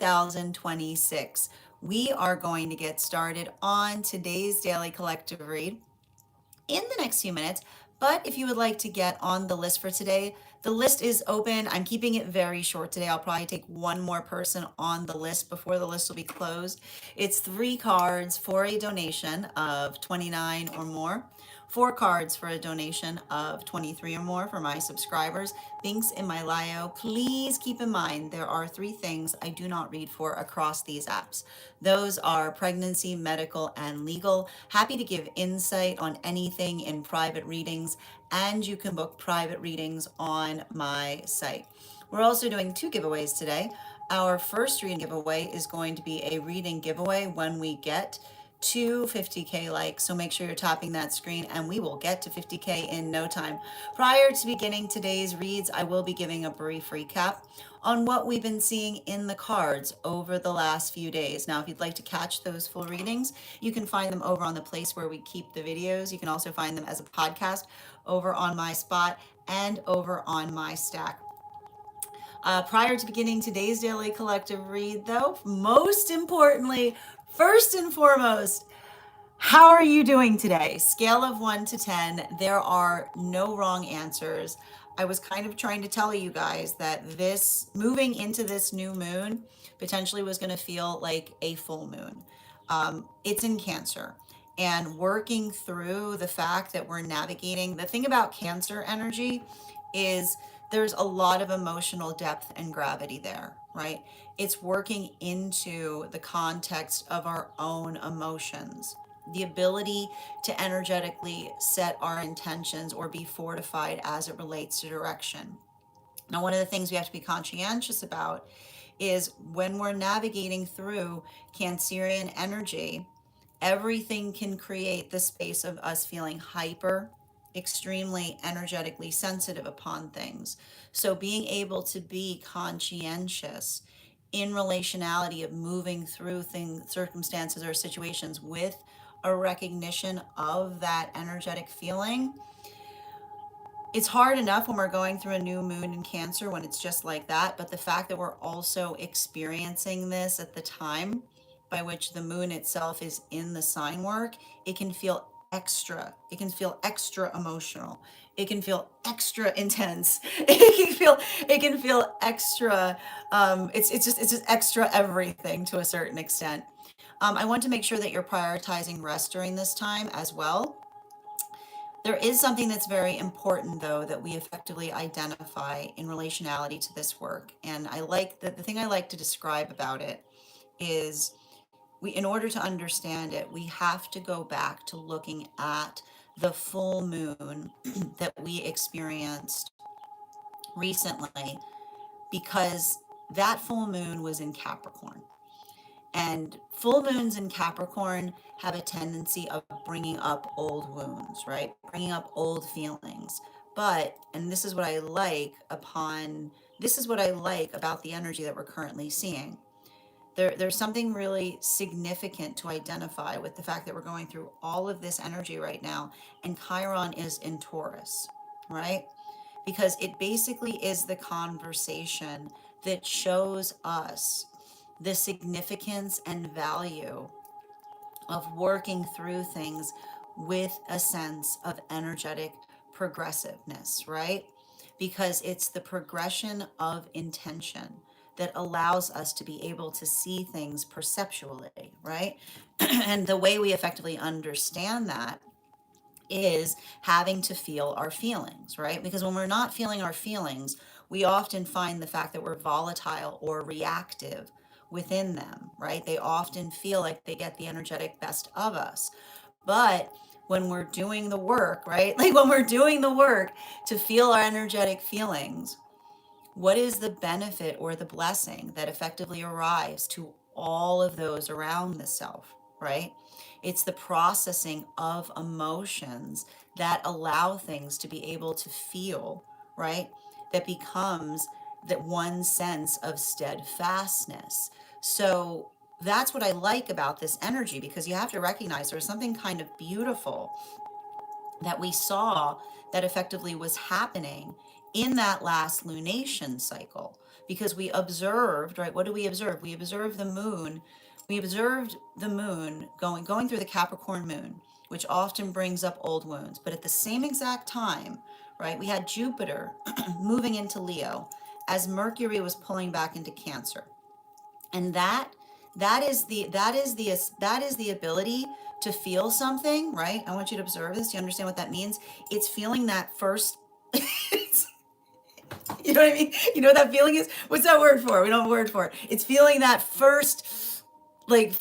2026. We are going to get started on today's daily collective read in the next few minutes. But if you would like to get on the list for today, the list is open. I'm keeping it very short today. I'll probably take one more person on the list before the list will be closed. It's 3 cards for a donation of 29 or more. 4 cards for a donation of 23 or more for my subscribers. Links in my bio. Please keep in mind there are 3 things I do not read for across these apps. Those are pregnancy, medical, and legal. Happy to give insight on anything in private readings, and you can book private readings on my site. We're also doing 2 giveaways today. Our first reading giveaway is going to be a reading giveaway when we get to 50K likes. So make sure you're tapping that screen and we will get to 50K in no time. Prior to beginning today's reads, I will be giving a brief recap on what we've been seeing in the cards over the last few days. Now, if you'd like to catch those full readings, you can find them over on the place where we keep the videos. You can also find them as a podcast over on my spot and over on my stack. Prior to beginning today's daily collective read, though, most importantly, first and foremost, how are you doing today? Scale of 1 to 10, there are no wrong answers. I was kind of trying to tell you guys that this moving into this new moon potentially was going to feel like a full moon. It's in Cancer. And working through the fact that we're navigating, the thing about Cancer energy is there's a lot of emotional depth and gravity there, right? It's working into the context of our own emotions, the ability to energetically set our intentions or be fortified as it relates to direction. Now, one of the things we have to be conscientious about is when we're navigating through Cancerian energy, everything can create the space of us feeling hyper, extremely energetically sensitive upon things. So being able to be conscientious in relationality of moving through things, circumstances, or situations with a recognition of that energetic feeling. It's hard enough when we're going through a new moon in Cancer when it's just like that, but the fact that we're also experiencing this at the time by which the moon itself is in the sign work, it can feel extra. It can feel extra emotional. It can feel extra intense. It can feel extra it's just extra everything to a certain extent. I want to make sure that you're prioritizing rest during this time as well. There is something that's very important, though, that we effectively identify in relationality to this work. And I like the thing I like to describe about it is in order to understand it, we have to go back to looking at the full moon that we experienced recently, because that full moon was in Capricorn. And full moons in Capricorn have a tendency of bringing up old wounds, right? Bringing up old feelings. But, and this is what I like about the energy that we're currently seeing. There's something really significant to identify with the fact that we're going through all of this energy right now, and Chiron is in Taurus, right? Because it basically is the conversation that shows us the significance and value of working through things with a sense of energetic progressiveness, right? Because it's the progression of intention that allows us to be able to see things perceptually, right? And the way we effectively understand that is having to feel our feelings, right? Because when we're not feeling our feelings, we often find the fact that we're volatile or reactive within them, right? They often feel like they get the energetic best of us. But when we're doing the work, right? Like when we're doing the work to feel our energetic feelings, what is the benefit or the blessing that effectively arrives to all of those around the self, right? It's the processing of emotions that allow things to be able to feel, right? That becomes that one sense of steadfastness. So that's what I like about this energy, because you have to recognize there's something kind of beautiful that we saw that effectively was happening in that last lunation cycle. because we observed, right? What do we observe? We observed the moon. We observed the moon going through the Capricorn moon, which often brings up old wounds. But at the same exact time, right, we had Jupiter moving into Leo as Mercury was pulling back into Cancer. And that is the ability to feel something, right? I want you to observe this. You understand what that means? It's feeling that first. You know what I mean? You know what that feeling is? What's that word for? We don't have a word for it. It's feeling that first, like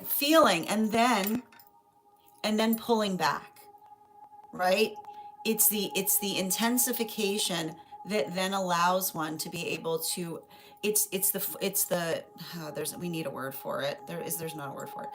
feeling, and then pulling back, right? It's the intensification that then allows one to be able to. It's the there's we need a word for it. There's not a word for it.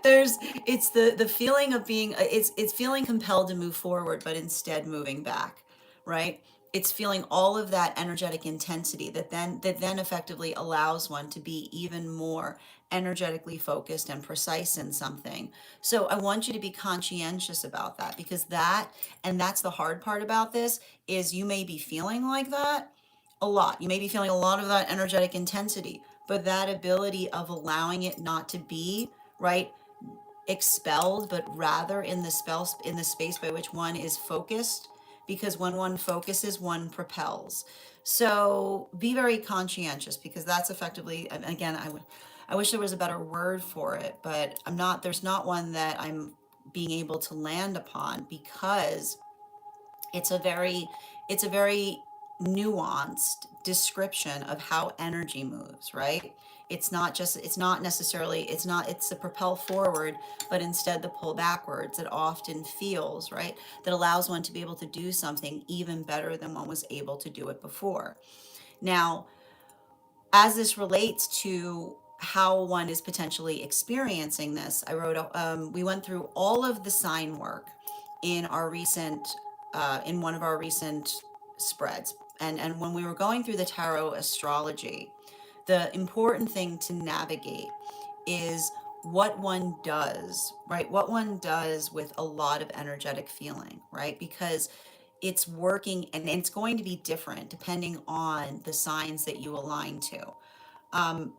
there's it's the feeling of being, it's feeling compelled to move forward but instead moving back, right? It's feeling all of that energetic intensity that then effectively allows one to be even more energetically focused and precise in something. So I want you to be conscientious about that, because that's the hard part about this, is you may be feeling like that a lot. You may be feeling a lot of that energetic intensity, but that ability of allowing it not to be, right, expelled, but rather in the space by which one is focused, because when one focuses, one propels. So be very conscientious, because that's effectively, and again, I wish there was a better word for it, but there's not one that I'm being able to land upon, because it's a very it's a very nuanced description of how energy moves, right? It's not necessarily, it's the propel forward, but instead the pull backwards. It often feels, right, that allows one to be able to do something even better than one was able to do it before. Now, as this relates to how one is potentially experiencing this, we went through all of the sign work in in one of our recent spreads. And when we were going through the tarot astrology, the important thing to navigate is what one does, right? What one does with a lot of energetic feeling, right? Because it's working, and it's going to be different depending on the signs that you align to. Um,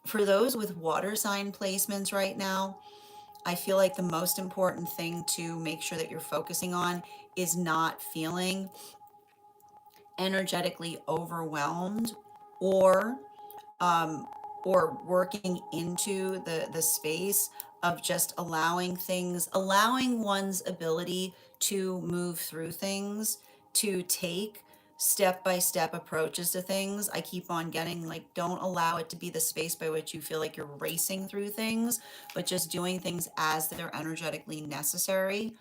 for those with water sign placements right now, I feel like the most important thing to make sure that you're focusing on is not feeling energetically overwhelmed, or um, or working into the space of just allowing one's ability to move through things, to take step by step approaches to things. I keep on getting, like, don't allow it to be the space by which you feel like you're racing through things, but just doing things as they're energetically necessary.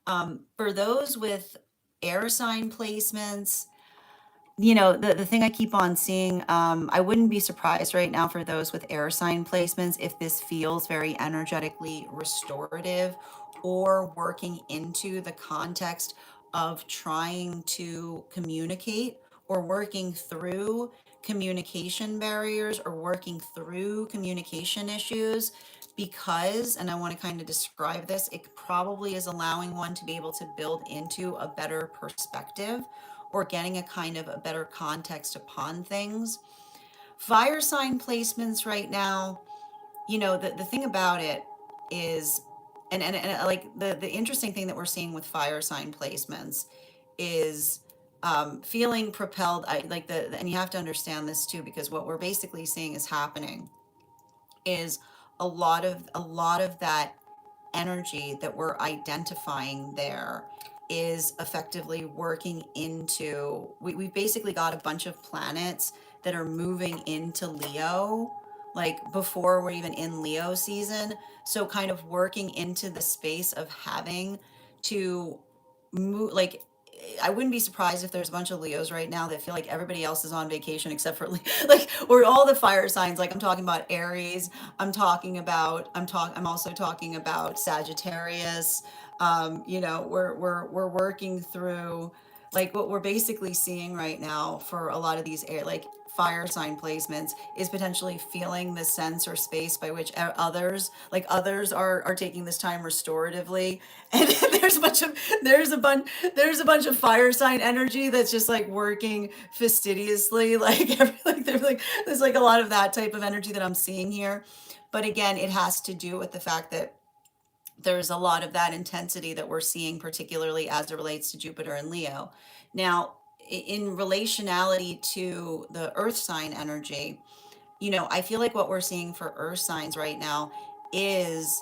For those with air sign placements, the thing I keep on seeing, I wouldn't be surprised right now for those with air sign placements if this feels very energetically restorative, or working into the context of trying to communicate, or working through communication barriers, or working through communication issues. Because, and I want to kind of describe this, it probably is allowing one to be able to build into a better perspective, or getting a kind of a better context upon things. Fire sign placements right now, the thing about it is, and like the interesting thing that we're seeing with fire sign placements is, feeling propelled. And you have to understand this too, because what we're basically seeing is happening is a lot of that energy that we're identifying there is effectively working into, we've basically got a bunch of planets that are moving into Leo, like before we're even in Leo season. So kind of working into the space of having to move, like, I wouldn't be surprised if there's a bunch of Leos right now that feel like everybody else is on vacation except for like, or all the fire signs. Like, I'm talking about Aries. I'm also talking about Sagittarius. We're working through, like, what we're basically seeing right now for a lot of these air, like fire sign placements is potentially feeling the sense or space by which others, like others are taking this time restoratively. And there's a bunch of fire sign energy that's just like working fastidiously, like there's like a lot of that type of energy that I'm seeing here. But again, it has to do with the fact that there's a lot of that intensity that we're seeing, particularly as it relates to Jupiter and Leo. Now, in relationality to the earth sign energy, I feel like what we're seeing for earth signs right now is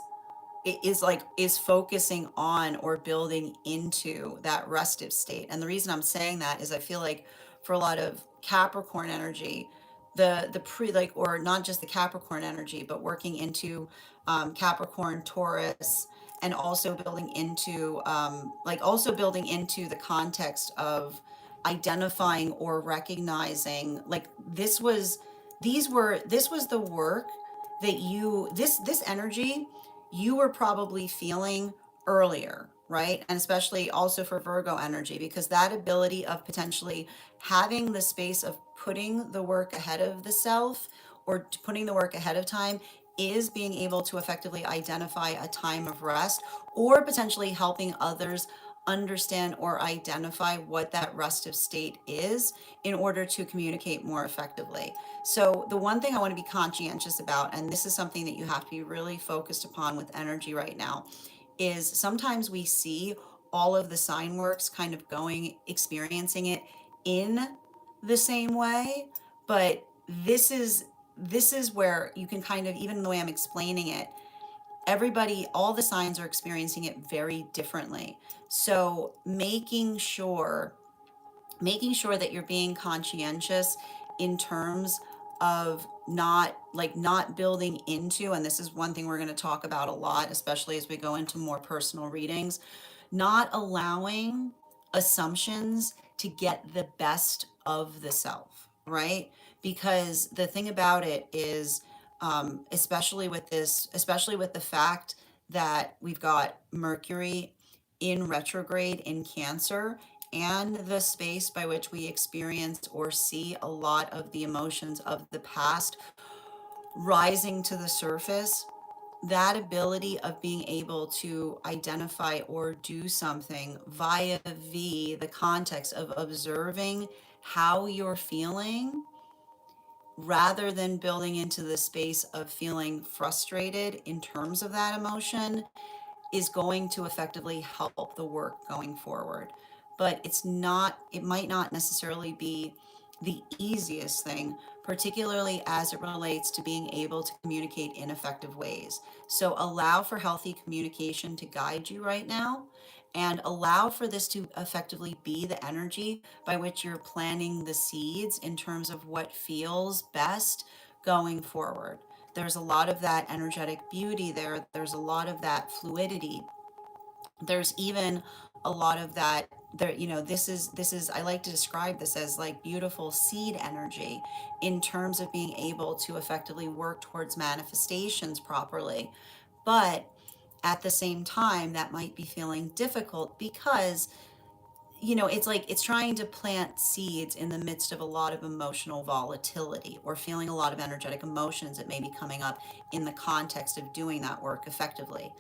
is focusing on or building into that restive state. And the reason I'm saying that is I feel like for a lot of Capricorn energy, the pre like or not just the Capricorn energy, but working into Capricorn, Taurus, and also building into also building into the context of identifying or recognizing like this was the work that this energy you were probably feeling earlier, right? And especially also for Virgo energy, because that ability of potentially having the space of putting the work ahead of the self or putting the work ahead of time is being able to effectively identify a time of rest or potentially helping others understand or identify what that restive state is in order to communicate more effectively. So, the one thing I want to be conscientious about, and this is something that you have to be really focused upon with energy right now, is sometimes we see all of the sign works kind of experiencing it in the same way, but this is where you can kind of, even the way I'm explaining it, all the signs are experiencing it very differently. So making sure that you're being conscientious in terms of not building into, and this is one thing we're going to talk about a lot, especially as we go into more personal readings, not allowing assumptions to get the best of the self, right? Because the thing about it is, especially with the fact that we've got Mercury in retrograde in Cancer, and the space by which we experience or see a lot of the emotions of the past rising to the surface, that ability of being able to identify or do something via the context of observing how you're feeling rather than building into the space of feeling frustrated in terms of that emotion is going to effectively help the work going forward. But it might not necessarily be the easiest thing, particularly as it relates to being able to communicate in effective ways. So allow for healthy communication to guide you right now, and allow for this to effectively be the energy by which you're planting the seeds in terms of what feels best going forward. There's a lot of that energetic beauty there. There's a lot of that fluidity. There's even a lot of that there. This is I like to describe this as like beautiful seed energy in terms of being able to effectively work towards manifestations properly. But at the same time, that might be feeling difficult because it's like it's trying to plant seeds in the midst of a lot of emotional volatility or feeling a lot of energetic emotions that may be coming up in the context of doing that work effectively.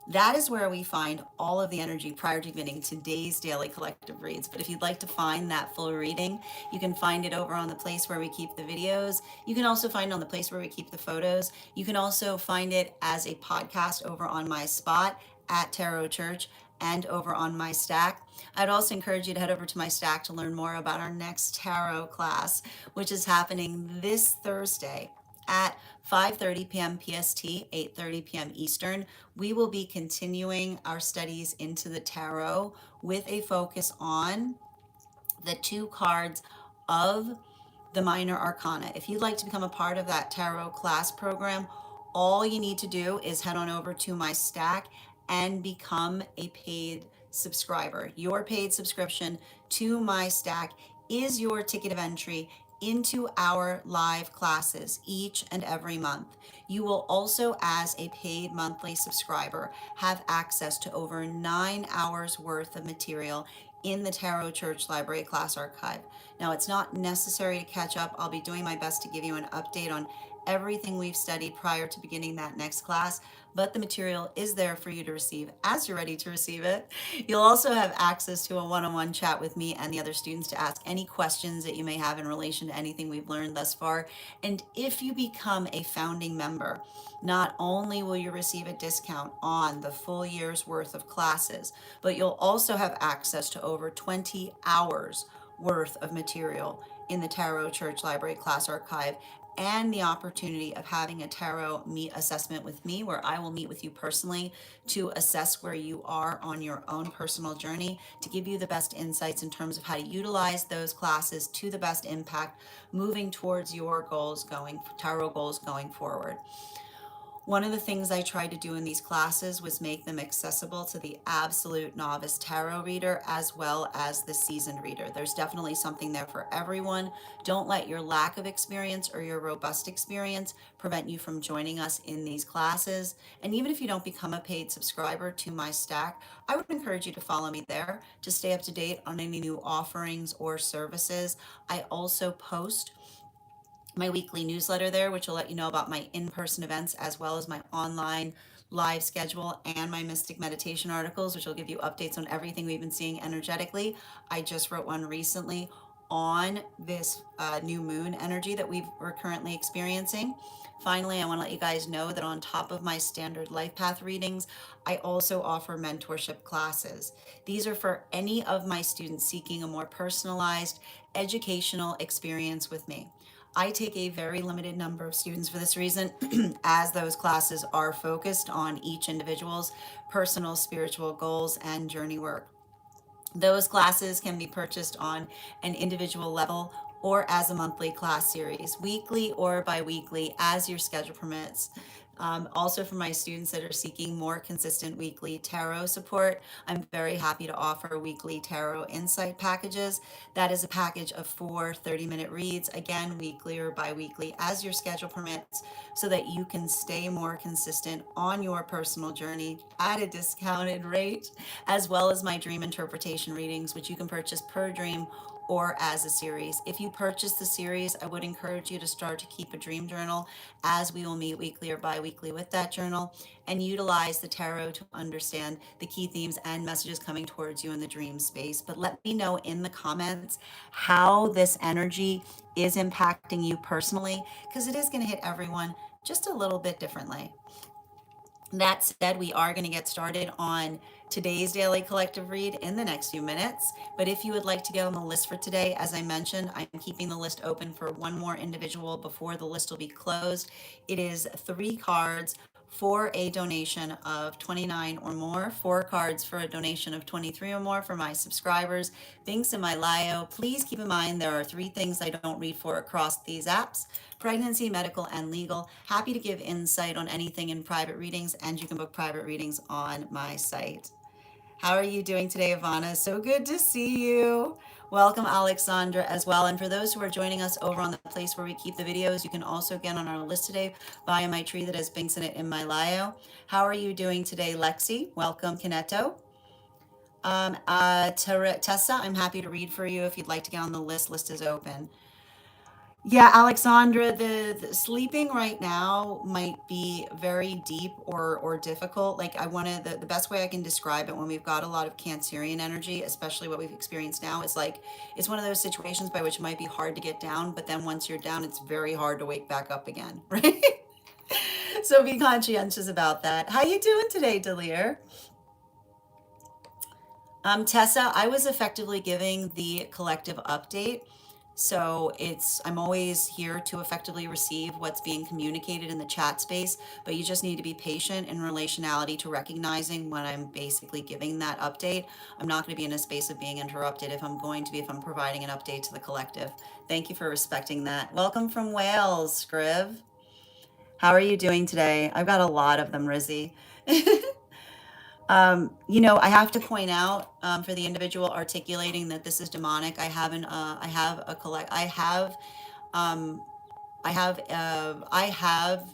That is where we find all of the energy prior to beginning today's daily collective reads. But if you'd like to find that full reading, you can find it over on the place where we keep the videos. You can also find it on the place where we keep the photos. You can also find it as a podcast over on my spot at Tarot Church and over on my stack. I'd also encourage you to head over to my stack to learn more about our next tarot class, which is happening this Thursday at 5:30 p.m. PST, 8:30 p.m. Eastern. We will be continuing our studies into the tarot with a focus on the two cards of the minor arcana. If you'd like to become a part of that tarot class program, all you need to do is head on over to my stack and become a paid subscriber. Your paid subscription to my stack is your ticket of entry into our live classes each and every month. You will also, as a paid monthly subscriber, have access to over 9 hours worth of material in the Tarot Church Library Class Archive. Now, it's not necessary to catch up. I'll be doing my best to give you an update on everything we've studied prior to beginning that next class, but the material is there for you to receive as you're ready to receive it. You'll also have access to a one-on-one chat with me and the other students to ask any questions that you may have in relation to anything we've learned thus far. And if you become a founding member, not only will you receive a discount on the full year's worth of classes, but you'll also have access to over 20 hours worth of material in the Tarot Church Library Class Archive, and the opportunity of having a tarot meet assessment with me, where I will meet with you personally to assess where you are on your own personal journey, to give you the best insights in terms of how to utilize those classes to the best impact, moving towards your tarot goals going forward. One of the things I tried to do in these classes was make them accessible to the absolute novice tarot reader as well as the seasoned reader. There's definitely something there for everyone. Don't let your lack of experience or your robust experience prevent you from joining us in these classes. And even if you don't become a paid subscriber to my stack, I would encourage you to follow me there to stay up to date on any new offerings or services. I also post my weekly newsletter there, which will let you know about my in-person events as well as my online live schedule, and my mystic meditation articles, which will give you updates on everything we've been seeing energetically. I just wrote one recently on this new moon energy that we're currently experiencing. Finally, I want to let you guys know that on top of my standard life path readings, I also offer mentorship classes. These are for any of my students seeking a more personalized educational experience with me. I take a very limited number of students for this reason, as those classes are focused on each individual's personal spiritual goals and journey work. Those classes can be purchased on an individual level or as a monthly class series, weekly or bi-weekly, as your schedule permits. Also, for my students that are seeking more consistent weekly tarot support, I'm very happy to offer weekly tarot insight packages. That is a package of 4 30-minute reads, again, weekly or bi-weekly, as your schedule permits, so that you can stay more consistent on your personal journey at a discounted rate, as well as my dream interpretation readings, which you can purchase per dream or as a series. If you purchase the series, I would encourage you to start to keep a dream journal, as we will meet weekly or bi-weekly with that journal, and utilize the tarot to understand the key themes and messages coming towards you in the dream space. But let me know in the comments how this energy is impacting you personally, because it is going to hit everyone just a little bit differently. That said, we are going to get started on today's daily collective read in the next few minutes. But if you would like to get on the list for today, as I mentioned, I'm keeping the list open for one more individual before the list will be closed. It is 3 cards for a donation of 29 or more, 4 cards for a donation of 23 or more for my subscribers. Links in my bio. Please keep in mind there are 3 things I don't read for across these apps: pregnancy, medical, and legal. Happy to give insight on anything in private readings, and you can book private readings on my site. How are you doing today, Ivana? So good to see you. Welcome, Alexandra, as well. And for those who are joining us over on the place where we keep the videos, you can also get on our list today via my tree that has Binks in it in my bio. How are you doing today, Lexi? Welcome, Kineto. Tessa, I'm happy to read for you if you'd like to get on the list. List is open. Yeah, Alexandra, the sleeping right now might be very deep or difficult. Like, the best way I can describe it when we've got a lot of Cancerian energy, especially what we've experienced now, is like it's one of those situations by which it might be hard to get down, but then once you're down, it's very hard to wake back up again, right? So be conscientious about that. How you doing today, Delir? Tessa, I was effectively giving the collective update. So I'm always here to effectively receive what's being communicated in the chat space, but you just need to be patient in relationality to recognizing when I'm basically giving that update. I'm not going to be in a space of being interrupted if I'm providing an update to the collective. Thank you for respecting that. Welcome from Wales, Scriv. How are you doing today? I've got a lot of them, Rizzy. I have to point out, for the individual articulating that this is demonic, um, I have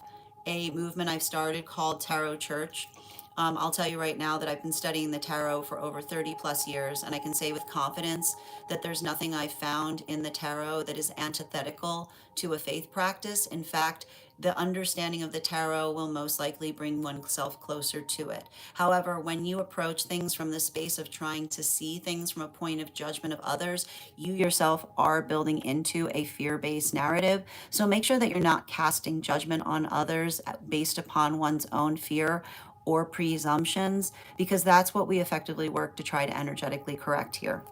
a movement I've started called Tarot Church. I'll tell you right now that I've been studying the tarot for over 30 plus years, and I can say with confidence that there's nothing I've found in the tarot that is antithetical to a faith practice. In fact, the understanding of the tarot will most likely bring oneself closer to it. However, when you approach things from the space of trying to see things from a point of judgment of others, you yourself are building into a fear-based narrative. So make sure that you're not casting judgment on others based upon one's own fear or presumptions, because that's what we effectively work to try to energetically correct here.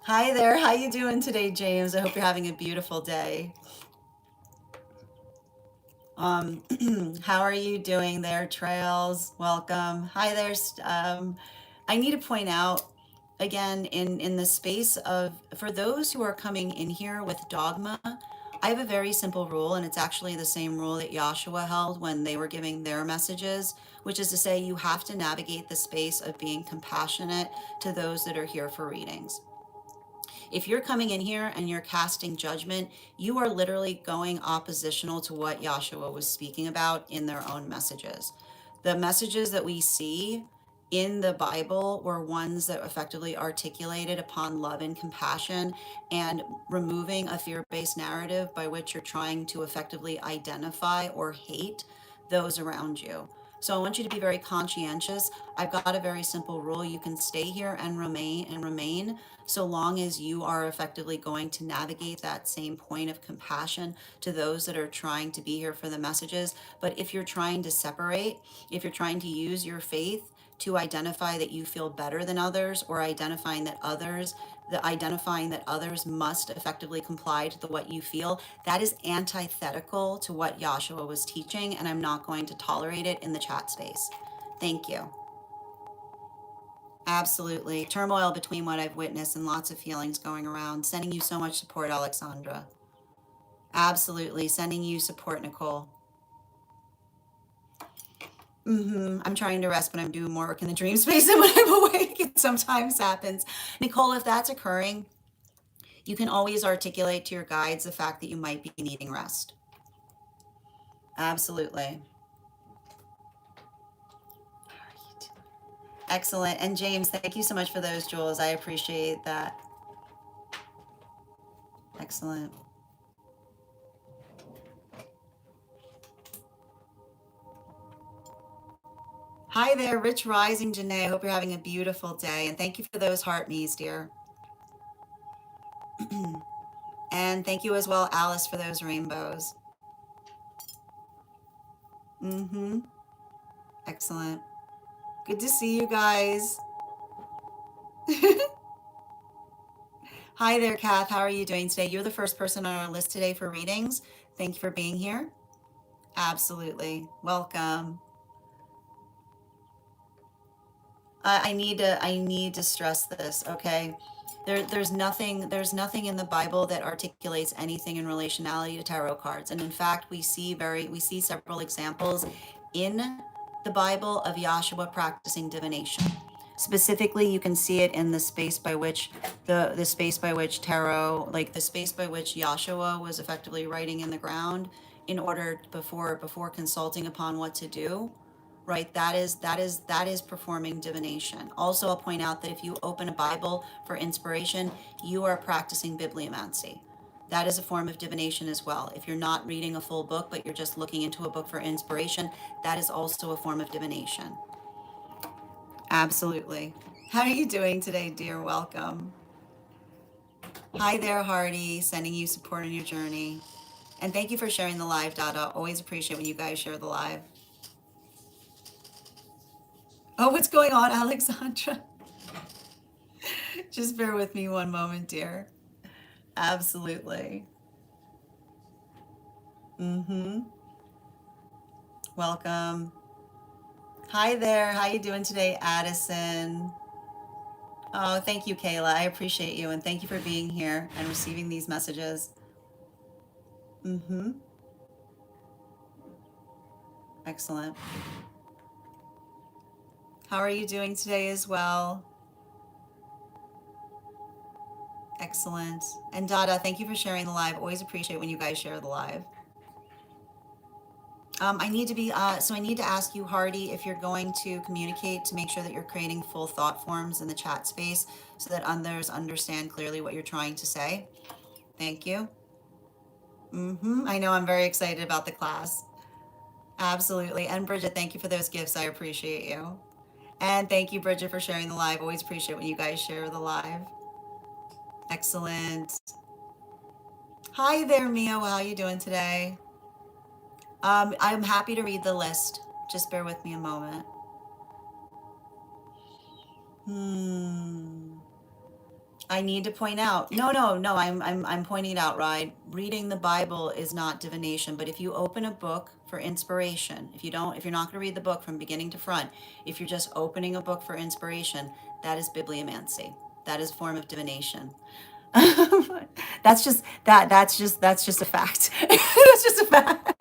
Hi there, how you doing today, James? I hope you're having a beautiful day. How are you doing there, Trails? Welcome. Hi there. I need to point out again in the space of, for those who are coming in here with dogma, I have a very simple rule, and it's actually the same rule that Joshua held when they were giving their messages, which is to say you have to navigate the space of being compassionate to those that are here for readings. If you're coming in here and you're casting judgment, you are literally going oppositional to what Yahshua was speaking about in their own messages. The messages that we see in the Bible were ones that effectively articulated upon love and compassion and removing a fear-based narrative by which you're trying to effectively identify or hate those around you. So I want you to be very conscientious. I've got a very simple rule. You can stay here and remain so long as you are effectively going to navigate that same point of compassion to those that are trying to be here for the messages. But if you're trying to separate, if you're trying to use your faith to identify that you feel better than others, or identifying that others must effectively comply to what you feel, that is antithetical to what Yahshua was teaching, and I'm not going to tolerate it in the chat space. Thank you. Absolutely. Turmoil between what I've witnessed and lots of feelings going around. Sending you so much support, Alexandra. Absolutely. Sending you support, Nicole. I'm trying to rest, but I'm doing more work in the dream space than when I'm awake. It sometimes happens. Nicole, if that's occurring, you can always articulate to your guides the fact that you might be needing rest. Absolutely. Excellent. And James, thank you so much for those jewels. I appreciate that. Excellent. Hi there, Rich Rising Janae. I hope you're having a beautiful day. And thank you for those heart me's, dear. And thank you as well, Alice, for those rainbows. Excellent. Good to see you guys. Hi there, Kath. How are you doing today? You're the first person on our list today for readings. Thank you for being here. Absolutely. Welcome. I need to stress this, okay? There's nothing in the Bible that articulates anything in relationality to tarot cards. And in fact, we see several examples in the Bible of Yahshua practicing divination. Specifically, you can see it in the space by which the space by which tarot, like the space by which Yahshua was effectively writing in the ground in order before consulting upon what to do. Right, that is performing divination. Also, I'll point out that if you open a Bible for inspiration, you are practicing bibliomancy. That is a form of divination as well. If you're not reading a full book, but you're just looking into a book for inspiration, that is also a form of divination. Absolutely. How are you doing today, dear? Welcome. Hi there, Hardy. Sending you support on your journey. And thank you for sharing the live, Dada. Always appreciate when you guys share the live. Oh, what's going on, Alexandra? Just bear with me one moment, dear. Absolutely. Welcome. Hi there. How you doing today, Addison? Oh, thank you, Kayla. I appreciate you, and thank you for being here and receiving these messages. Excellent. How are you doing today as well? Excellent. And Dada, thank you for sharing the live. Always appreciate when you guys share the live. I need to be, so I need to ask you, Hardy, if you're going to communicate to make sure that you're creating full thought forms in the chat space so that others understand clearly what you're trying to say. Thank you. I know I'm very excited about the class. Absolutely. And Bridget, thank you for those gifts. I appreciate you. And thank you, Bridget, for sharing the live. Always appreciate when you guys share the live. Excellent. Hi there, Mio. How are you doing today? I'm happy to read the list. Just bear with me a moment. Hmm. I need to point out. No. I'm pointing it out, right? Reading the Bible is not divination, but if you open a book for inspiration, if you're not going to read the book from beginning to front, if you're just opening a book for inspiration, that is bibliomancy. That is a form of divination. That's just a fact. That's just a fact.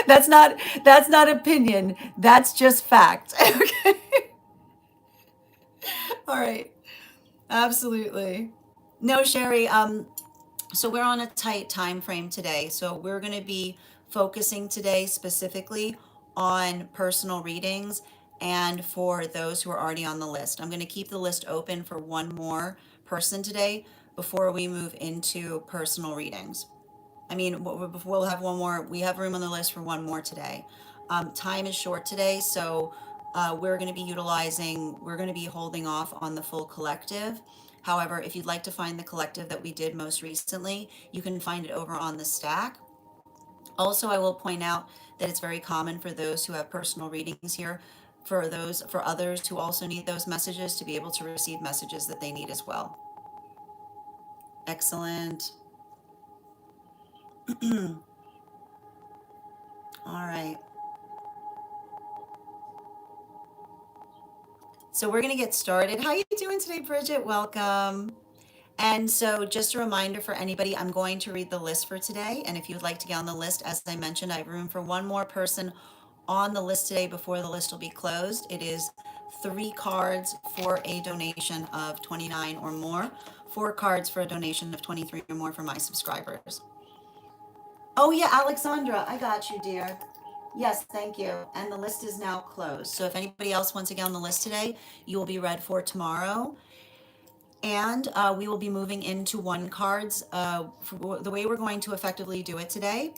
That's not opinion. That's just fact. Okay. All right. Absolutely. No, Sherry, so we're on a tight time frame today. So we're going to be focusing today specifically on personal readings and for those who are already on the list. I'm going to keep the list open for one more person today before we move into personal readings. I mean, we'll have one more. We have room on the list for one more today. Time is short today, so we're going to be holding off on the full collective. However, if you'd like to find the collective that we did most recently, you can find it over on the stack. Also, I will point out that it's very common for those who have personal readings here, for others who also need those messages to be able to receive messages that they need as well. Excellent. All right. So we're going to get started. How are you doing today, Bridget? Welcome. And so just a reminder for anybody, I'm going to read the list for today. And if you would like to get on the list, as I mentioned, I have room for one more person on the list today before the list will be closed. It is 3 cards for a donation of 29 or more, 4 cards for a donation of 23 or more for my subscribers. Oh yeah, Alexandra, I got you, dear. Yes, thank you. And the list is now closed. So if anybody else wants to get on the list today, you will be read for tomorrow. And we will be moving into one cards. The way we're going to effectively do it today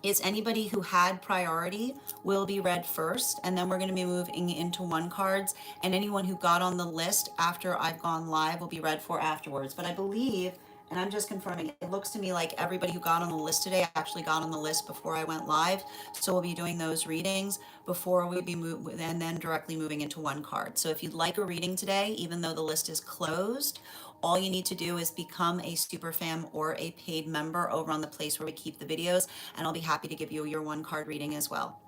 is anybody who had priority will be read first, and then we're going to be moving into one cards, and anyone who got on the list after I've gone live will be read for afterwards. But I believe, and I'm just confirming, it looks to me like everybody who got on the list today actually got on the list before I went live, so we'll be doing those readings before we be and then directly moving into one card. So if you'd like a reading today, even though the list is closed, all you need to do is become a super fan or a paid member over on the place where we keep the videos, and I'll be happy to give you your one card reading as well.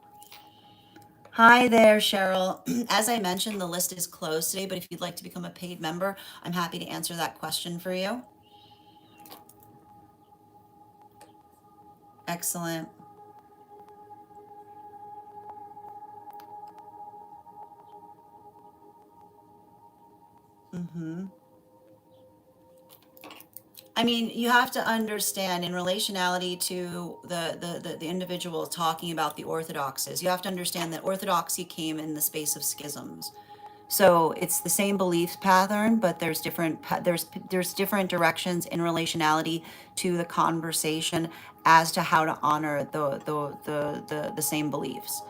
Hi there, Cheryl. As I mentioned, the list is closed today, but if you'd like to become a paid member, I'm happy to answer that question for you. Excellent. I mean, you have to understand in relationality to the individual talking about the orthodoxies, you have to understand that orthodoxy came in the space of schisms. So it's the same belief pattern, but there's different directions in relationality to the conversation as to how to honor the same beliefs.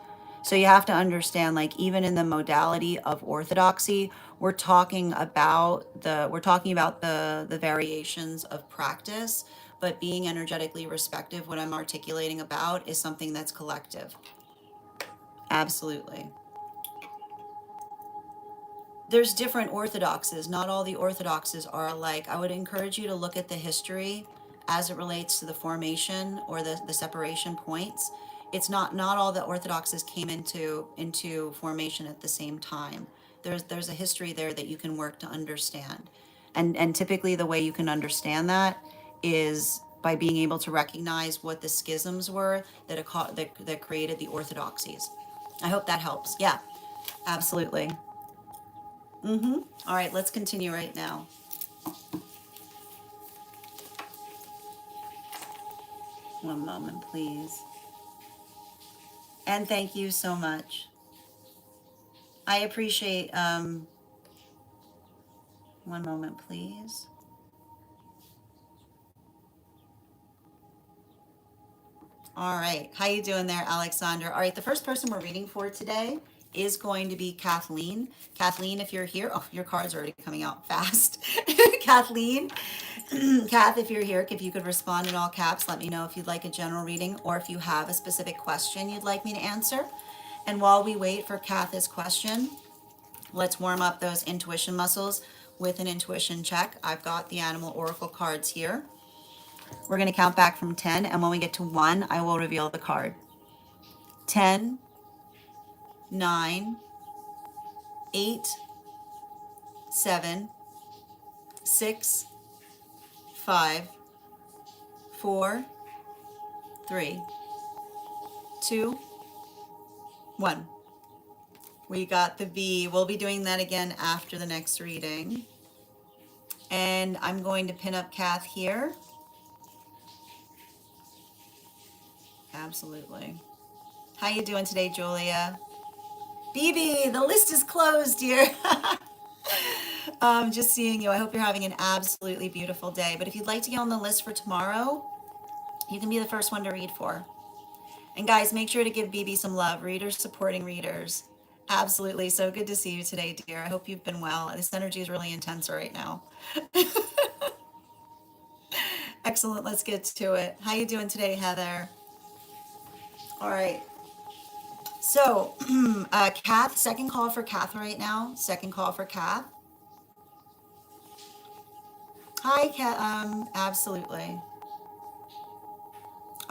So you have to understand, like, even in the modality of orthodoxy, we're talking about the variations of practice, but being energetically respective, what I'm articulating about is something that's collective. Absolutely. There's different orthodoxes. Not all the orthodoxes are alike. I would encourage you to look at the history as it relates to the formation or the separation points. It's not all the orthodoxes came into formation at the same time. There's a history there that you can work to understand. And typically the way you can understand that is by being able to recognize what the schisms were that created the orthodoxies. I hope that helps. Yeah, absolutely. All right, let's continue right now. One moment, please. And thank you so much. I appreciate, one moment, please. All right. How you doing there, Alexandra? All right, the first person we're reading for today is going to be Kathleen. Kathleen, if you're here, oh, your card's already coming out fast. Kathleen, Kath, if you're here, if you could respond in all caps, let me know if you'd like a general reading or if you have a specific question you'd like me to answer. And while we wait for Kath's question, let's warm up those intuition muscles with an intuition check. I've got the animal oracle cards here. We're going to count back from 10, and when we get to 1, I will reveal the card. 10, 9, 8, 7, 6, 5, 4, 3, 2, 1. We got the V. We'll be doing that again after the next reading. And I'm going to pin up Kath here. Absolutely. How you doing today, Julia? BB, the list is closed, dear. Just seeing you. I hope you're having an absolutely beautiful day. But if you'd like to get on the list for tomorrow, you can be the first one to read for. And guys, make sure to give BB some love. Readers supporting readers. Absolutely. So good to see you today, dear. I hope you've been well. This energy is really intense right now. Excellent. Let's get to it. How you doing today, Heather? All right. So, Kath, second call for Kath right now. Second call for Kath. Hi, Kath. Absolutely.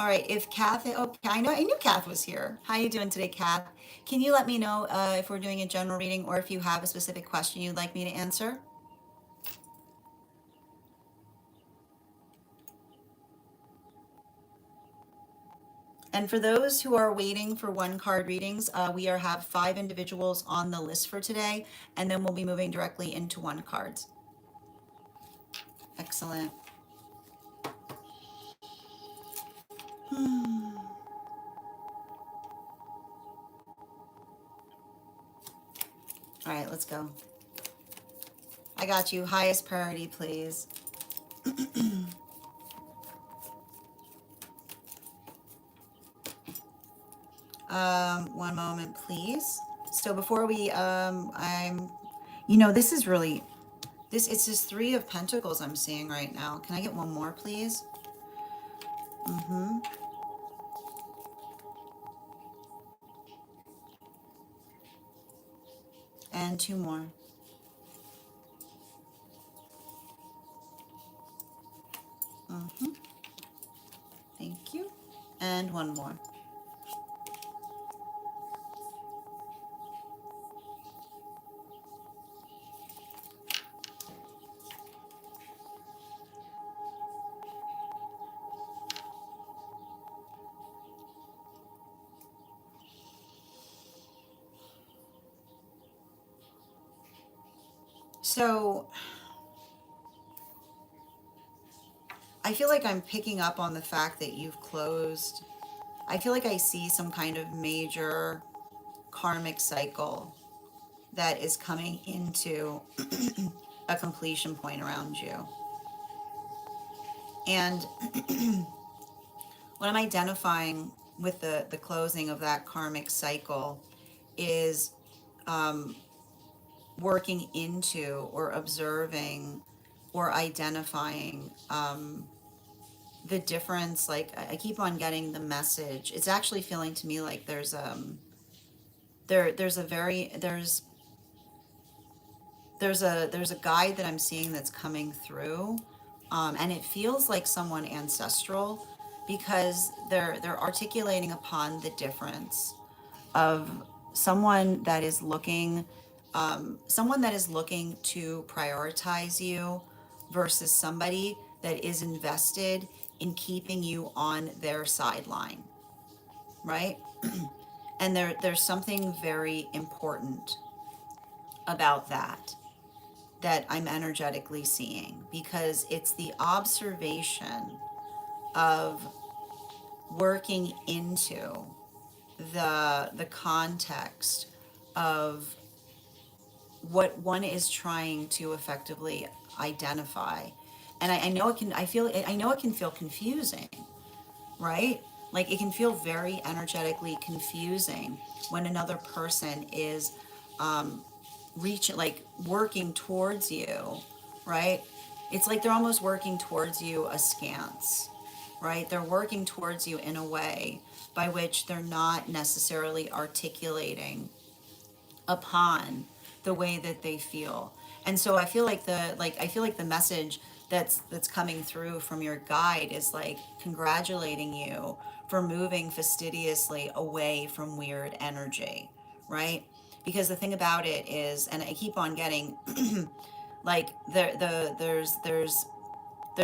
All right. If Kath, okay, I knew Kath was here. How you doing today, Kath? Can you let me know if we're doing a general reading or if you have a specific question you'd like me to answer? And for those who are waiting for one card readings, we have 5 individuals on the list for today, and then we'll be moving directly into one cards. Excellent. All right, let's go. I got you. Highest priority, please. One moment, please. So before we, this is really, it's just 3 of Pentacles I'm seeing right now. Can I get one more, please? And 2 more. Thank you. And 1 more. So I feel like I'm picking up on the fact that you've closed. I feel like I see some kind of major karmic cycle that is coming into a completion point around you. And what I'm identifying with the closing of that karmic cycle is working into or observing or identifying the difference. Like I keep on getting the message. It's actually feeling to me like there's there's a guide that I'm seeing that's coming through, and it feels like someone ancestral because they're articulating upon the difference of someone that is looking to prioritize you versus somebody that is invested in keeping you on their sideline, right? And there's something very important about that I'm energetically seeing, because it's the observation of working into the context of what one is trying to effectively identify. And I know it can, I know it can feel confusing, right? Like it can feel very energetically confusing when another person is reaching, like working towards you, right? It's like they're almost working towards you askance, right? They're working towards you in a way by which they're not necessarily articulating upon the way that they feel. And so I feel like the message that's coming through from your guide is like congratulating you for moving fastidiously away from weird energy, right? Because the thing about it is, and I keep on getting like there's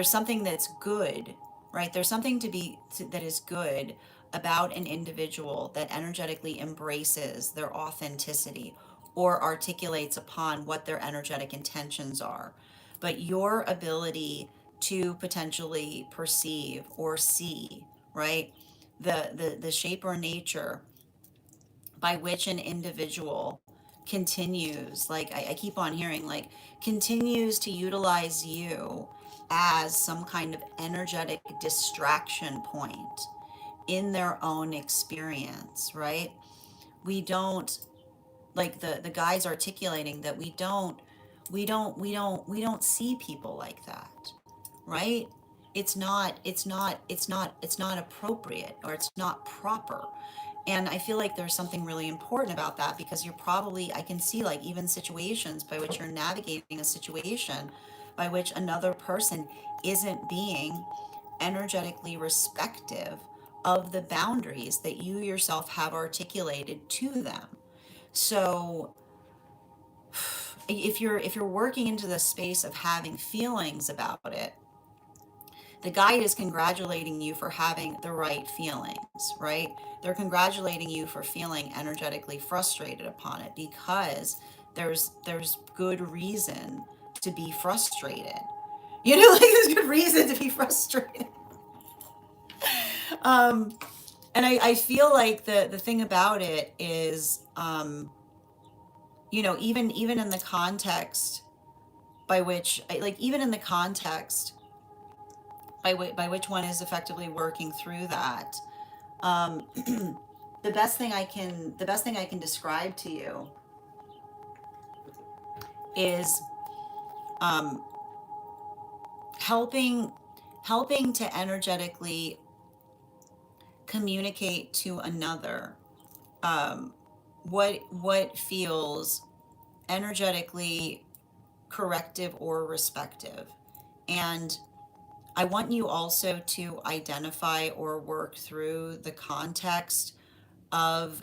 something that's good, right? There's something that is good about an individual that energetically embraces their authenticity or articulates upon what their energetic intentions are. But your ability to potentially perceive or see, right? The shape or nature by which an individual continues, like I keep on hearing, like continues to utilize you as some kind of energetic distraction point in their own experience, right? We don't, like the guys articulating that we don't see people like that, right? It's not appropriate, or it's not proper. And I feel like there's something really important about that, because you're probably, I can see like even situations by which you're navigating a situation by which another person isn't being energetically respective of the boundaries that you yourself have articulated to them. So if you're working into the space of having feelings about it, the guide is congratulating you for having the right feelings, right? They're congratulating you for feeling energetically frustrated upon it, because there's good reason to be frustrated. You know, like there's good reason to be frustrated. Um, and I feel like the thing about it is, even in the context by which, like even in the context by which one is effectively working through that, um, the best thing I can describe to you is um, helping helping to energetically communicate to another um, what feels energetically corrective or respective. And I want you also to identify or work through the context of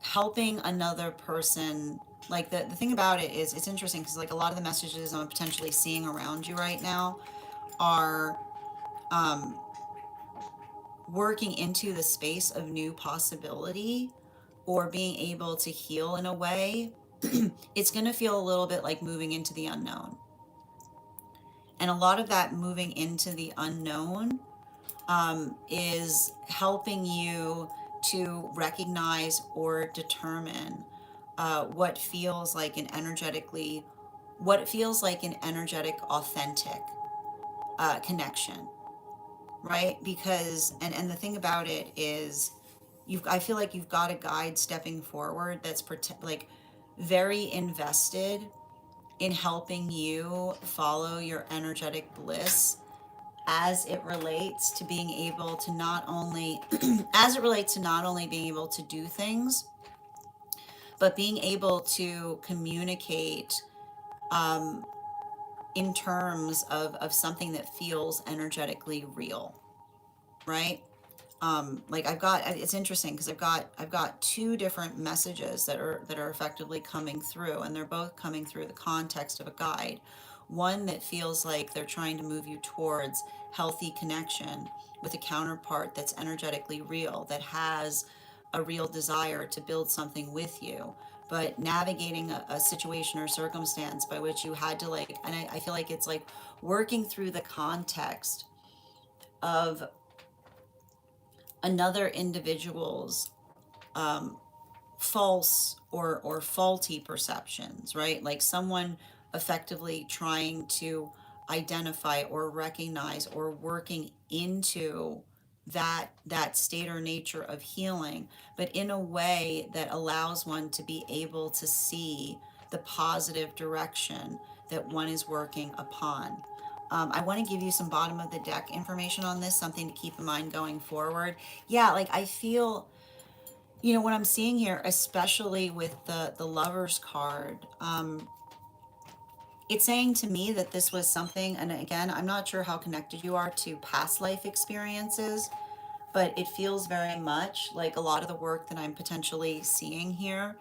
helping another person. Like the thing about it is, it's interesting because like a lot of the messages I'm potentially seeing around you right now are um, working into the space of new possibility, or being able to heal in a way. It's going to feel a little bit like moving into the unknown. And a lot of that moving into the unknown is helping you to recognize or determine what it feels like an energetic, authentic connection, right? Because, and the thing about it is, I feel like you've got a guide stepping forward that's like very invested in helping you follow your energetic bliss, as it relates to being able to not only as it relates to not only being able to do things, but being able to communicate um, in terms of something that feels energetically real, right? Like it's interesting because I've got two different messages that are effectively coming through, and they're both coming through the context of a guide. One that feels like they're trying to move you towards healthy connection with a counterpart that's energetically real, that has a real desire to build something with you, but navigating a situation or circumstance by which you had to, like, and I feel like it's like working through the context of another individual's false or faulty perceptions, right? Like someone effectively trying to identify or recognize or working into that state or nature of healing, but in a way that allows one to be able to see the positive direction that one is working upon. I want to give you some bottom of the deck information on this, something to keep in mind going forward. Yeah, like I feel, what I'm seeing here, especially with the Lovers card, it's saying to me that this was something, and again, I'm not sure how connected you are to past life experiences, but it feels very much like a lot of the work that I'm potentially seeing here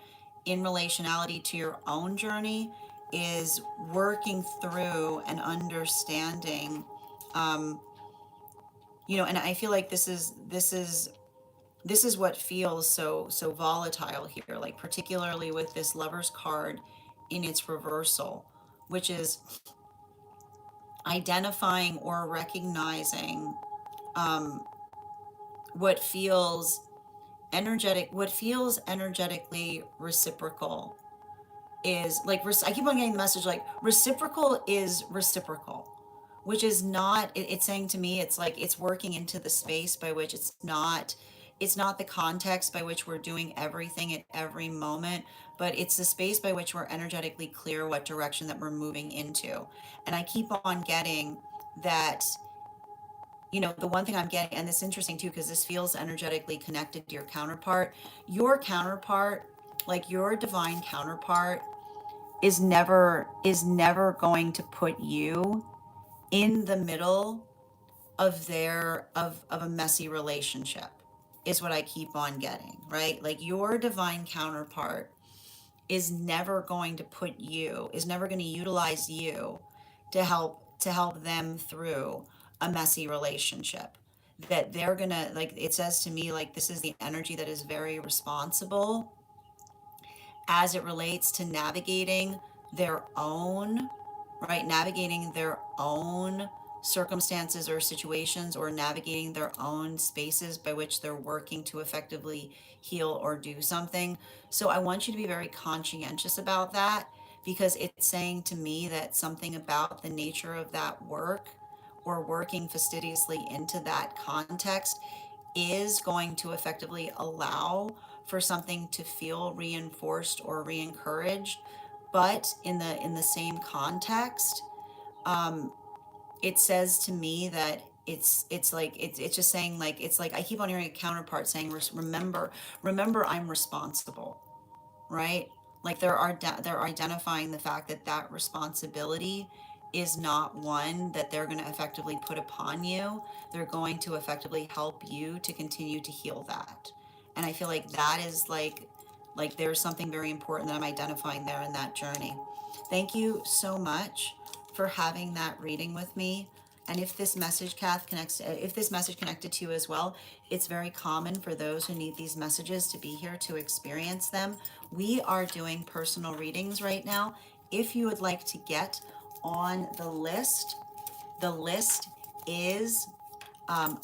in relationality to your own journey is working through and understanding, and I feel like this is what feels so volatile here, like particularly with this Lovers card in its reversal, which is identifying or recognizing what feels what feels energetically reciprocal is like, I keep on getting the message like reciprocal is reciprocal, which is not, it's saying to me, it's like it's working into the space by which it's not the context by which we're doing everything at every moment, but it's the space by which we're energetically clear what direction that we're moving into. And I keep on getting that, the one thing I'm getting, and this is interesting too, because this feels energetically connected to your counterpart, like your divine counterpart is never going to put you in the middle of a messy relationship, is what I keep on getting, right? Like your divine counterpart is never going to utilize you to help them through a messy relationship. That they're gonna, like, it says to me, like, this is the energy that is very responsible as it relates to navigating their own, right? Navigating their own circumstances or situations, or navigating their own spaces by which they're working to effectively heal or do something. So I want you to be very conscientious about that, because it's saying to me that something about the nature of that work, or working fastidiously into that context, is going to effectively allow for something to feel reinforced or re-encouraged, but in the same context, it says to me that it's just saying, like, it's like I keep on hearing a counterpart saying, remember I'm responsible, right? Like they're identifying the fact that that responsibility is not one that they're going to effectively put upon you. They're going to effectively help you to continue to heal that. And I feel like that is like there's something very important that I'm identifying there in that journey. Thank you so much for having that reading with me. And if this message, Kath, if this message connected to you as well, it's very common for those who need these messages to be here to experience them. We are doing personal readings right now. If you would like to get on the list is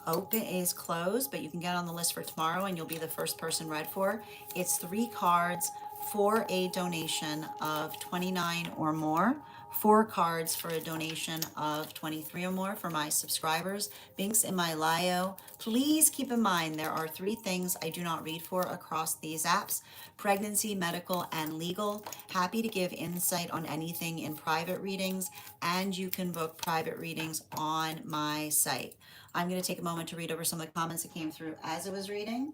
open, is closed, but you can get on the list for tomorrow and you'll be the first person read for. It's 3 cards for a donation of 29 or more. 4 cards for a donation of 23 or more for my subscribers. Links in my bio. Please keep in mind there are 3 things I do not read for across these apps: pregnancy, medical, and legal. Happy to give insight on anything in private readings, and you can book private readings on my site. I'm going to take a moment to read over some of the comments that came through as I was reading.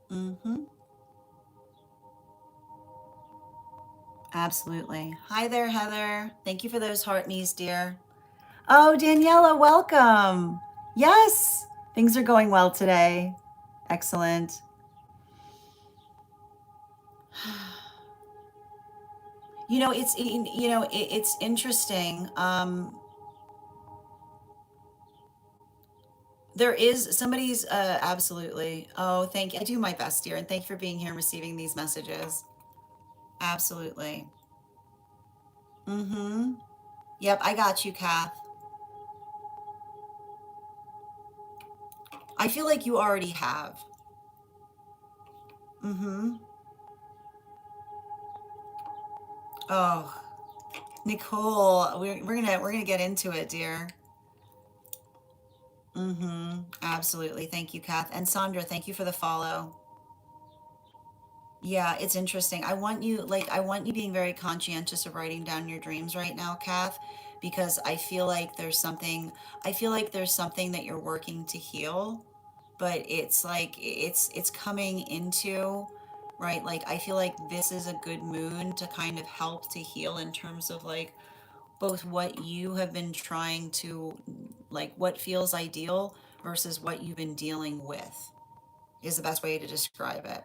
Mm-hmm. Absolutely. Hi there, Heather. Thank you for those heart me's, dear. Oh, Daniela, welcome. Yes, things are going well today. Excellent. It's interesting. There is somebody's absolutely. Oh, thank you. I do my best, dear, and thank you for being here and receiving these messages. Absolutely. Mm-hmm. Yep, I got you, Kath. I feel like you already have. Mm-hmm. Oh, Nicole, we're gonna get into it, dear. Mm-hmm. Absolutely. Thank you, Kath. And Sandra, thank you for the follow. Yeah, it's interesting. I want you being very conscientious of writing down your dreams right now, Kath, because I feel like there's something that you're working to heal, but it's like it's coming into, right? Like I feel like this is a good moon to kind of help to heal in terms of like both what you have been trying to, like what feels ideal versus what you've been dealing with is the best way to describe it.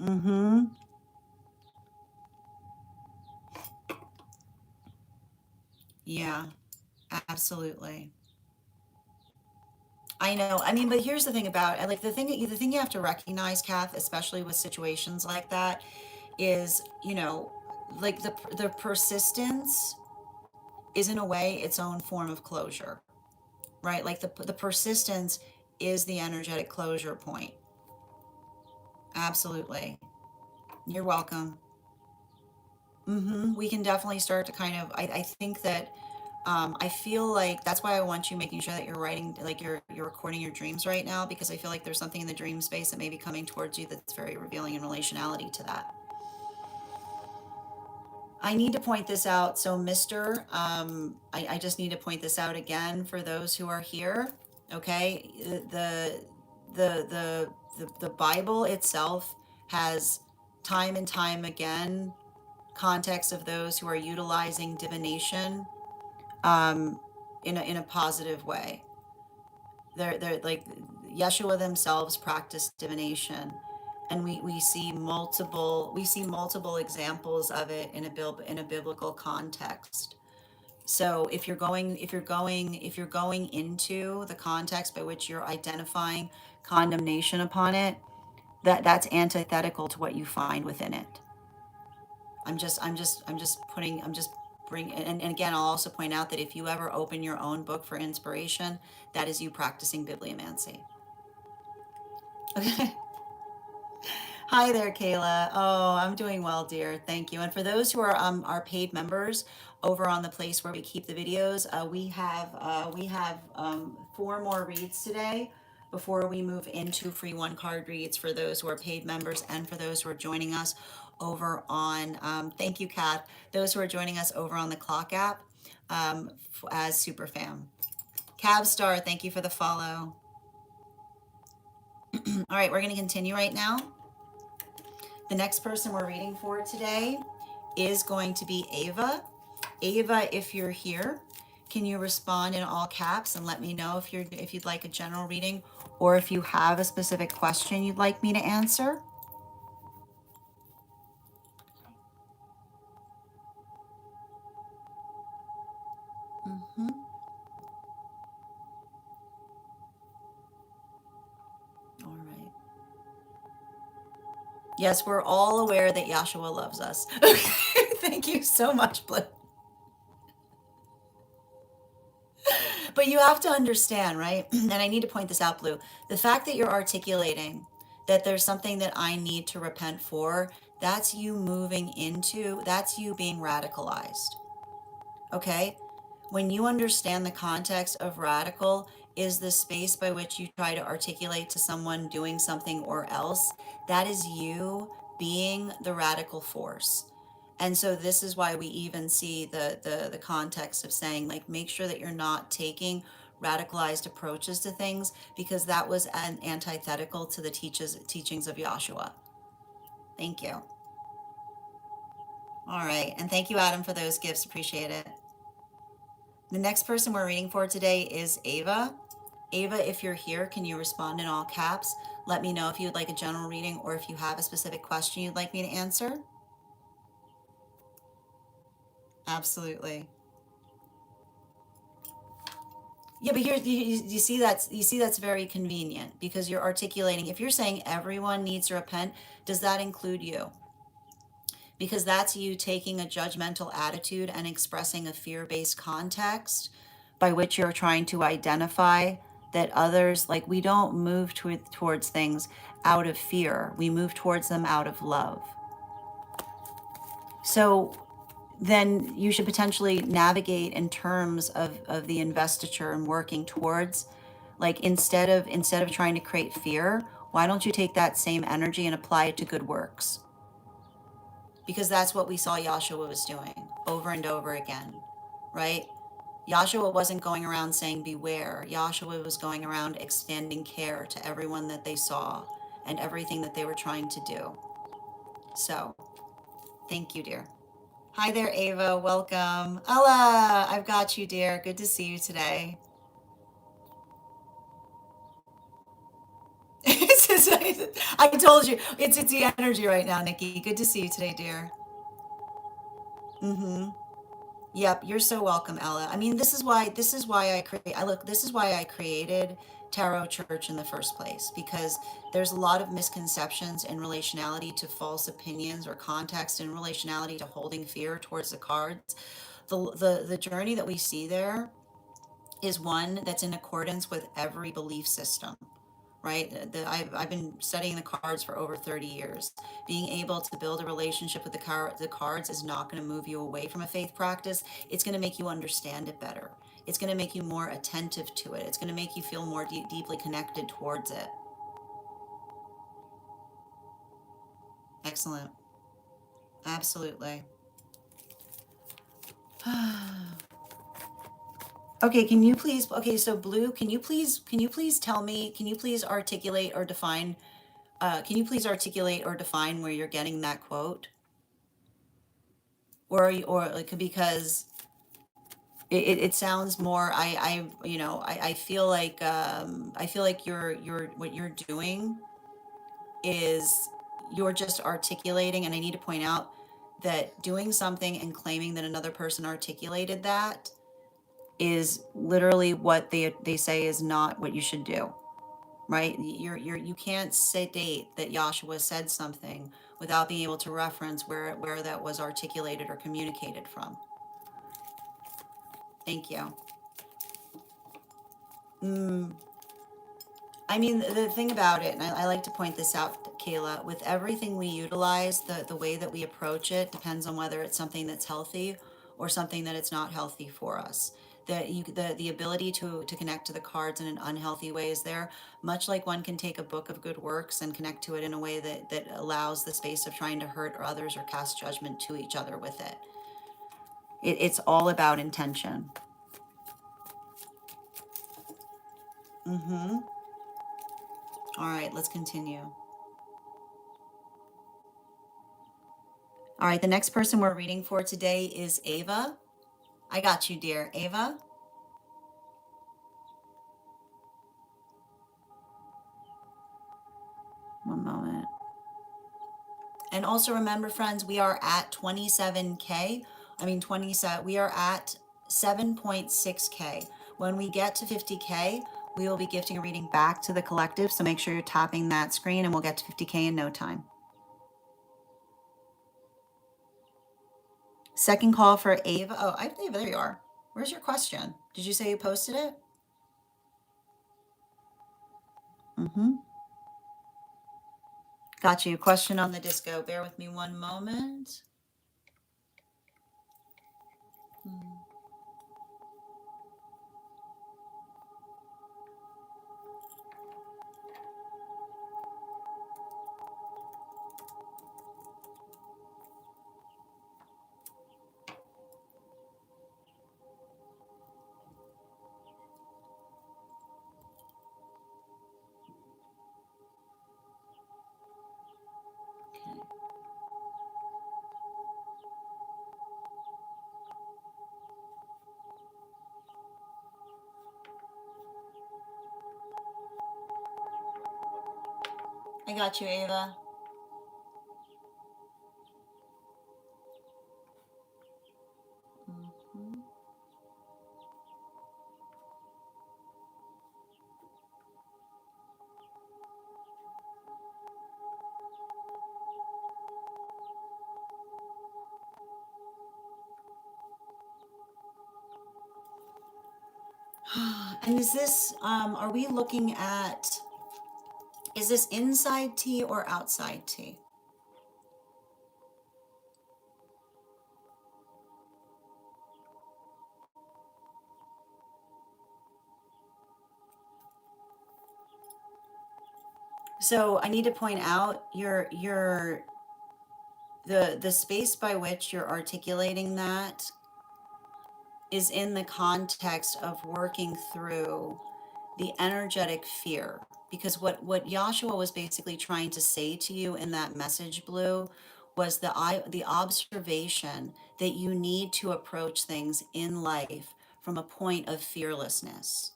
Mm-hmm. Yeah, absolutely. I know. I mean, but here's the thing about like the thing you have to recognize, Kath, especially with situations like that, is like the persistence is in a way its own form of closure, right? Like the persistence is the energetic closure point. Absolutely. You're welcome. We can definitely start to kind of. I think that I feel like that's why I want you making sure that you're writing, like you're recording your dreams right now, because I feel like there's something in the dream space that may be coming towards you that's very revealing in relationality to that. I need to point this out. So, Mister, I just need to point this out again for those who are here. Okay, the Bible itself has time and time again context of those who are utilizing divination in a positive way. They're like Yeshua themselves practiced divination, and we see multiple examples of it in a biblical context. So if you're going into the context by which you're identifying condemnation upon it, that's antithetical to what you find within it. I'm just bring and again I'll also point out that if you ever open your own book for inspiration, that is you practicing bibliomancy. Okay. Hi there, Kayla. Oh, I'm doing well, dear. Thank you. And for those who are our paid members over on the place where we keep the videos, we have four more reads today before we move into free one card reads for those who are paid members and for those who are joining us over on. Thank you, Kath. Those who are joining us over on the Clock app as super fam. Cavstar, thank you for the follow. All right, we're going to continue right now. The next person we're reading for today is going to be Ava. Ava, if you're here, can you respond in all caps and let me know if you'd like a general reading or if you have a specific question you'd like me to answer? Mm-hmm. All right. Yes, we're all aware that Yahshua loves us. Okay, thank you so much, Blue. But you have to understand, right? And I need to point this out, Blue. The fact that you're articulating that there's something that I need to repent for, that's you being radicalized. Okay? When you understand the context of radical is the space by which you try to articulate to someone doing something or else, that is you being the radical force. And so this is why we even see the context of saying like make sure that you're not taking radicalized approaches to things because that was an antithetical to the teachings of Yahshua. Thank you. All right. And thank you, Adam, for those gifts. Appreciate it. The next person we're reading for today is Ava. Ava, if you're here, can you respond in all caps? Let me know if you'd like a general reading or if you have a specific question you'd like me to answer. Absolutely. Yeah, but here you see that's very convenient because you're articulating. If you're saying everyone needs to repent, does that include you? Because that's you taking a judgmental attitude and expressing a fear-based context by which you're trying to identify that others, like, we don't move towards things out of fear, we move towards them out of love. So then you should potentially navigate in terms of the investiture and working towards, like, instead of trying to create fear, why don't you take that same energy and apply it to good works? Because that's what we saw Yahshua was doing over and over again, right? Yahshua wasn't going around saying beware. Yahshua was going around extending care to everyone that they saw and everything that they were trying to do. So, thank you, dear. Hi there, Ava. Welcome. Ella, I've got you, dear. Good to see you today. I told you, it's the energy right now, Nikki. Good to see you today, dear. Mm-hmm. Yep, you're so welcome, Ella. I mean, this is why I created Tarot Church in the first place, because there's a lot of misconceptions in relationality to false opinions or context in relationality to holding fear towards the cards. The journey that we see there is one that's in accordance with every belief system, right? I've been studying the cards for over 30 years. Being able to build a relationship with the cards is not going to move you away from a faith practice. It's going to make you understand it better. It's going to make you more attentive to it. It's going to make you feel more deeply connected towards it. Excellent. Absolutely. Okay, so Blue, can you please articulate or define, where you're getting that quote? Or like, because it sounds more, I feel like what you're doing is you're just articulating, and I need to point out that doing something and claiming that another person articulated that is literally what they say is not what you should do, right? You can't state that Joshua said something without being able to reference where that was articulated or communicated from. Thank you. I mean, the thing about it, and I like to point this out, Kayla, with everything we utilize, the way that we approach it depends on whether it's something that's healthy or something that it's not healthy for us. The ability to connect to the cards in an unhealthy way is there, much like one can take a book of good works and connect to it in a way that allows the space of trying to hurt others or cast judgment to each other with it. It's all about intention. Mm-hmm. All right, let's continue. All right, the next person we're reading for today is Ava. I got you, dear. Ava? One moment. And also remember, friends, we are at 27K. I mean, 27, we are at 7.6K. When we get to 50K, we will be gifting a reading back to the collective. So make sure you're tapping that screen and we'll get to 50K in no time. Second call for Ava. Oh, Ava, there you are. Where's your question? Did you say you posted it? Mm-hmm. Got you. Question on the disco. Bear with me one moment. I got you, Ava. Mhm. And is this, are we looking at, is this inside tea or outside tea? So I need to point out the space by which you're articulating that is in the context of working through the energetic fear. Because what Joshua was basically trying to say to you in that message, Blue, was the observation that you need to approach things in life from a point of fearlessness,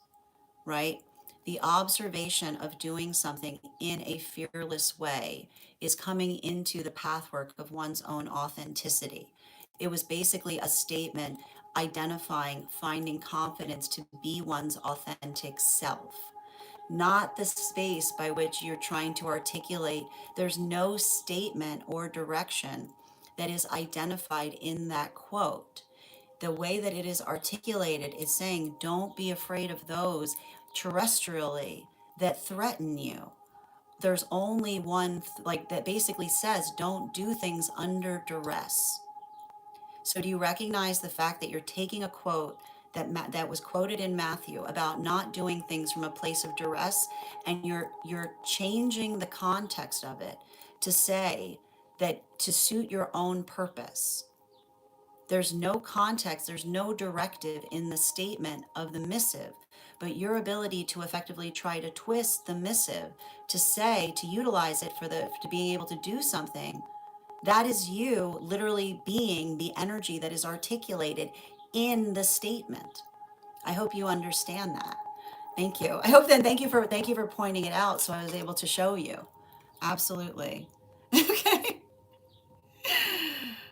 right? The observation of doing something in a fearless way is coming into the pathwork of one's own authenticity. It was basically a statement identifying, finding confidence to be one's authentic self, not the space by which you're trying to articulate. There's no statement or direction that is identified in that quote. The way that it is articulated is saying, don't be afraid of those terrestrially that threaten you. There's only one, like that basically says, don't do things under duress. So do you recognize the fact that you're taking a quote that was quoted in Matthew about not doing things from a place of duress, and you're changing the context of it to say that to suit your own purpose. There's no context, there's no directive in the statement of the missive, but your ability to effectively try to twist the missive to say, to utilize it to being able to do something, that is you literally being the energy that is articulated in the statement. I hope you understand that. Thank you. I hope that thank you for pointing it out so I was able to show you. Absolutely. Okay.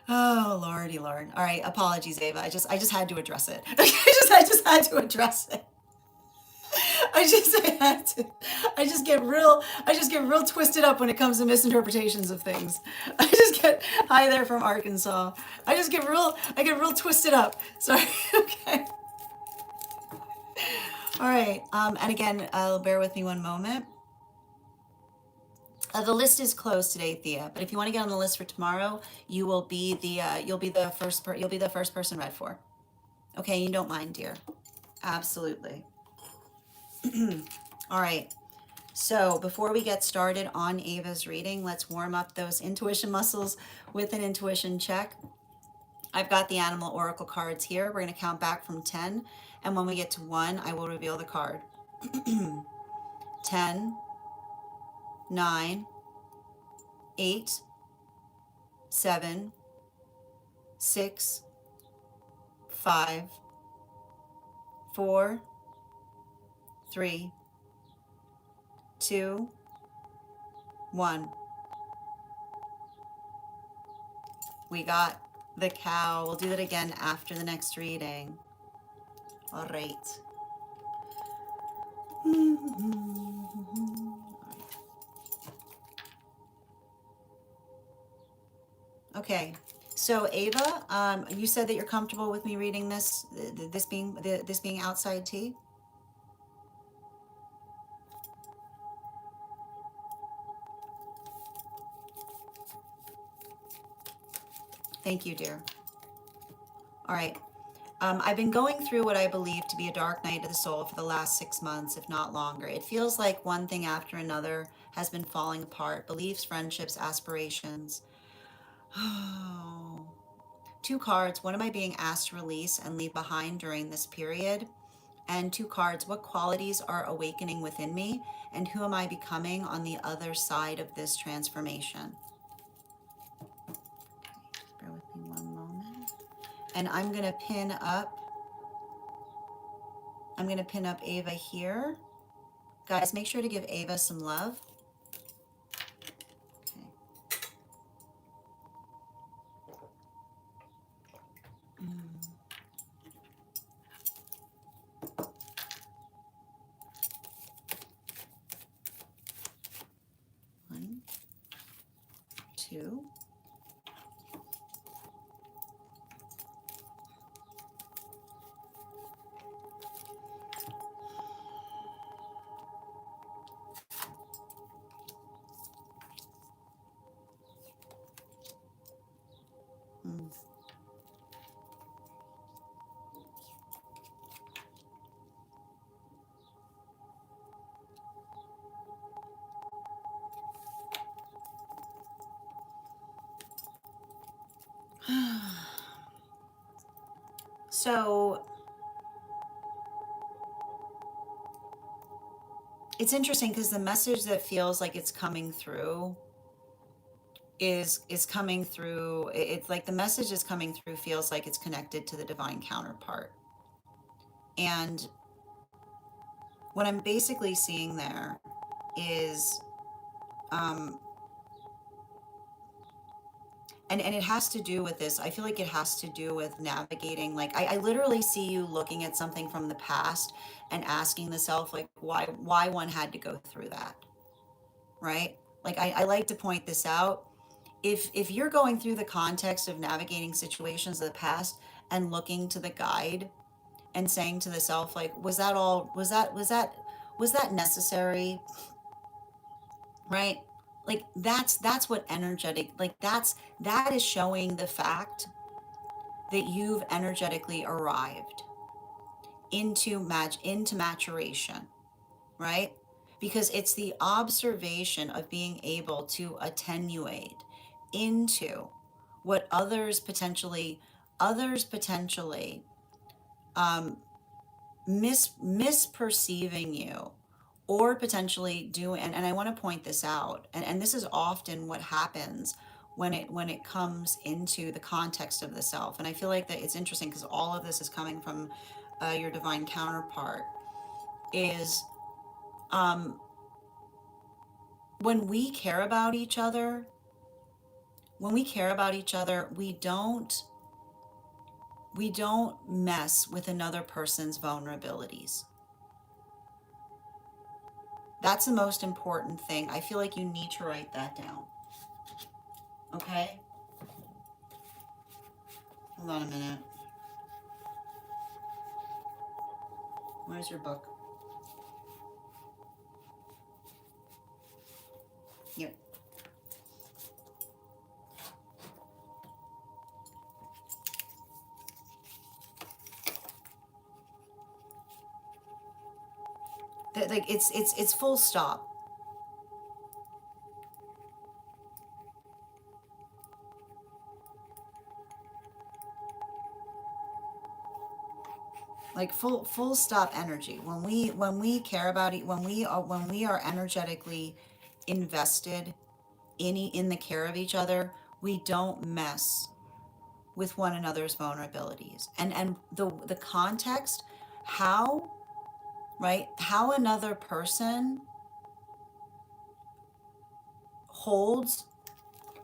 Oh Lordy Lord. All right. Apologies, Ava. I just had to address it. I just had to address it. I had to. I just get real twisted up when it comes to misinterpretations of things. I just get hi there from Arkansas. I get real twisted up. Sorry. Okay. All right. And again, bear with me one moment. The list is closed today, Thea. But if you want to get on the list for tomorrow, you'll be the first person read for. Okay, you don't mind, dear. Absolutely. All right. So before we get started on Ava's reading, let's warm up those intuition muscles with an intuition check. I've got the animal oracle cards here. We're going to count back from 10. And when we get to 1, I will reveal the card. 10, 9, 8, 7, 6, 5, 4, 3, 2, 1. We got the cow. We'll do that again after the next reading. All right. Okay. So Ava, you said that you're comfortable with me reading this being outside tea. Thank you, dear. All right. I've been going through what I believe to be a dark night of the soul for the last 6 months, if not longer. It feels like one thing after another has been falling apart. Beliefs, friendships, aspirations. Oh. 2 cards. What am I being asked to release and leave behind during this period? And 2 cards. What qualities are awakening within me? And who am I becoming on the other side of this transformation? Bear with me one moment. And I'm going to pin up Ava here. Guys, make sure to give Ava some love. Okay. 1, 2. So it's interesting because the message that feels like it's coming through is coming through. It's like the message is coming through feels like it's connected to the divine counterpart. And what I'm basically seeing there is um and it has to do with this. I feel like it has to do with navigating. Like I literally see you looking at something from the past and asking the self like why one had to go through that, right? Like I like to point this out. If you're going through the context of navigating situations of the past and looking to the guide and saying to the self like was that necessary, right? Like that's what energetic, like that is showing the fact that you've energetically arrived into maturation, right? Because it's the observation of being able to attenuate into what others potentially um, misperceiving you, or potentially doing, and I want to point this out, and this is often what happens when it comes into the context of the self. And I feel like that it's interesting because all of this is coming from your divine counterpart. Is um, when we care about each other, we don't mess with another person's vulnerabilities. That's the most important thing. I feel like you need to write that down. Okay? Hold on a minute. Where's your book? Yep. Like it's full stop. Like full stop energy. When we care about it, when we are energetically invested in the care of each other, we don't mess with one another's vulnerabilities. And the context, how, right? How another person holds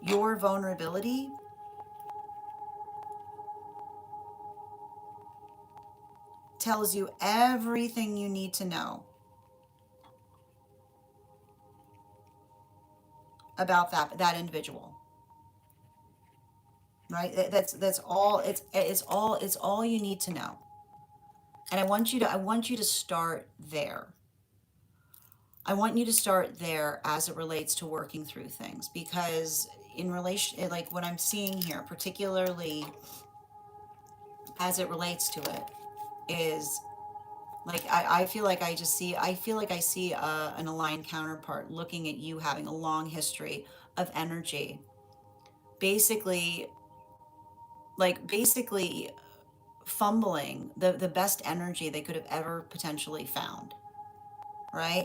your vulnerability tells you everything you need to know about that individual, right? That's all. It's all you need to know. And I want you to start there. I want you to start there as it relates to working through things, because in relation, like what I'm seeing here, particularly as it relates to it, is like I feel like I see an aligned counterpart looking at you having a long history of energy, basically, basically fumbling the best energy they could have ever potentially found, right?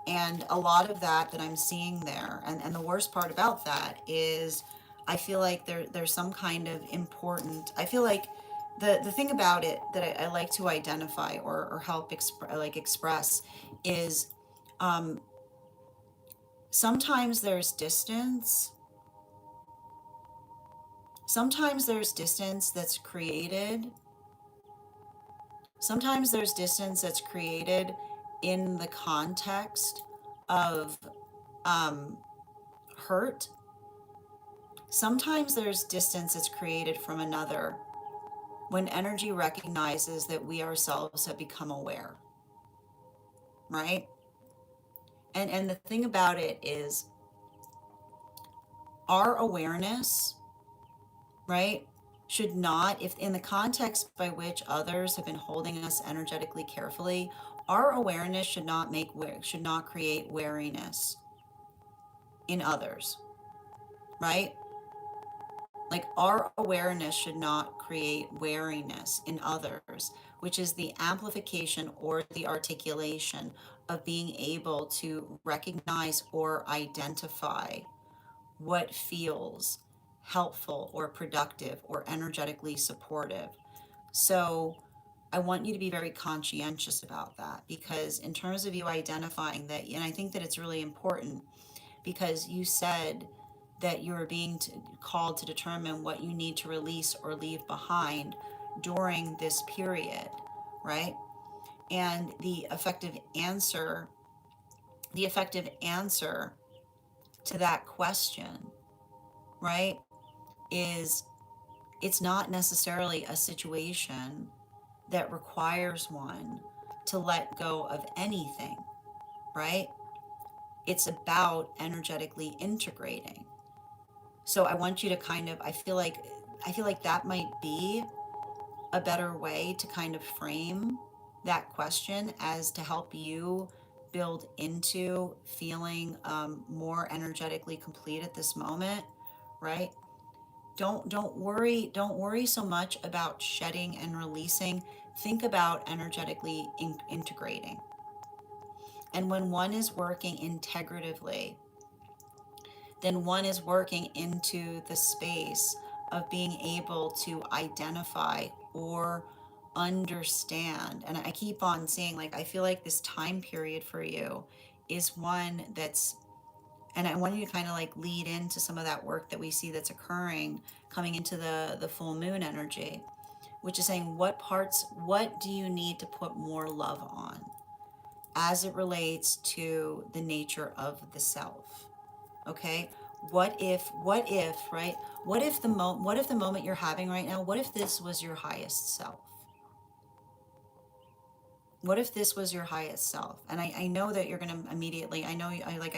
And a lot of that I'm seeing there, and the worst part about that is I feel like there's some kind of important, I feel like the thing about it that I like to identify, or help express, is um, sometimes there's distance. Sometimes there's distance that's created. Sometimes there's distance that's created in the context of um, hurt. Sometimes there's distance that's created from another when energy recognizes that we ourselves have become aware, right? And the thing about it is our awareness, right, should not, if in the context by which others have been holding us energetically carefully, our awareness should not create wariness in others, right? Like our awareness should not create wariness in others, which is the amplification or the articulation of being able to recognize or identify what feels helpful or productive or energetically supportive. So I want you to be very conscientious about that, because in terms of you identifying that, and I think that it's really important because you said that you're being called to determine what you need to release or leave behind during this period, right? And the effective answer to that question, right, is it's not necessarily a situation that requires one to let go of anything, right? It's about energetically integrating. So I want you to kind of, I feel like that might be a better way to kind of frame that question, as to help you build into feeling more energetically complete at this moment, right? Don't worry so much about shedding and releasing. Think about energetically integrating. And when one is working integratively, then one is working into the space of being able to identify or understand. And I keep on saying, like, I feel like this time period for you is one that's, and I want you to kind of like lead into some of that work that we see that's occurring coming into the full moon energy, which is saying, what do you need to put more love on as it relates to the nature of the self? Okay, what if, right, what if the moment you're having right now, what if this was your highest self? What if this was your highest self? And I know that you're going to immediately, I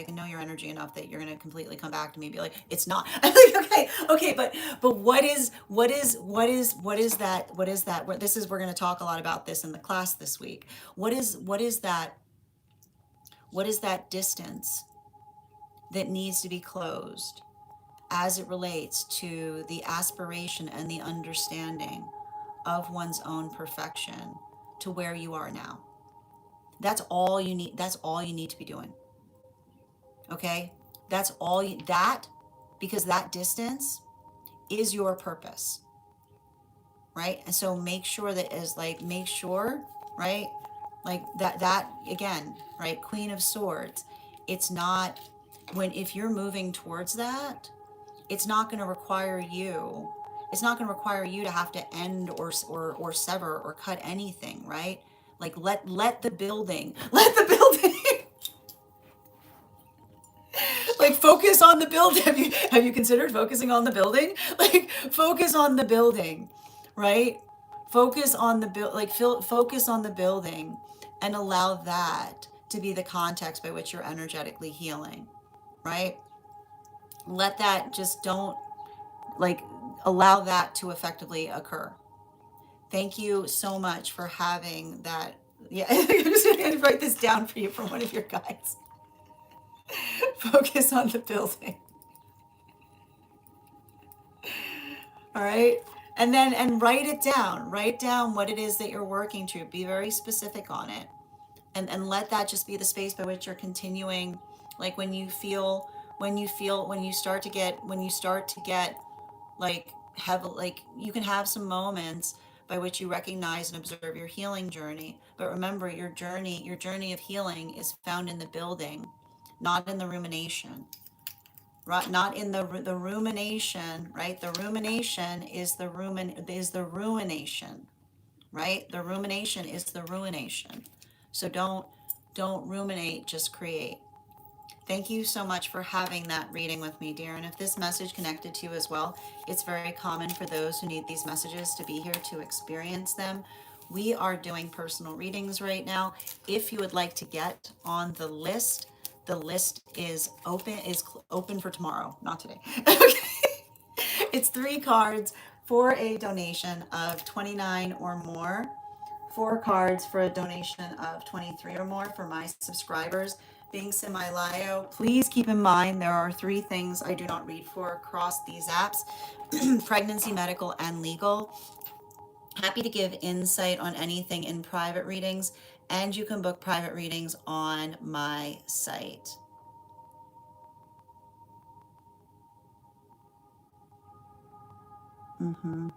can know your energy enough that you're going to completely come back to me and be like, it's not. I'm like, okay, but what is that, we're going to talk a lot about this in the class this week. What is that distance that needs to be closed as it relates to the aspiration and the understanding of one's own perfection to where you are now? That's all you need. That's all you need to be doing. Okay? That's all you, that, because that distance is your purpose, right? And so make sure that is like, make sure, right? Like that again, right? Queen of Swords. It's not, if you're moving towards that, it's not going to require you, to have to end or sever or cut anything, right? Like let the building let the building like focus on the building. Have you considered focusing on the building? Like focus on the building, right? Focus on the focus on the building, and allow that to be the context by which you're energetically healing, right? Let that, just don't, like, allow that to effectively occur. Thank you so much for having that. Yeah, I'm just going to write this down for you from one of your guides. Focus on the building. All right. And write it down. Write down what it is that you're working to. Be very specific on it. And let that just be the space by which you're continuing. Like when you start to get like like you can have some moments by which you recognize and observe your healing journey. But remember, your journey of healing is found in the building, not in the rumination. Right, not in the rumination, right? The rumination is the ruination, right? The rumination is the ruination. So don't ruminate, just create. Thank you so much for having that reading with me, dear. And if this message connected to you as well, it's very common for those who need these messages to be here to experience them. We are doing personal readings right now. If you would like to get on the list is open for tomorrow, not today. Okay. It's 3 cards for a donation of 29 or more. 4 cards for a donation of 23 or more for my subscribers. being semi-Lio, please keep in mind there are 3 things I do not read for across these apps: pregnancy, medical, and legal. Happy to give insight on anything in private readings, and you can book private readings on my site. Mm-hmm.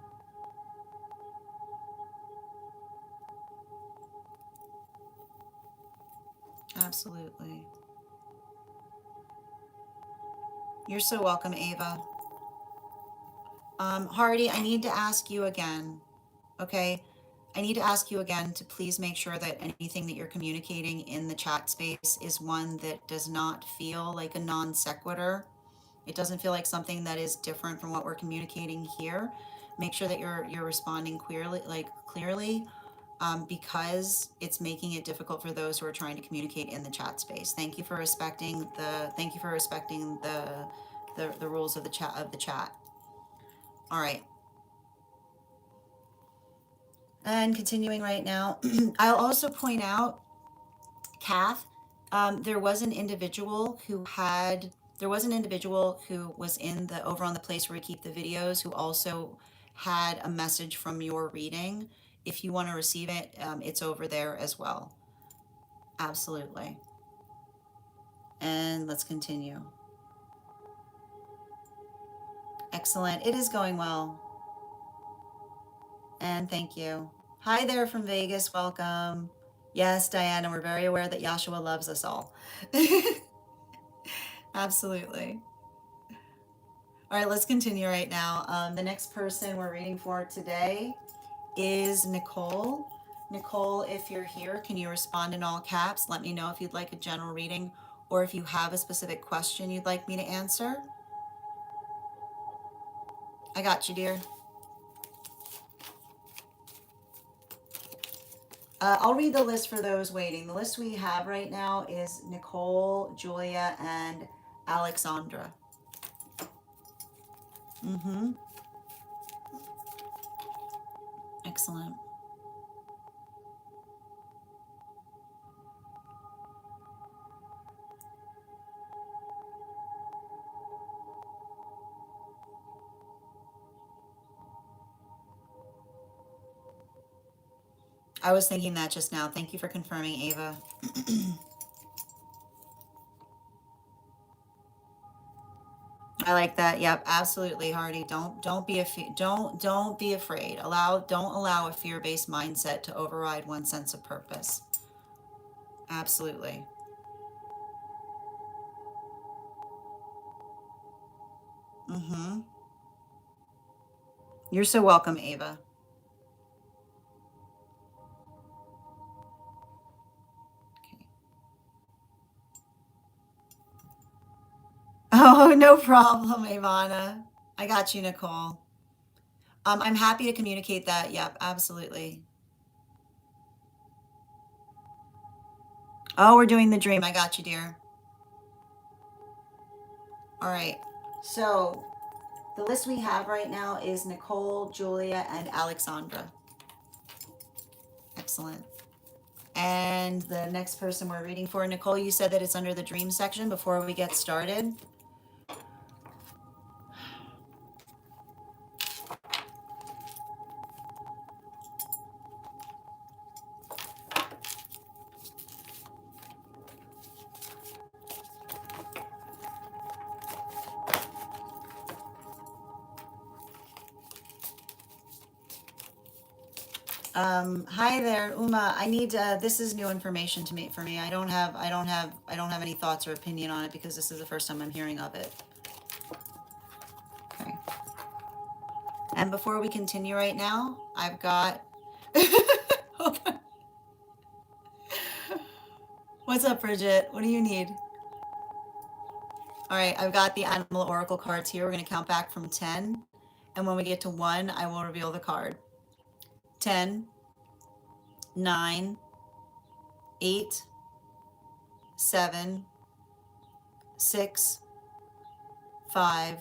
Absolutely. You're so welcome, Ava. Hardy, I need to ask you again, okay? I need to ask you again to please make sure that anything that you're communicating in the chat space is one that does not feel like a non sequitur. It doesn't feel like something that is different from what we're communicating here. Make sure that you're responding clearly, because it's making it difficult for those who are trying to communicate in the chat space. Thank you for respecting the rules of the chat. All right. And continuing right now, I'll also point out, Kath, there was an individual who was in the over on the place where we keep the videos, who also had a message from your reading. If you want to receive it, it's over there as well. Absolutely. And let's continue. Excellent. It is going well. And thank you. Hi there from Vegas. Welcome. Yes, Diana, we're very aware that Yahshua loves us all. Absolutely. All right, let's continue right now. The next person we're reading for today is Nicole. Nicole, if you're here, can you respond in all caps? Let me know if you'd like a general reading or if you have a specific question you'd like me to answer. I got you, dear. I'll read the list for those waiting. The list we have right now is Nicole, Julia, and Alexandra. Mm-hmm. Excellent. I was thinking that just now. Thank you for confirming, Ava. I like that. Yep, absolutely, Hardy. Don't be afraid. Don't allow a fear-based mindset to override one sense of purpose. Absolutely. Mm-hmm. You're so welcome, Ava. Okay. Oh, no problem, Ivana. I got you, Nicole. I'm happy to communicate that. Yep, absolutely. Oh, we're doing the dream. I got you, dear. All right. So the list we have right now is Nicole, Julia, and Alexandra. Excellent. And the next person we're reading for, Nicole, you said that it's under the dream section before we get started. Hi there, Uma. I need this is new information to me for me. I don't have any thoughts or opinion on it because this is the first time I'm hearing of it. Okay. And before we continue right now, I've got hold on. What's up, Bridget? What do you need? All right, I've got the animal oracle cards here. We're going to count back from 10. And when we get to 1, I will reveal the card. 10, 9, 8, 7, 6, 5,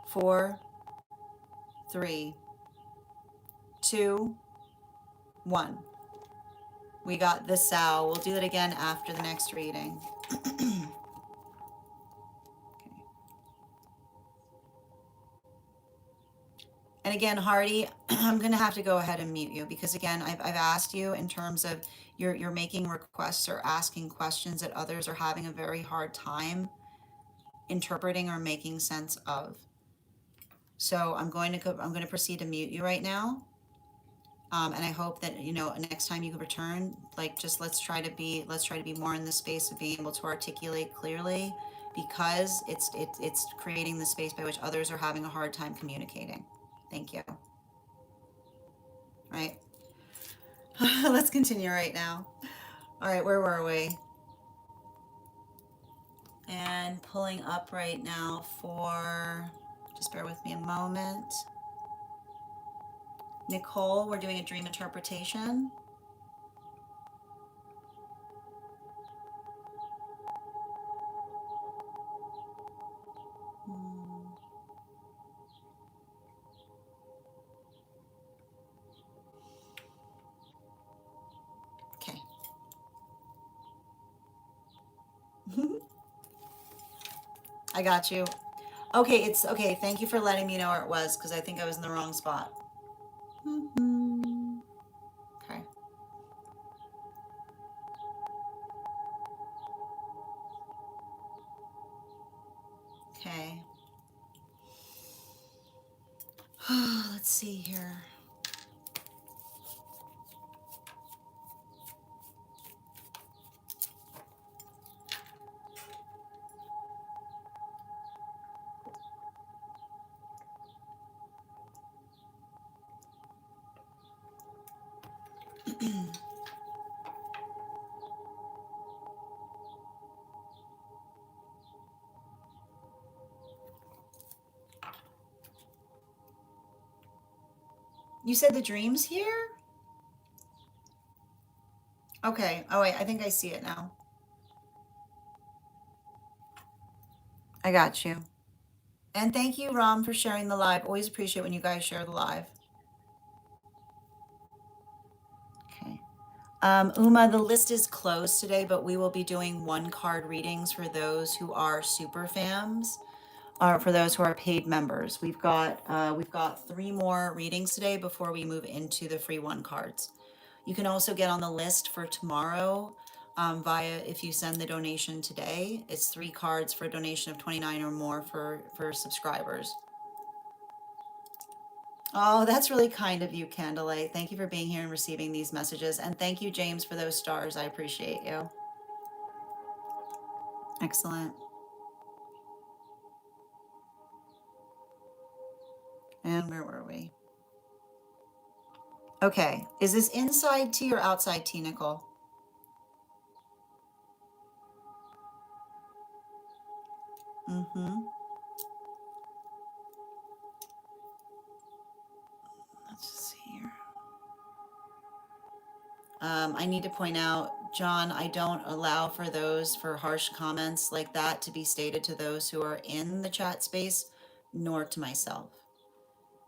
4, 3, 2, 1. We got the sow. We'll do that again after the next reading. And again, Hardy, I'm going to have to go ahead and mute you because again, I've asked you in terms of you're making requests or asking questions that others are having a very hard time interpreting or making sense of. So I'm going to proceed to mute you right now. And I hope that, you know, next time you return, like just let's try to be more in the space of being able to articulate clearly, because it's creating the space by which others are having a hard time communicating. Thank you. All right. Let's continue right now. All right, where were we? And pulling up right now for, just bear with me a moment. Nicole, we're doing a dream interpretation. Okay. I got you. Okay, it's okay. Thank you for letting me know where it was because I think I was in the wrong spot. Okay. Okay. Let's see here. You said the dream's here? Okay. Oh, wait. I think I see it now. I got you. And thank you, Ram, for sharing the live. Always appreciate when you guys share the live. Okay. Uma, the list is closed today, but we will be doing one card readings for those who are super fams, or for those who are paid members. We've got 3 more readings today before we move into the free one cards. You can also get on the list for tomorrow via, if you send the donation today. It's 3 cards for a donation of 29 or more for subscribers. Oh, that's really kind of you, Candlelight. Thank you for being here and receiving these messages. And thank you, James, for those stars. I appreciate you. Excellent. And where were we? Okay. Is this inside tea or outside tea, Nicole? Mm-hmm. Let's just see here. I need to point out, John, I don't allow for harsh comments like that to be stated to those who are in the chat space, nor to myself.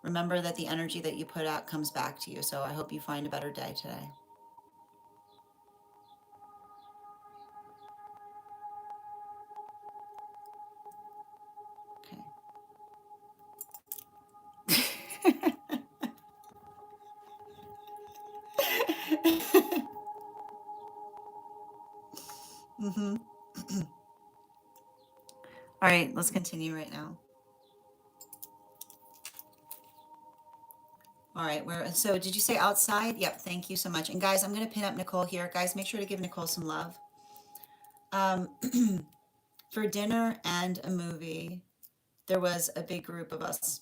Remember that the energy that you put out comes back to you, so I hope you find a better day today. Okay. Mm-hmm. All right, let's continue right now. All right, so did you say outside? Yep, thank you so much. And guys, I'm going to pin up Nicole here. Guys, make sure to give Nicole some love. For dinner and a movie, there was a big group of us.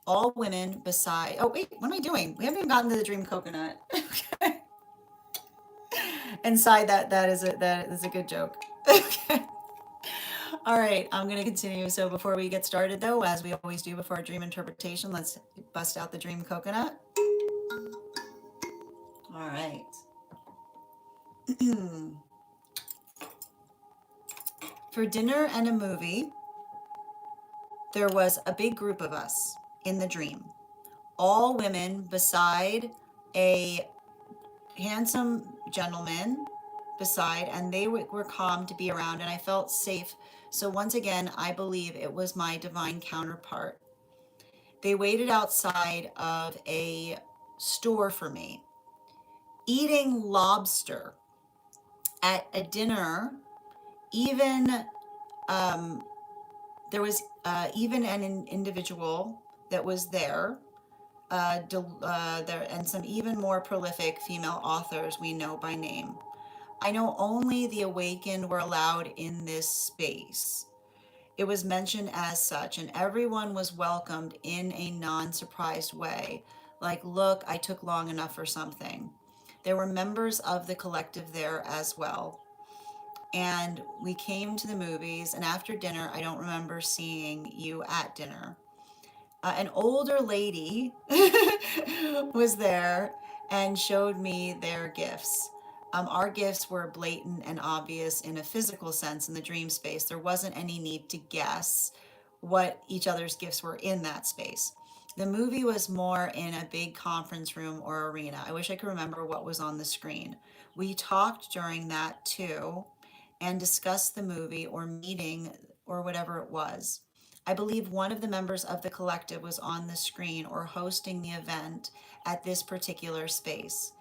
All women beside, oh wait, what am I doing? We haven't even gotten to the dream coconut. Okay. Inside that is a good joke. Okay. All right, I'm going to continue. So before we get started though, as we always do before our dream interpretation, let's bust out the dream coconut. All right. For dinner and a movie, there was a big group of us in the dream. All women beside a handsome gentlemen beside, and they were calm to be around, and I felt safe. So once again, I believe it was my divine counterpart. They waited outside of a store for me, eating lobster at a dinner. Even there was even an individual that was there, there, and some even more prolific female authors we know by name. I know only the awakened were allowed in this space. It was mentioned as such, and everyone was welcomed in a non surprised way. Like, look, I took long enough or something. There were members of the collective there as well. And we came to the movies, and after dinner, I don't remember seeing you at dinner. An older lady was there and showed me their gifts. Our gifts were blatant and obvious in a physical sense in the dream space. There wasn't any need to guess what each other's gifts were in that space. The movie was more in a big conference room or arena. I wish I could remember what was on the screen. We talked during that too and discussed the movie or meeting or whatever it was. I believe one of the members of the collective was on the screen or hosting the event at this particular space.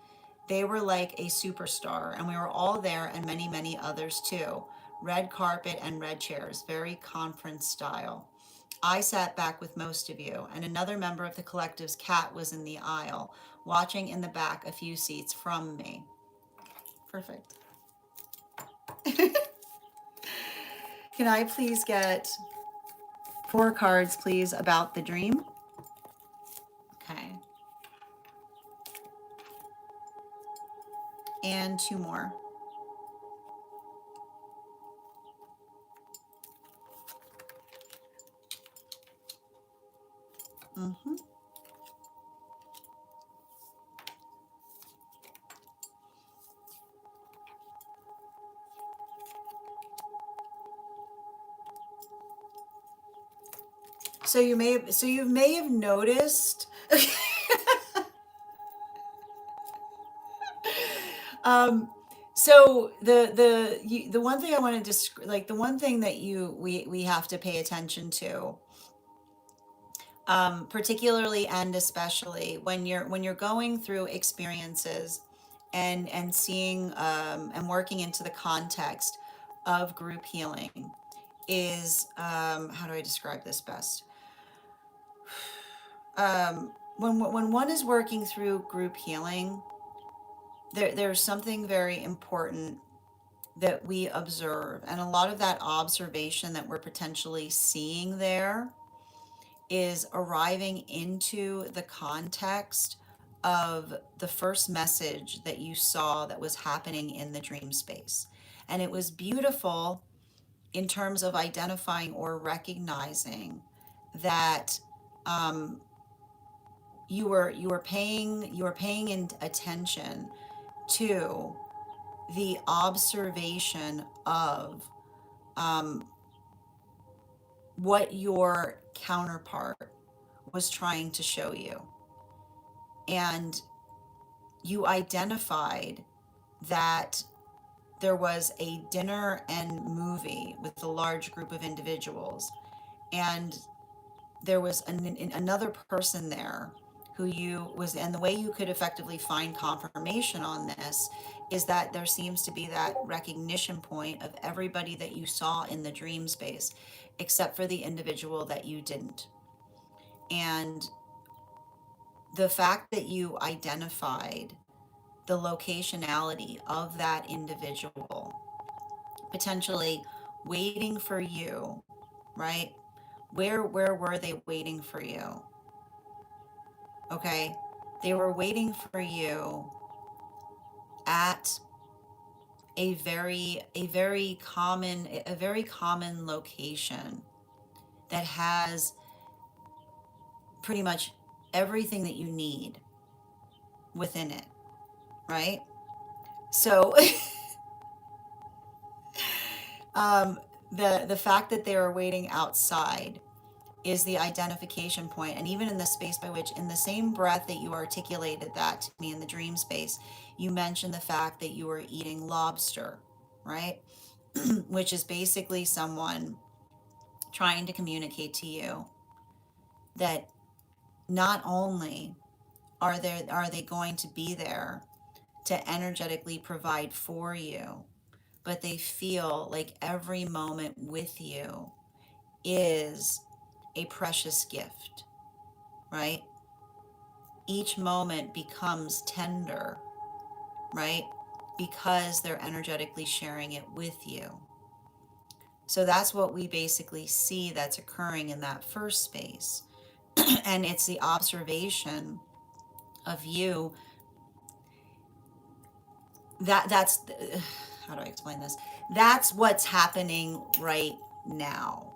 They were like a superstar, and we were all there, and many, many others too. Red carpet and red chairs, very conference style. I sat back with most of you, and another member of the collective's cat was in the aisle, watching in the back a few seats from me. Perfect. Can I please get 4 cards, please, about the dream? Okay. And 2 more. Mm-hmm. So you may have noticed. um, so the one thing I want to like the one thing that we have to pay attention to, particularly and especially when you're going through experiences and seeing and working into the context of group healing, is how do I describe this best? When one is working through group healing, there's something very important that we observe, and a lot of that observation that we're potentially seeing there is arriving into the context of the first message that you saw that was happening in the dream space. And it was beautiful in terms of identifying or recognizing that you were paying in attention to the observation of what your counterpart was trying to show you. And you identified that there was a dinner and movie with a large group of individuals. And there was another person there who you was, and the way you could effectively find confirmation on this is that there seems to be that recognition point of everybody that you saw in the dream space, except for the individual that you didn't. And the fact that you identified the locationality of that individual, potentially waiting for you, right? Where were they waiting for you? Okay, they were waiting for you at a very common location that has pretty much everything that you need within it, right? So the fact that they were waiting outside is the identification point. And even in the space by which, in the same breath that you articulated that to me in the dream space, you mentioned the fact that you were eating lobster, right? Which is basically someone trying to communicate to you that not only are they going to be there to energetically provide for you, but they feel like every moment with you is a precious gift, right? Each moment becomes tender, right? Because they're energetically sharing it with you. So that's what we basically see that's occurring in that first space. And it's the observation of you that's how do I explain this? That's what's happening right now,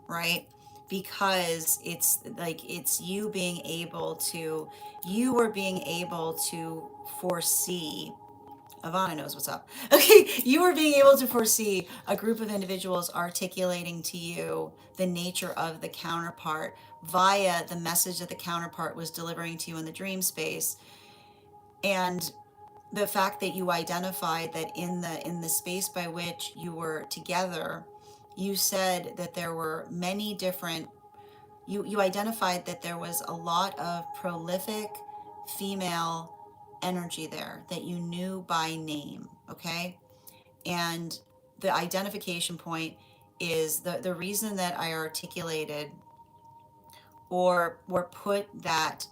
right? Because it's like it's you being able to, you are being able to foresee. Ivana knows what's up. Okay, you are being able to foresee a group of individuals articulating to you the nature of the counterpart via the message that the counterpart was delivering to you in the dream space. And the fact that you identified that in the space by which you were together, you said that there were many different, you identified that there was a lot of prolific female energy there that you knew by name, okay? And the identification point is the reason that I articulated or put that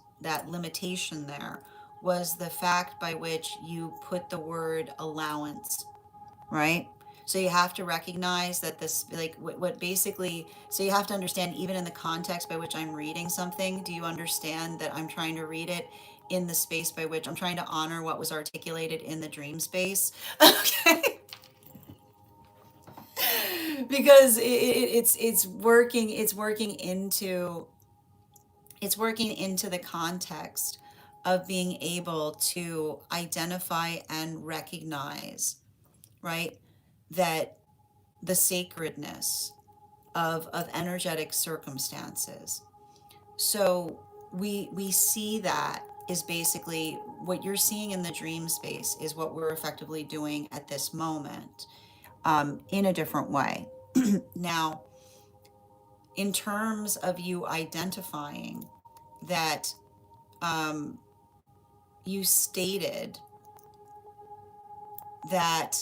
limitation there was the fact by which you put the word allowance, right? So you have to recognize that this, like, what basically, so you have to understand, even in the context by which I'm reading something, do you understand that I'm trying to read it in the space by which I'm trying to honor what was articulated in the dream space? Okay. Because it's working into the context of being able to identify and recognize, right, that the sacredness of energetic circumstances. So we see that is basically what you're seeing in the dream space is what we're effectively doing at this moment, in a different way. Now, in terms of you identifying that, um, you stated that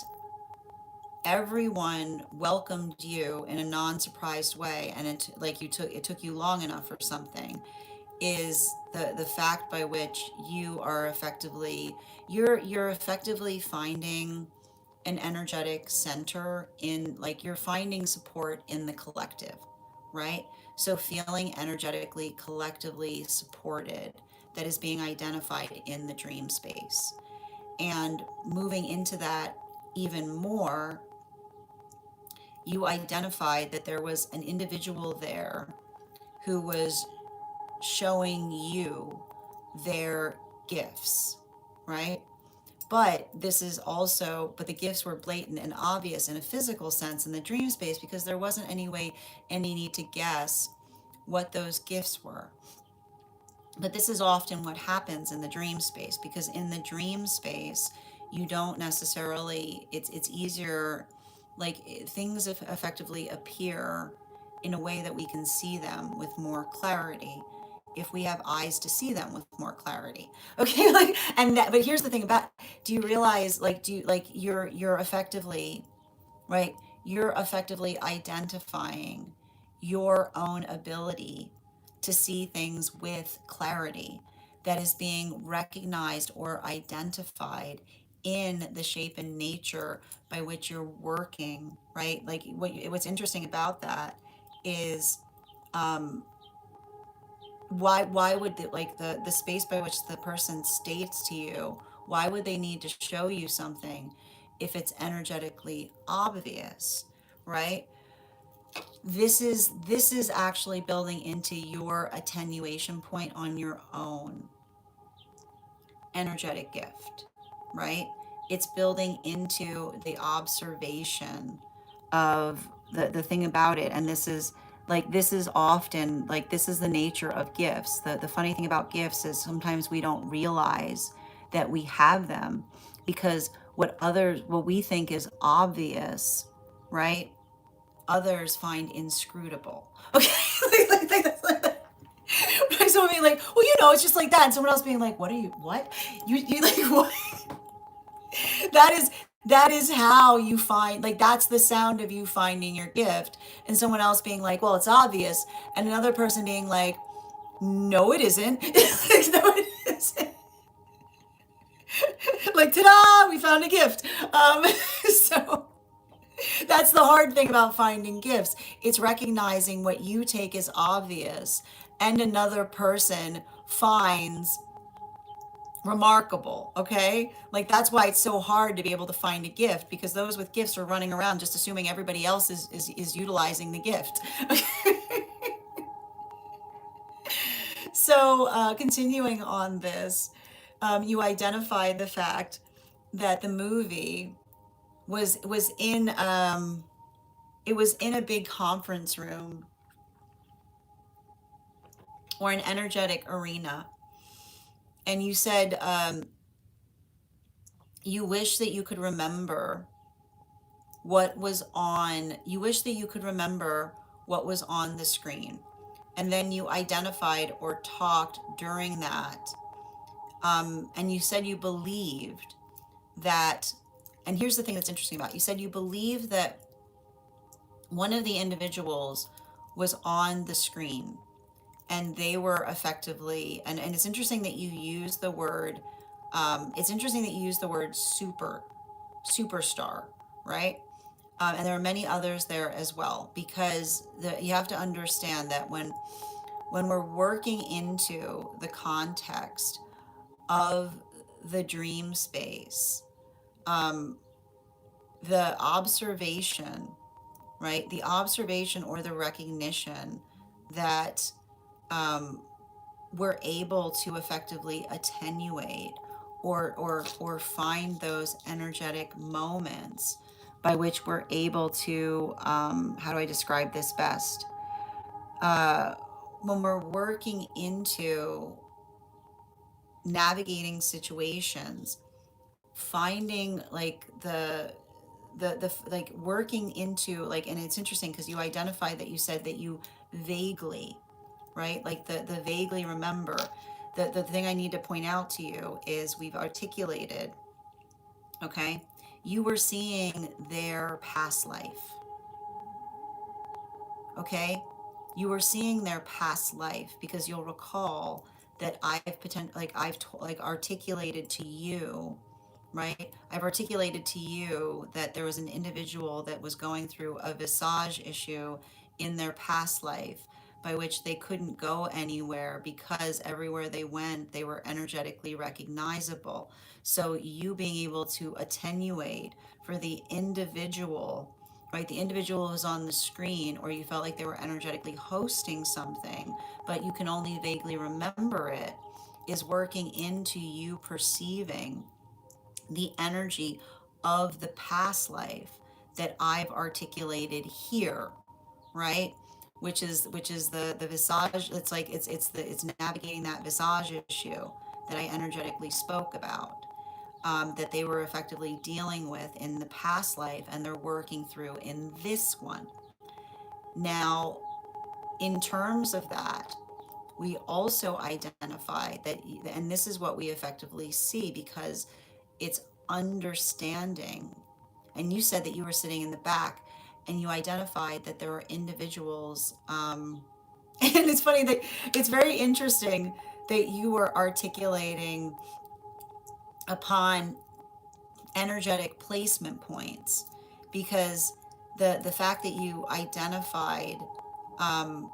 everyone welcomed you in a non-surprised way, and it took you long enough or something, is the fact by which you are effectively, you're effectively finding an energetic center in, like, you're finding support in the collective, right? So feeling energetically collectively supported, that is being identified in the dream space. And moving into that even more, you identified that there was an individual there who was showing you their gifts, right? But this is also, but the gifts were blatant and obvious in a physical sense in the dream space because there wasn't any way, any need to guess what those gifts were. But this is often what happens in the dream space, because in the dream space, you don't necessarily, it's easier, like, things effectively appear in a way that we can see them with more clarity if we have eyes to see them with more clarity. Okay, like, and that, but here's the thing about, do you realize, like, do you, like, you're effectively, right, you're effectively identifying your own ability to see things with clarity that is being recognized or identified in the shape and nature by which you're working, right? Like, what's interesting about that is, um, why would the space by which the person states to you, why would they need to show you something if it's energetically obvious, right? This is actually building into your attenuation point on your own energetic gift, right? It's building into the observation of the thing about it. And this is Like this is often, like this is the nature of gifts. The funny thing about gifts is sometimes we don't realize that we have them, because what we think is obvious, right, others find inscrutable. Okay. Like someone being like, well, it's just like that, and someone else being like, what you like, what? That is how you find, like, that's the sound of you finding your gift, and someone else being like, well, it's obvious, and another person being like, no, it isn't. Like, no, it isn't. Like, ta-da, we found a gift. So that's the hard thing about finding gifts. It's recognizing what you take as obvious and another person finds remarkable. Okay, like that's why it's so hard to be able to find a gift, because those with gifts are running around just assuming everybody else is utilizing the gift. So continuing on this, you identified the fact that the movie was in it was in a big conference room or an energetic arena, and you said you wish that you could remember what was on, you wish that you could remember what was on the screen. And then you identified or talked during that. And you said you believed that, and here's the thing that's interesting about it. You said you believed that one of the individuals was on the screen, and they were effectively, and it's interesting that you use the word, it's interesting that you use the word superstar, right? And there are many others there as well, because you have to understand that when we're working into the context of the dream space, the observation, right? The observation or the recognition that we're able to effectively attenuate or find those energetic moments by which we're able to, how do I describe this best? When we're working into navigating situations, finding like the like working into like, and it's interesting because you identified that you said that you vaguely, right, like the vaguely remember. The thing I need to point out to you is we've articulated, okay, you were seeing their past life, okay, you were seeing their past life, because you'll recall that I've articulated to you, right? I've articulated to you that there was an individual that was going through a visage issue in their past life, by which they couldn't go anywhere because everywhere they went, they were energetically recognizable. So you being able to attenuate for the individual, right? The individual who's on the screen, or you felt like they were energetically hosting something, but you can only vaguely remember it, is working into you perceiving the energy of the past life that I've articulated here, right? Which is the visage. It's like it's navigating that visage issue that I energetically spoke about, that they were effectively dealing with in the past life, and they're working through in this one. Now, in terms of that, we also identify that, and this is what we effectively see, because it's understanding. And you said that you were sitting in the back, and you identified that there were individuals, and it's funny that it's very interesting that you were articulating upon energetic placement points, because the fact that you identified, um,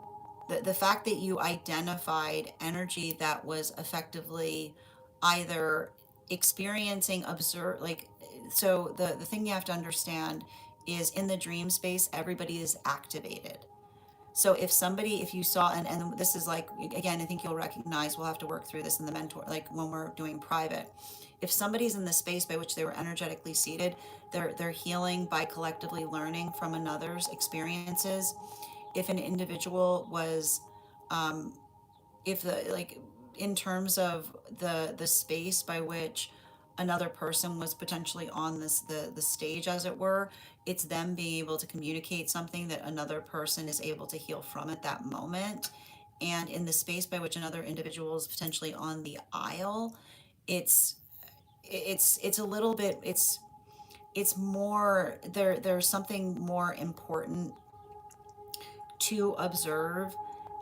the fact that you identified energy that was effectively either experiencing, observe, like, so the thing you have to understand is, in the dream space, everybody is activated. So if you saw, and this is like, again, I think you'll recognize, we'll have to work through this in the mentor, like when we're doing private. If somebody's in the space by which they were energetically seated, they're healing by collectively learning from another's experiences. if an individual was, if the, like, in terms of the space by which another person was potentially on this, the stage, as it were, it's them being able to communicate something that another person is able to heal from at that moment. And in the space by which another individual is potentially on the aisle, it's it's a little bit, it's more there, there's something more important to observe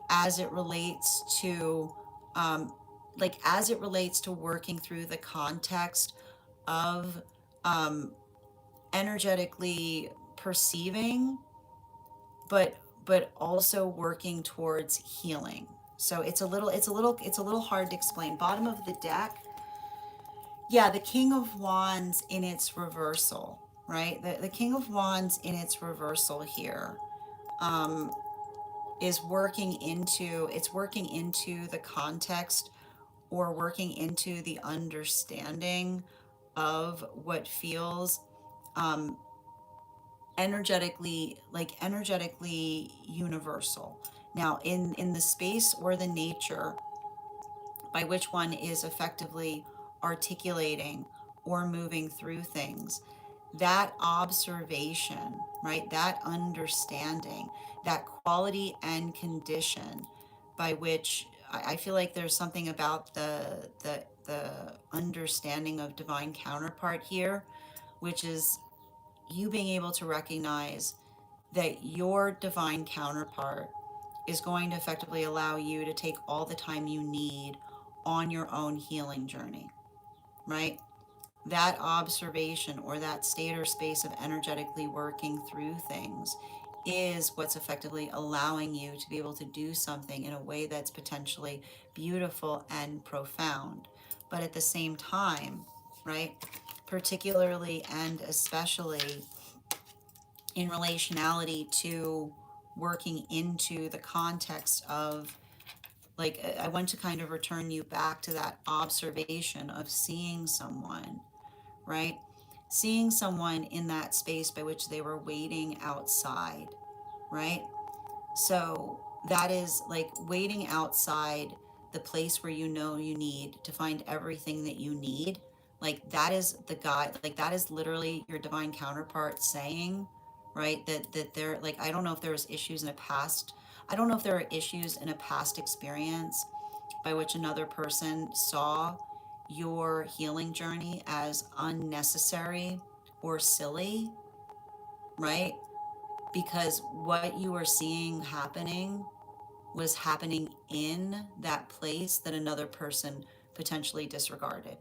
as it relates to, um, like, as it relates to working through the context of, um, energetically perceiving, but also working towards healing. So it's a little hard to explain. Bottom of the deck, yeah, the King of Wands in its reversal, right? The King of Wands in its reversal here, um, is working into, it's working into the context, or working into the understanding of what feels, um, energetically, like energetically universal. Now, in the space or the nature by which one is effectively articulating or moving through things, that observation, right, that understanding, that quality and condition by which I feel like there's something about the understanding of divine counterpart here, which is you being able to recognize that your divine counterpart is going to effectively allow you to take all the time you need on your own healing journey, right? That observation or that state or space of energetically working through things is what's effectively allowing you to be able to do something in a way that's potentially beautiful and profound. But at the same time, right, particularly and especially in relationality to working into the context of, like, I want to kind of return you back to that observation of seeing someone, right? Seeing someone in that space by which they were waiting outside, right? So that is like waiting outside the place where you know you need to find everything that you need. Like that is the guide, like that is literally your divine counterpart saying, right? That they're like, I don't know if there was issues in a past. I don't know if there are issues in a past experience by which another person saw your healing journey as unnecessary or silly, right? Because what you were seeing happening was happening in that place that another person potentially disregarded,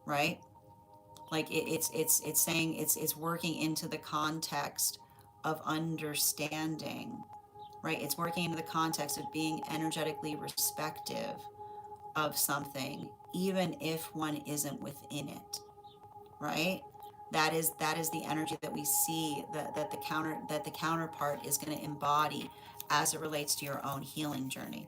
right? Like it's saying it's working into the context of understanding, right? It's working into the context of being energetically respective of something, even if one isn't within it, right? That is the energy that we see that the counterpart is going to embody as it relates to your own healing journey.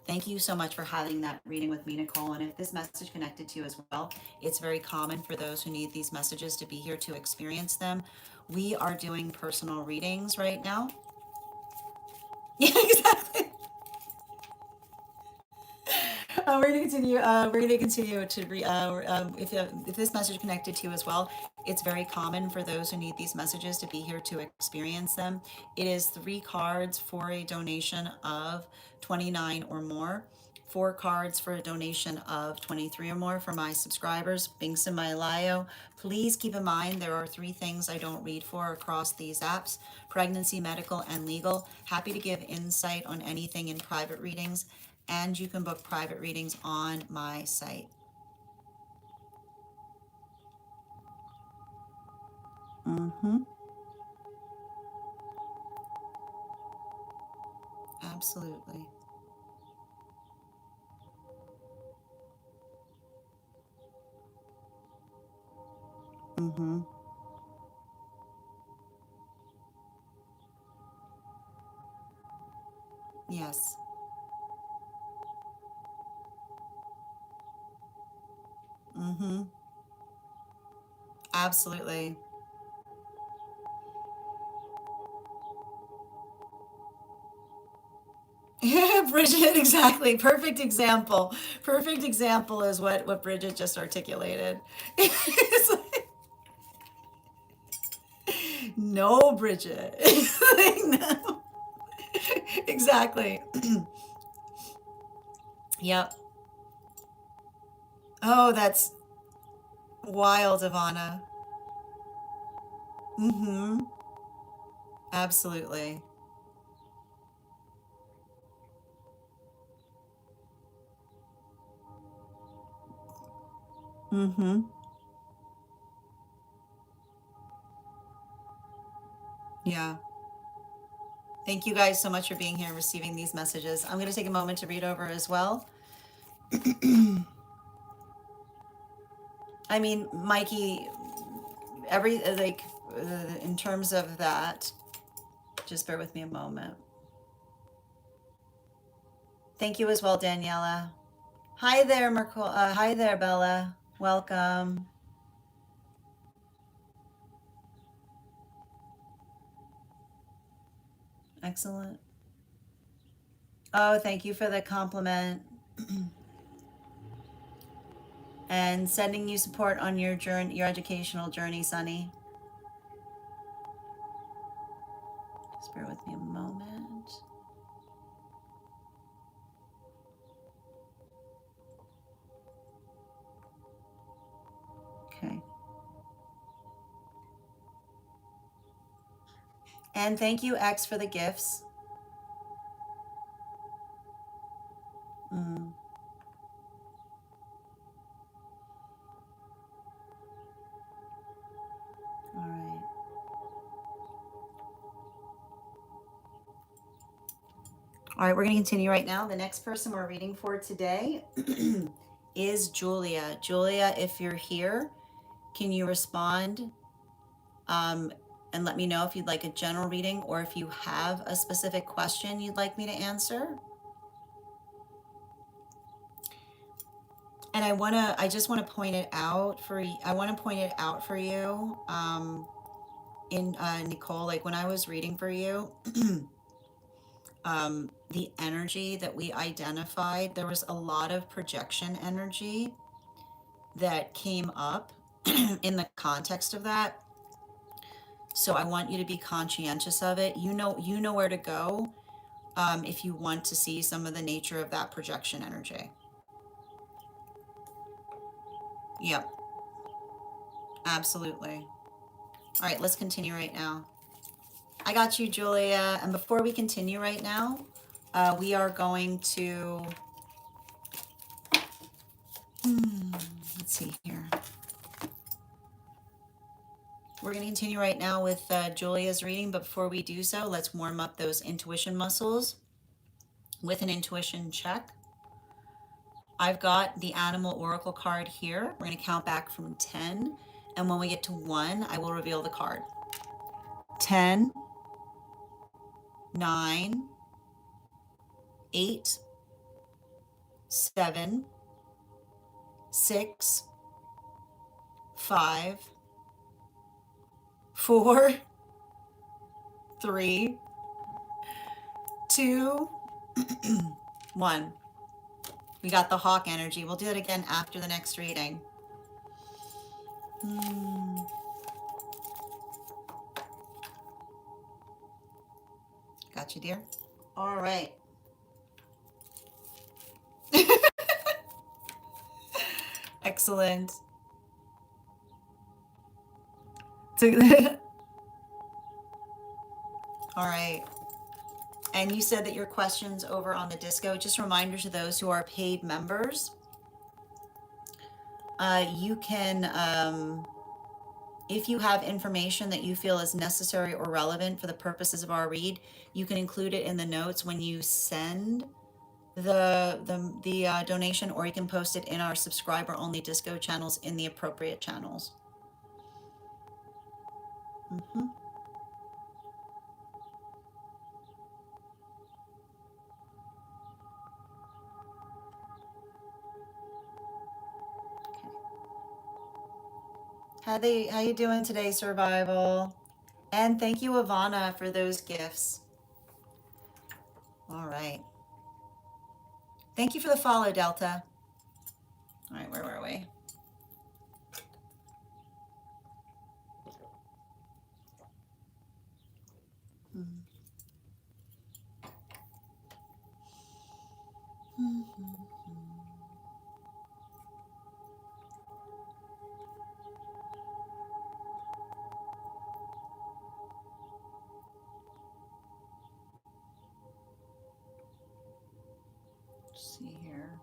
Thank you so much for having that reading with me, Nicole. And if this message connected to you as well, it's very common for those who need these messages to be here to experience them. We are doing personal readings right now. Yeah, exactly. We're going to continue. We're going to continue to read. If this message connected to you as well, it's very common for those who need these messages to be here to experience them. It is 3 cards for a donation of 29 or more. 4 cards for a donation of 23 or more for my subscribers. Binks in my Lio. Please keep in mind there are 3 things I don't read for across these apps: pregnancy, medical, and legal. Happy to give insight on anything in private readings, and you can book private readings on my site. Mm-hmm. Absolutely. Mm-hmm. Yes. Mm-hmm. Absolutely. Bridget, exactly. Perfect example. Perfect example is what Bridget just articulated. It's like, no, Bridget. Like, no. Exactly. Yep. Oh, that's wild, Ivana. Mm-hmm. Absolutely. Mm-hmm. Yeah. Thank you guys so much for being here and receiving these messages. I'm going to take a moment to read over as well. I mean, Mikey, in terms of that, just bear with me a moment. Thank you as well, Daniela. Hi there, hi there, Bella. Welcome. Excellent. Oh, thank you for the compliment and sending you support on your journey, your educational journey, Sunny. Just bear with me a moment. Okay. And thank you, X, for the gifts. Mm, all right. All right, we're going to continue right now. The next person we're reading for today is Julia. Julia, if you're here, can you respond um, and let me know if you'd like a general reading or if you have a specific question you'd like me to answer? And I just want to point it out I want to point it out for you, in Nicole, like when I was reading for you, the energy that we identified, there was a lot of projection energy that came up in the context of that. So I want you to be conscientious of it. You know where to go, if you want to see some of the nature of that projection energy. Yep, absolutely. All right, let's continue right now. I got you, Julia. And before we continue right now, we are going to, let's see here. We're going to continue right now with Julia's reading, but before we do so, let's warm up those intuition muscles with an intuition check. I've got the animal oracle card here. We're going to count back from 10, and when we get to 1, I will reveal the card. 10, 9, 8, 7, 6, 5, 4, 3, 2, 1. We got the hawk energy. We'll do it again after the next reading. Got you, dear? All right. Excellent. All right. And you said that your questions over on the disco, just a reminder to those who are paid members, you can, if you have information that you feel is necessary or relevant for the purposes of our read, you can include it in the notes when you send the donation, or you can post it in our subscriber only disco channels in the appropriate channels. Mm-hmm. Okay. How you doing today, Survival? And thank you, Ivana, for those gifts. All right. Thank you for the follow, Delta. All right, where were we? Let's see here.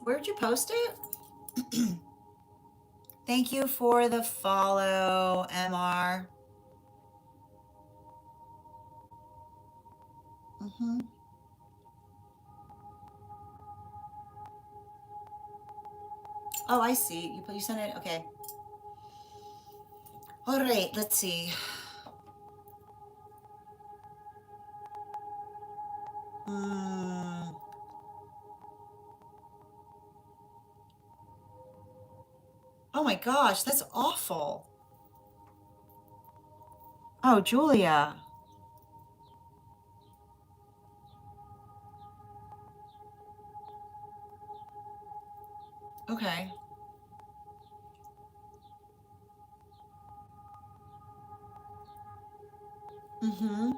Where'd you post it? Thank you for the follow, MR. Mm-hmm. Oh, I see. You sent it. Okay. All right. Let's see. Hmm. Oh my gosh, that's awful. Oh, Julia. Okay. Mm-hmm.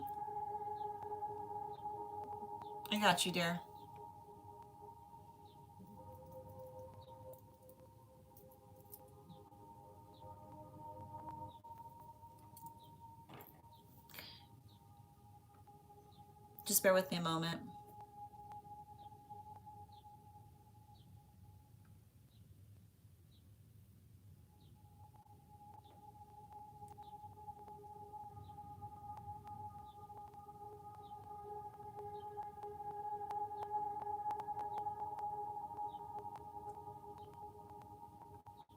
I got you, dear. Just bear with me a moment.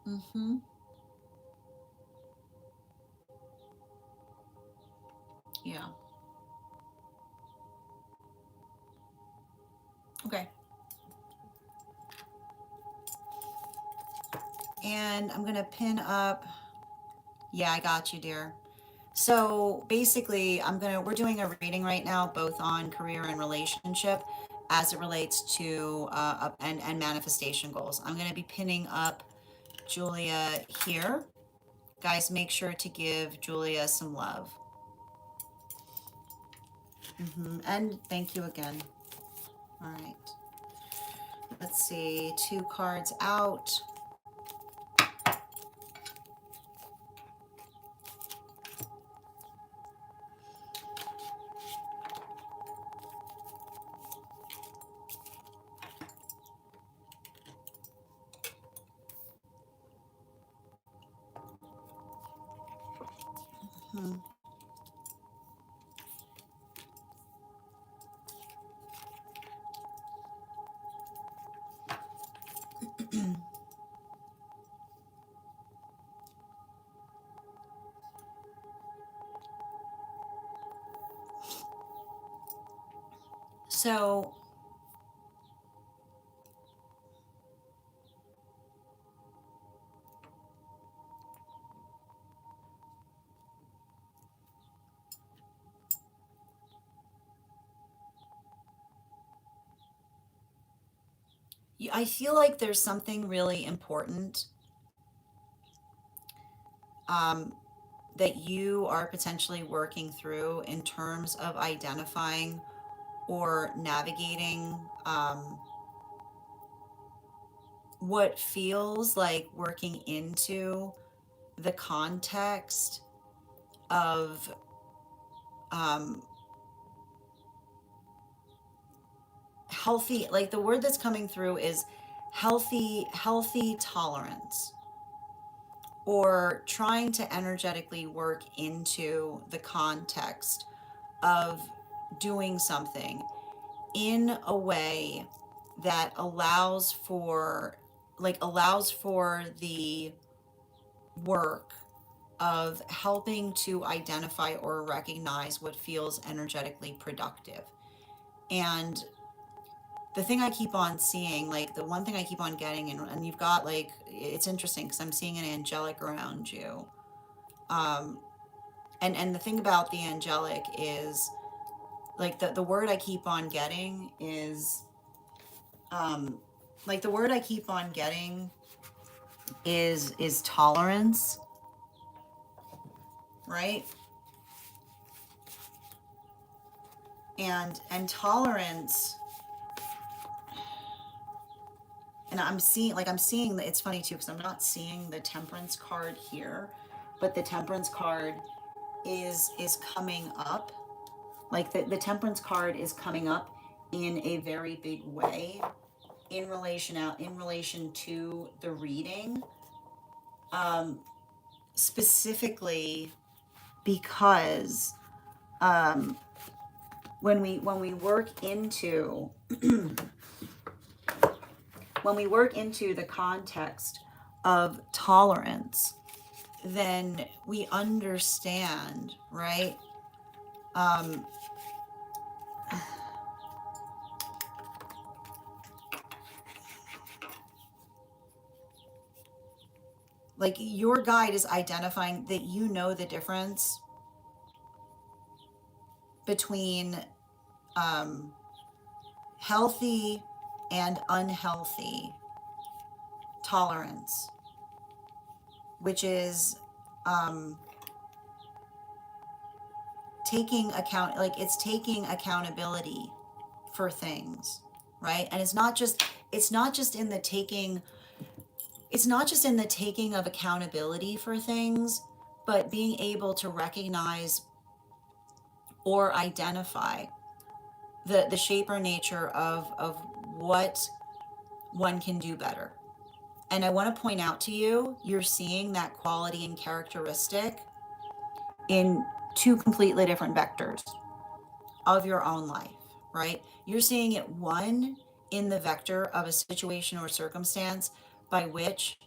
Mm-hmm. Yeah. Okay. And I'm gonna pin up. Yeah, I got you, dear. So basically, we're doing a reading right now, both on career and relationship, as it relates to and manifestation goals. I'm gonna be pinning up Julia here. Guys, make sure to give Julia some love. And thank you again. All right. Let's see. 2 cards out. Hmm. So I feel like there's something really important um, that you are potentially working through in terms of identifying or navigating what feels like working into the context of um, healthy, like the word that's coming through is healthy tolerance, or trying to energetically work into the context of doing something in a way that allows for the work of helping to identify or recognize what feels energetically productive. And the thing I keep on seeing, like the one thing I keep on getting, and you've got like, it's interesting because I'm seeing an angelic around you. Um, and the thing about the angelic is like the word I keep on getting is, um, like the word I keep on getting is tolerance, right? And tolerance, and I'm seeing that. It's funny too because I'm not seeing the temperance card here, but the temperance card is coming up. Like the temperance card is coming up in a very big way in relation to the reading, um, specifically because, um, when we work into when we work into the context of tolerance, then we understand, right? Um, like your guide is identifying that you know the difference between, um, healthy and unhealthy tolerance, which is, um, taking account, like it's taking accountability for things, right? And it's not just in the taking, it's not just in the taking of accountability for things, but being able to recognize or identify the shape or nature of what one can do better. And I want to point out to you, you're seeing that quality and characteristic in two completely different vectors of your own life, right? You're seeing it, one, in the vector of a situation or circumstance by which,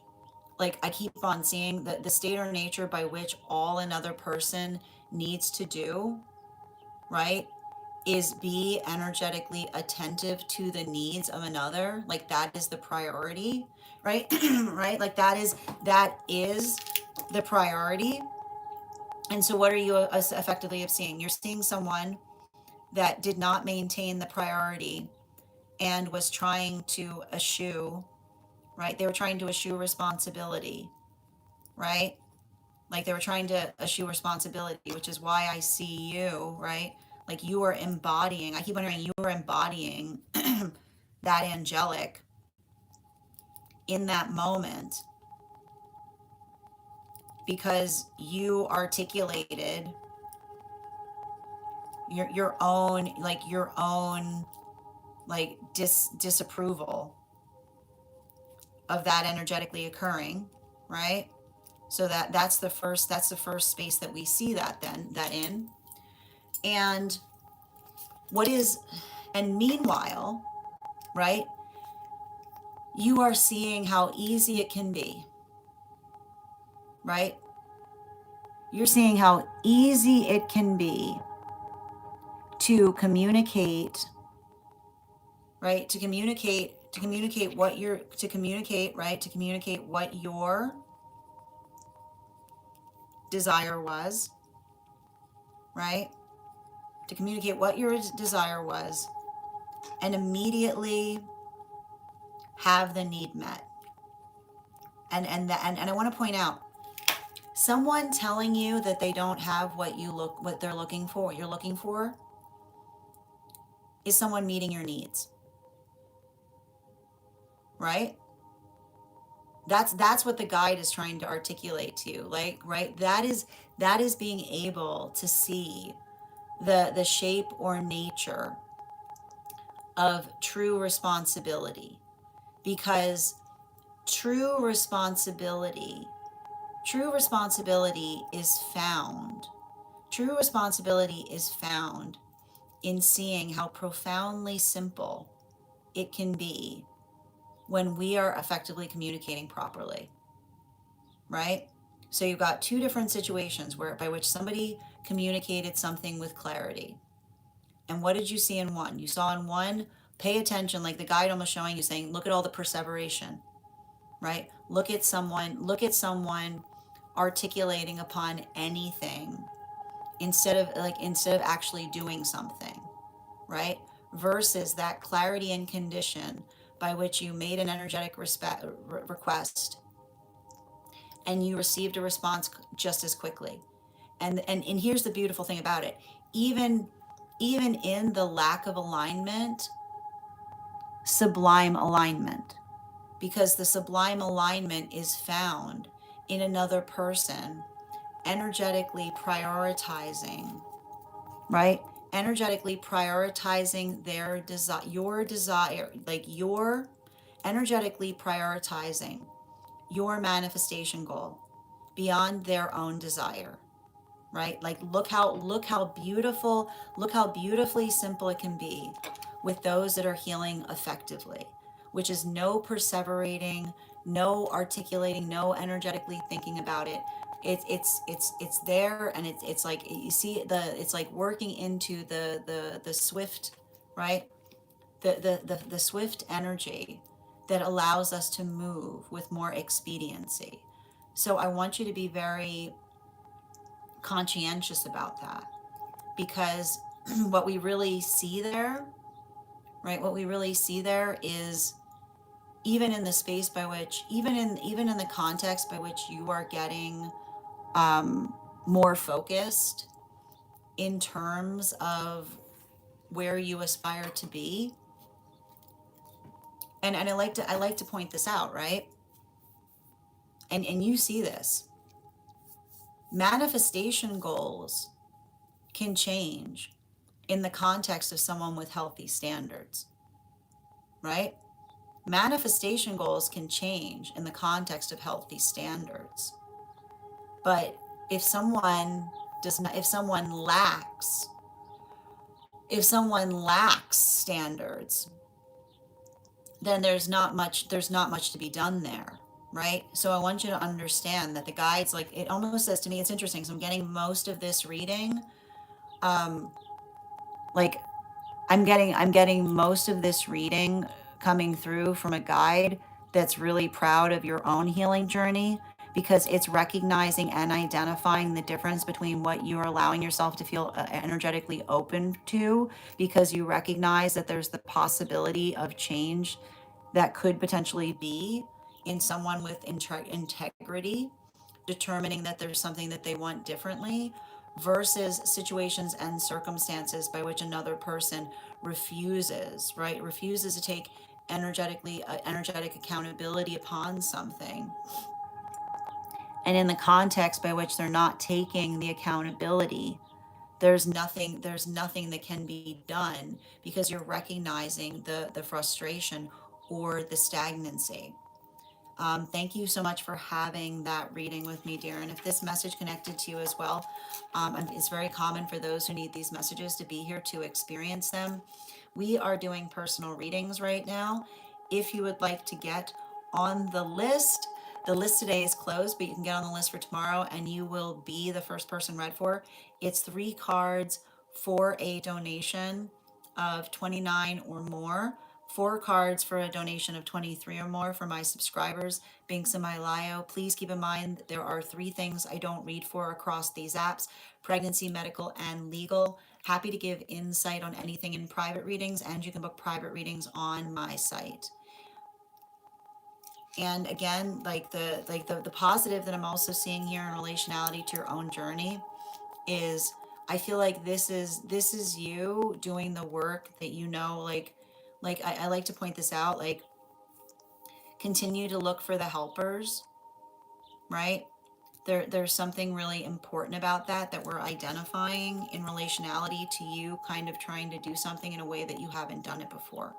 like I keep on seeing the state or nature by which all another person needs to do, right, is be energetically attentive to the needs of another. Like that is the priority, right? Right? Like that is the priority. And so what are you effectively of seeing? You're seeing someone that did not maintain the priority and was trying to eschew, right? They were trying to eschew responsibility, right? Like they were trying to eschew responsibility, which is why I see you, right? Like you are embodying, I keep wondering, you are embodying that angelic in that moment because you articulated your own like disapproval of that energetically occurring, right? So that's the first space that we see that in. And what is, and meanwhile, right, you are seeing how easy it can be, right? You're seeing how easy it can be to communicate, right? To communicate what you're, to communicate, right? To communicate what your desire was, right? To communicate what your desire was and immediately have the need met. And I want to point out, someone telling you that they don't have what they're looking for, what you're looking for, is someone meeting your needs, right? That's what the guide is trying to articulate to you, like, right? That is being able to see the shape or nature of true responsibility, because true responsibility true responsibility is found true responsibility is found in seeing how profoundly simple it can be when we are effectively communicating properly, right? So you've got two different situations where by which somebody communicated something with clarity. And what did you see in one? You saw in one, pay attention, like the guide almost showing you saying, look at all the perseveration, right? Look at someone articulating upon anything instead of actually doing something, right? Versus that clarity and condition by which you made an energetic request and you received a response just as quickly. And here's the beautiful thing about it. Even even in the lack of alignment, sublime alignment, because the sublime alignment is found in another person energetically prioritizing, right? Energetically prioritizing their desire, your desire, like your energetically prioritizing your manifestation goal beyond their own desire, right? Like look how beautifully simple it can be with those that are healing effectively, which is no perseverating, no articulating, no energetically thinking about it. It's there, and it's like you see it's like working into the swift, right? The swift energy that allows us to move with more expediency. So I want you to be very conscientious about that, because what we really see there, right? What we really see there is, even in the space by which, even in the context by which you are getting more focused in terms of where you aspire to be. And I like to point this out, right? And you see this. Manifestation goals can change in the context of someone with healthy standards, right? Manifestation goals can change in the context of healthy standards. But if someone does not, if someone lacks standards, then there's not much to be done there, right? So I want you to understand that the guides, like, it almost says to me, it's interesting. So I'm getting most of this reading, like I'm getting most of this reading coming through from a guide that's really proud of your own healing journey, because it's recognizing and identifying the difference between what you are allowing yourself to feel energetically open to, because you recognize that there's the possibility of change that could potentially be in someone with integrity, determining that there's something that they want differently, versus situations and circumstances by which another person refuses, right? Refuses to take energetic accountability upon something. And in the context by which they're not taking the accountability, there's nothing that can be done, because you're recognizing the frustration or the stagnancy. Thank you so much for having that reading with me, dear. And if this message connected to you as well, it's very common for those who need these messages to be here to experience them. We are doing personal readings right now. If you would like to get on the list today is closed, but you can get on the list for tomorrow and you will be the first person read for. It's 3 cards for a donation of 29 or more. 4 cards for a donation of 23 or more for my subscribers, Binks and my Lio. Please keep in mind that there are 3 things I don't read for across these apps: pregnancy, medical, and legal. Happy to give insight on anything in private readings, and you can book private readings on my site. And again, the positive that I'm also seeing here in relationality to your own journey is, I feel like this is you doing the work that you know, I like to point this out, like, continue to look for the helpers, right? There's something really important about that we're identifying in relationality to you kind of trying to do something in a way that you haven't done it before.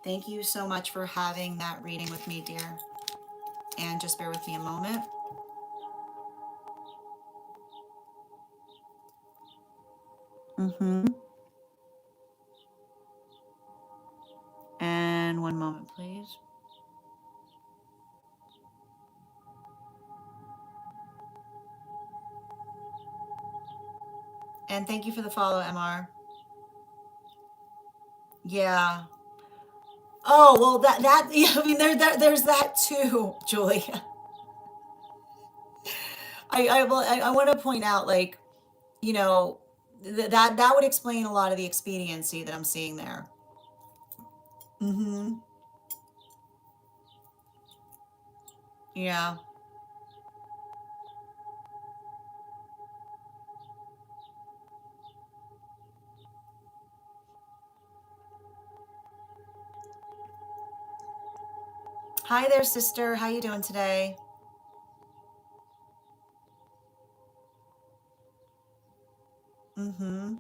Thank you so much for having that reading with me, dear. And just bear with me a moment. Mm-hmm. And one moment, please. And thank you for the follow, MR. Yeah. Oh, well, yeah, I mean, there's that too, Julia. I want to point out, like, you know, that would explain a lot of the expediency that I'm seeing there. Mm-hmm. Yeah. Hi there, sister. How you doing today? Mm-hmm.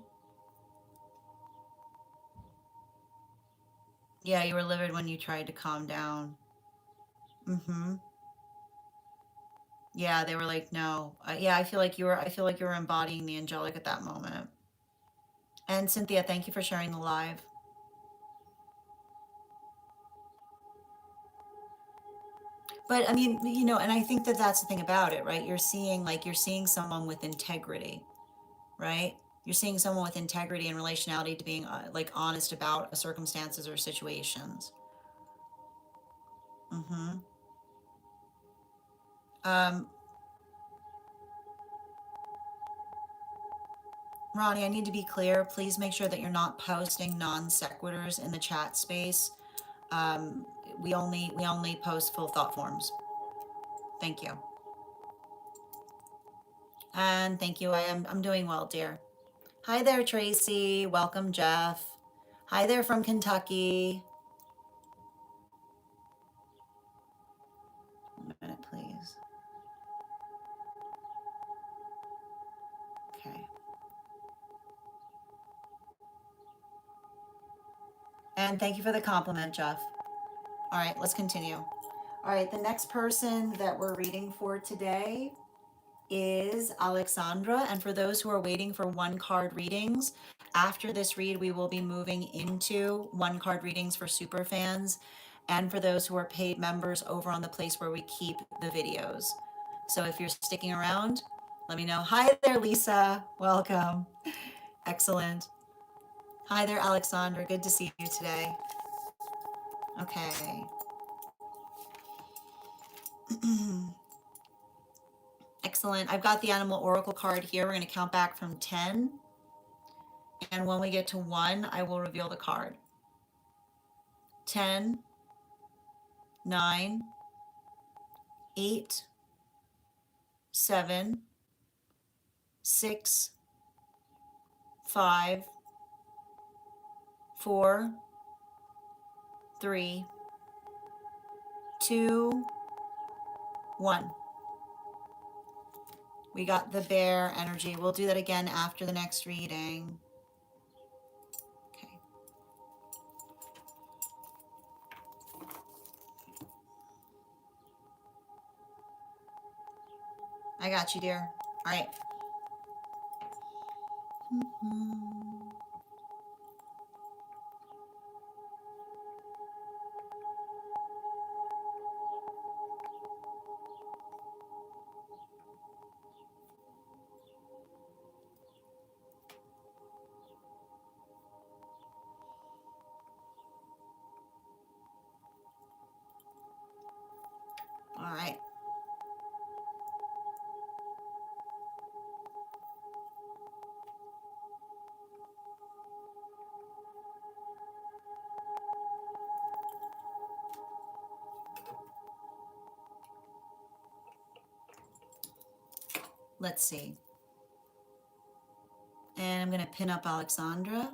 Yeah, you were livid when you tried to calm down. Mm-hmm. Yeah, they were like, no. Yeah, I feel like you were embodying the angelic at that moment. And Cynthia, thank you for sharing the live. But I mean, and I think that that's the thing about it, right? You're seeing someone with integrity, right? You're seeing someone with integrity and relationality to being like honest about circumstances or situations. Mm-hmm. Um, Ronnie, I need to be clear. Please make sure that you're not posting non sequiturs in the chat space. Um, we only post full thought forms. Thank you. And thank you. I'm doing well, dear. Hi there, Tracy. Welcome, Jeff. Hi there from Kentucky. A minute, please. Okay. And thank you for the compliment, Jeff. All right, let's continue. All right, the next person that we're reading for today is Alexandra. And for those who are waiting for one card readings, after this read, we will be moving into one card readings for super fans and for those who are paid members over on the place where we keep the videos. So if you're sticking around, let me know. Hi there, Lisa. Welcome. Excellent. Hi there, Alexandra. Good to see you today. Okay. Excellent. I've got the Animal Oracle card here. We're going to count back from 10. And when we get to 1, I will reveal the card. 10, 9, 8, 7, 6, 5, 4, 3, 2, 1. We got the bear energy. We'll do that again after the next reading. Okay. I got you, dear. All right. All right. Let's see. And I'm going to pin up Alexandra.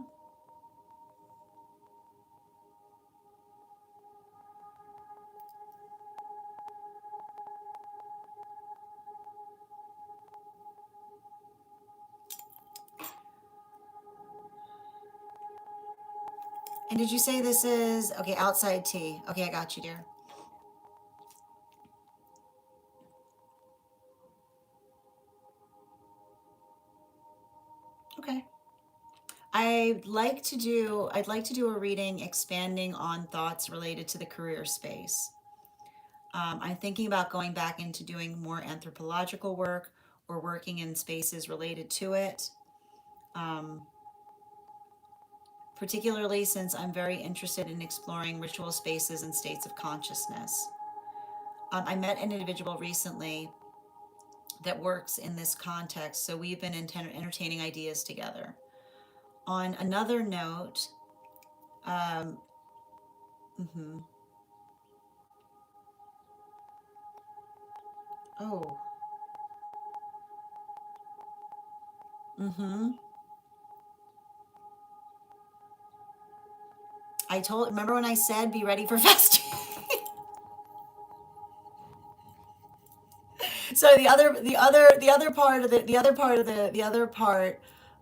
And did you say this is, okay, outside tea? Okay, I got you, dear. Okay. I'd like to do a reading expanding on thoughts related to the career space. I'm thinking about going back into doing more anthropological work or working in spaces related to it. Um, Particularly since I'm very interested in exploring ritual spaces and states of consciousness. I met an individual recently that works in this context, so we've been entertaining ideas together. On another note, um, mhm. Oh, mm-hmm. Remember when I said be ready for fasting? So the other part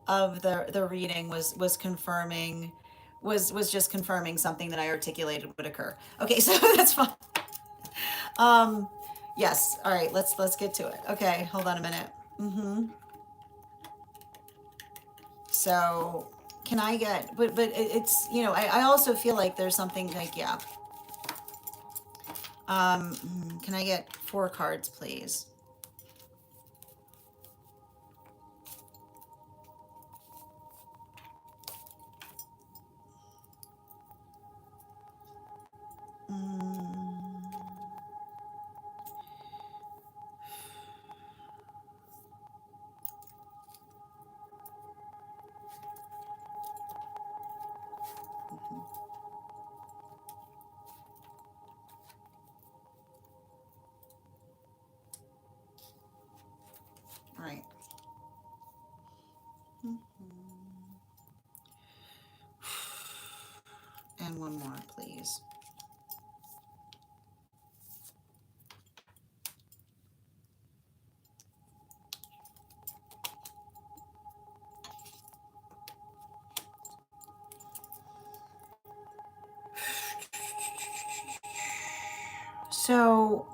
of the reading was confirming, was just confirming something that I articulated would occur. Okay, so that's fine. Um, yes. All right. Let's get to it. Okay. Hold on a minute. Mm-hmm. So can I get? But it's I also feel like there's something like yeah. Can I get 4 cards, please? Mm, all right. And one more, please. So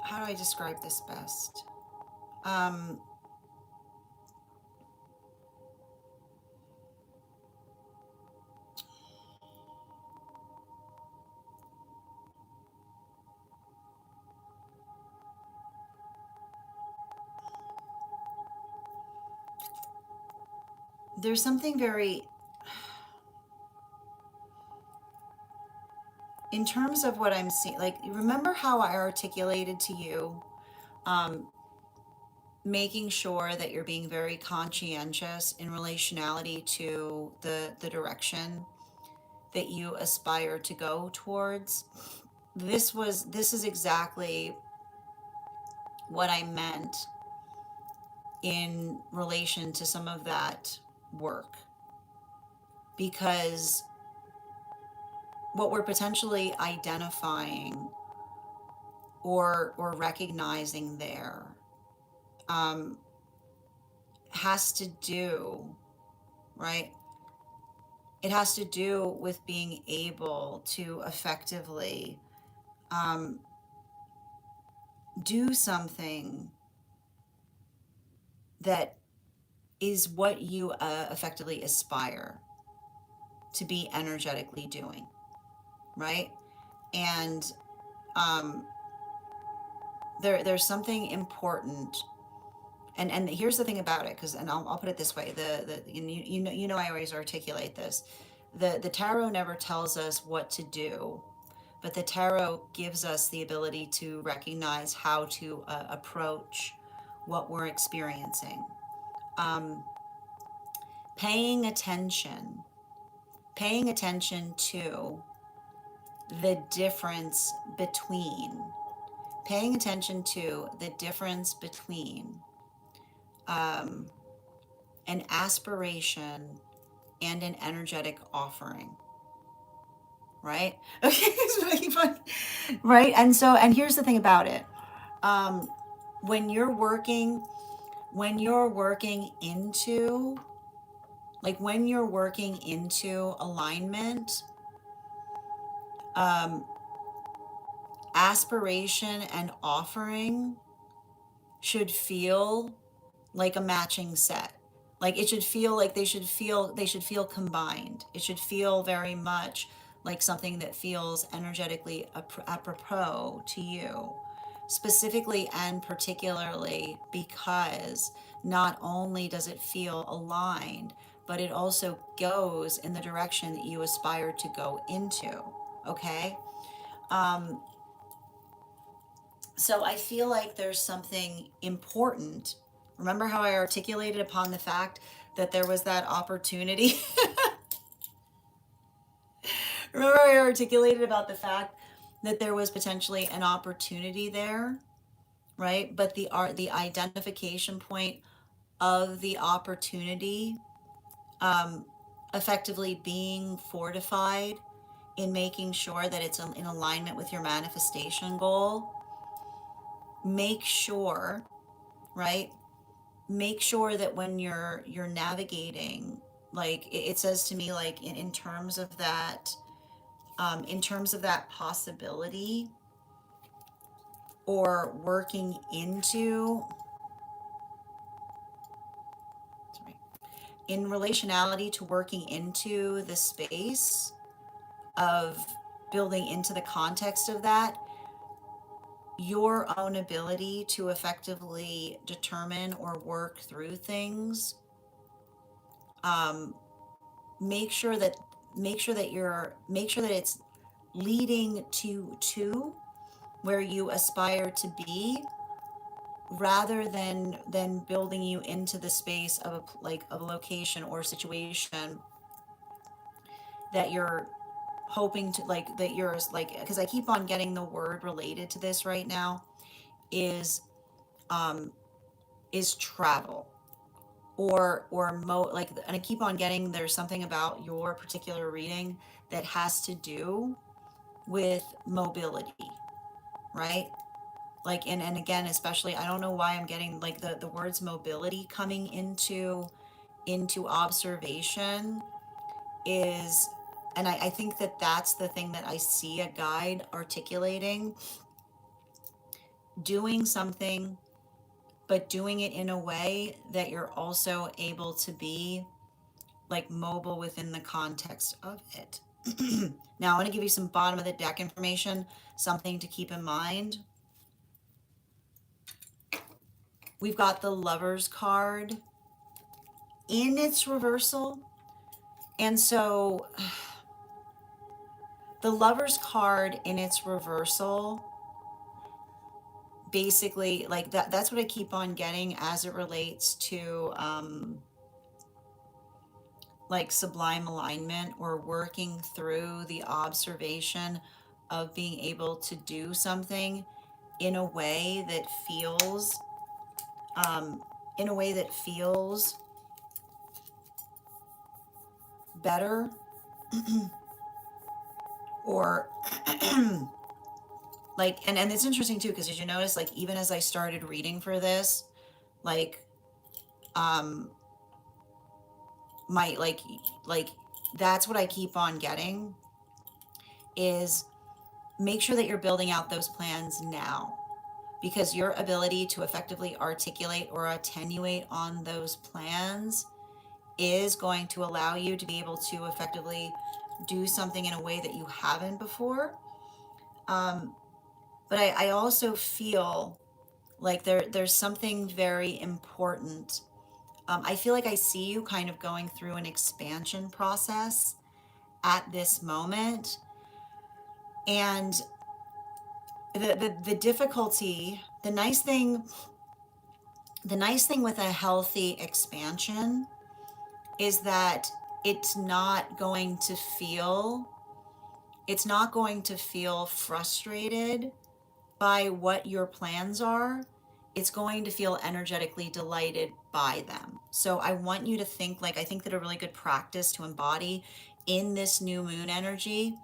how do I describe this best? Um, there's something very, in terms of what I'm seeing, like, remember how I articulated to you, um, making sure that you're being very conscientious in relationality to the direction that you aspire to go towards. This is exactly what I meant in relation to some of that work, because what we're potentially identifying or recognizing there, um, has to do, right? It has to do with being able to effectively, um, do something that is what you effectively aspire to be energetically doing, right? And um, there's something important. And here's the thing about it, because and I'll put it this way: the you know I always articulate this. The tarot never tells us what to do, but the tarot gives us the ability to recognize how to approach what we're experiencing. Um, paying attention, paying attention to the difference between, paying attention to the difference between um, an aspiration and an energetic offering, right? Okay, it's really fun, right? And here's the thing about it: um, when you're working, when you're working into, like when you're working into alignment, Um, Aspiration and offering should feel like a matching set. Like it should feel like they should feel combined. It should feel very much like something that feels energetically apropos to you, specifically and particularly because not only does it feel aligned, but it also goes in the direction that you aspire to go into. Okay? Um, so I feel like there's something important. Remember how I articulated upon the fact that there was that opportunity? Remember I articulated about the fact that there was potentially an opportunity there, right? But the identification point of the opportunity, um, effectively being fortified in making sure that it's in alignment with your manifestation goal. Make sure, right? Make sure that when you're navigating, like it says to me, like in terms of that, in terms of that possibility or working into, sorry, in relationality to working into the space of building into the context of that, your own ability to effectively determine or work through things. um, make sure that make sure that it's leading to where you aspire to be, rather than building you into the space of like of a location or situation that you're hoping to, like, that you're like, because I keep on getting the word related to this right now is um is travel, or like, and I keep on getting there's something about your particular reading that has to do with mobility, right? Like, and again, especially, I don't know why I'm getting like the words mobility coming into observation is, and I think that that's the thing that I see a guide articulating, doing something, but doing it in a way that you're also able to be like mobile within the context of it. Now, I want to give you some bottom of the deck information, something to keep in mind. We've got the Lover's card in its reversal. And so the Lover's card in its reversal, basically, like that's what I keep on getting as it relates to like sublime alignment or working through the observation of being able to do something in a way that feels um, in a way that feels better, or like, and it's interesting too, because as you notice, like even as I started reading for this, like um my like that's what I keep on getting is make sure that you're building out those plans now, because your ability to effectively articulate or attenuate on those plans is going to allow you to be able to effectively do something in a way that you haven't before. um, but I also feel like there's something very important. I feel like I see you kind of going through an expansion process at this moment. And the difficulty, the nice thing with a healthy expansion is that it's not going to feel it's not going to feel frustrated by what your plans are. It's going to feel energetically delighted by them. So I want you to think, like, I think that a really good practice to embody in this new moon energy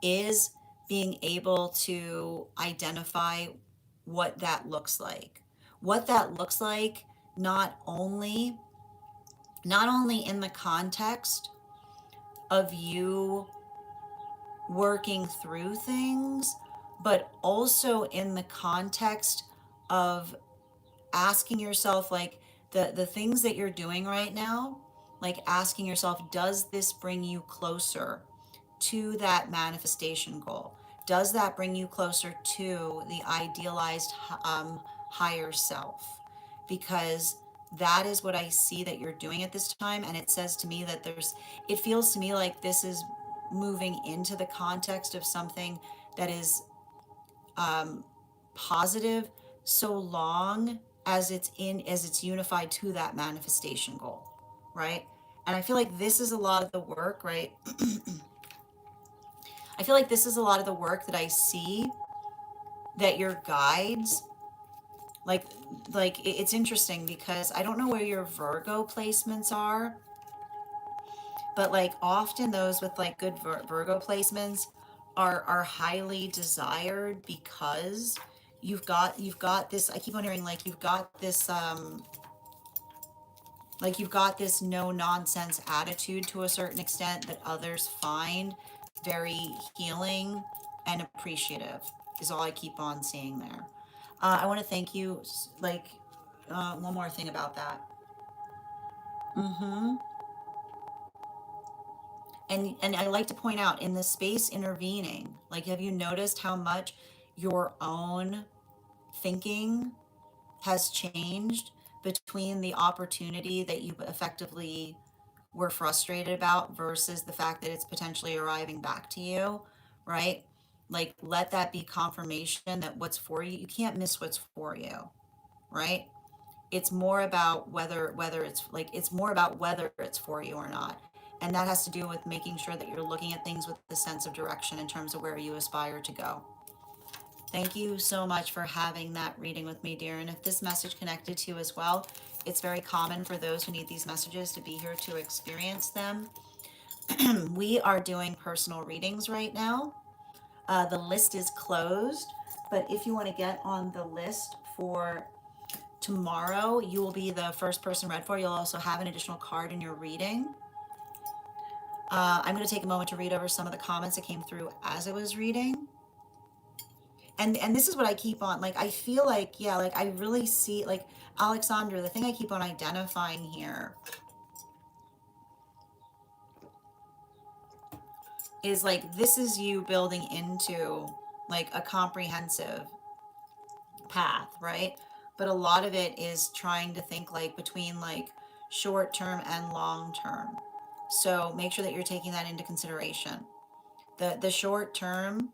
is being able to identify what that looks like. What that looks like, not only in the context of you working through things, but also in the context of asking yourself, like, the things that you're doing right now, like asking yourself, does this bring you closer to that manifestation goal? Does that bring you closer to the idealized higher self? Because that is what I see that you're doing at this time. And it says to me that it feels to me like this is moving into the context of something that is positive, so long as it's unified to that manifestation goal, right? And I feel like this is a lot of the work, right? I feel like this is a lot of the work that I see that your guides, like it's interesting because I don't know where your Virgo placements are, but like often those with like good Virgo placements are highly desired because you've got this, I keep on hearing like you've got this no nonsense attitude to a certain extent that others find very healing and appreciative, is all I keep on seeing there. I want to thank you. Like, one more thing about that. Mm-hmm. And I like to point out in the space intervening, like, have you noticed how much your own thinking has changed between the opportunity that you effectively were frustrated about versus the fact that it's potentially arriving back to you, right? Like, let that be confirmation that what's for you, you can't miss what's for you, right? It's more about whether it's for you or not. And that has to do with making sure that you're looking at things with a sense of direction in terms of where you aspire to go. Thank you so much for having that reading with me, dear. And if this message connected to you as well, it's very common for those who need these messages to be here to experience them. We are doing personal readings right now. The list is closed, but if you want to get on the list for tomorrow, you will be the first person read for. You'll also have an additional card in your reading. I'm going to take a moment to read over some of the comments that came through as I was reading. And this is what I keep on, like, I feel like, yeah, like I really see, like, Alexandra, the thing I keep on identifying here is like this is you building into like a comprehensive path, right? But a lot of it is trying to think like between like short term and long term. So make sure that you're taking that into consideration. The short term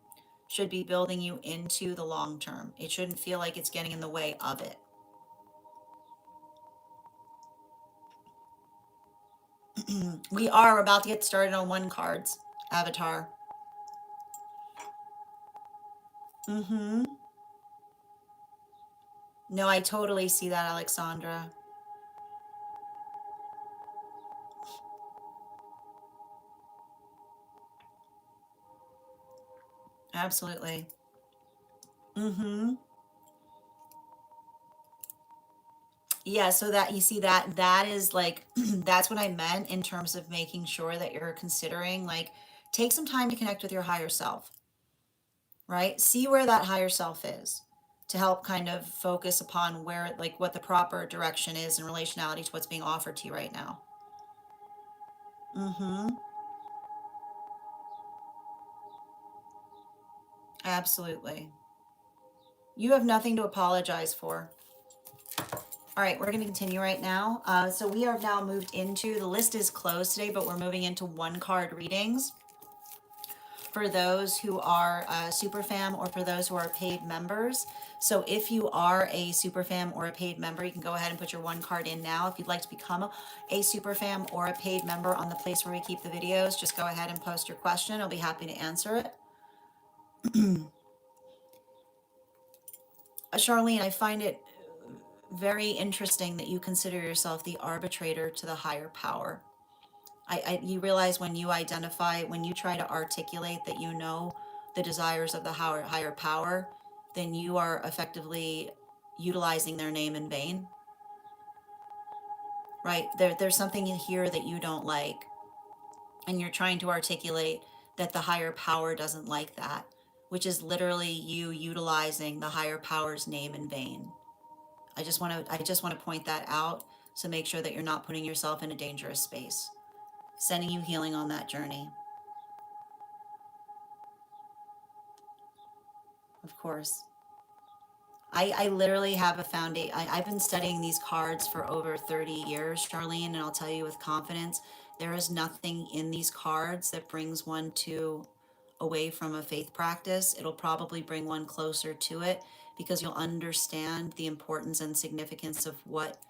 should be building you into the long term. It shouldn't feel like it's getting in the way of it. We are about to get started on one cards, Avatar. Mm-hmm. No, I totally see that, Alexandra. Absolutely. Mm-hmm. Yeah, so that you see that is like that's what I meant in terms of making sure that you're considering like take some time to connect with your higher self, right? See where that higher self is to help kind of focus upon where like what the proper direction is in relationality to what's being offered to you right now. Mm-hmm. Absolutely. You have nothing to apologize for. All right, we're going to continue right now. So we are now moved into the list is closed today, but we're moving into one card readings for those who are super fam or for those who are paid members. So if you are a super fam or a paid member, you can go ahead and put your one card in now. If you'd like to become a super fam or a paid member on the place where we keep the videos, just go ahead and post your question. I'll be happy to answer it. Charlene, I find it very interesting that you consider yourself the arbitrator to the higher power. You realize when you identify, when you try to articulate that you know the desires of the higher power, then you are effectively utilizing their name in vain, right? There's something in here that you don't like, and you're trying to articulate that the higher power doesn't like that, which is literally you utilizing the higher power's name in vain. I just want to point that out, so make sure that you're not putting yourself in a dangerous space. Sending you healing on that journey. Of course. I literally have a foundation. I've been studying these cards for over 30 years, Charlene, and I'll tell you with confidence, there is nothing in these cards that brings one to away from a faith practice. It'll probably bring one closer to it, because you'll understand the importance and significance of what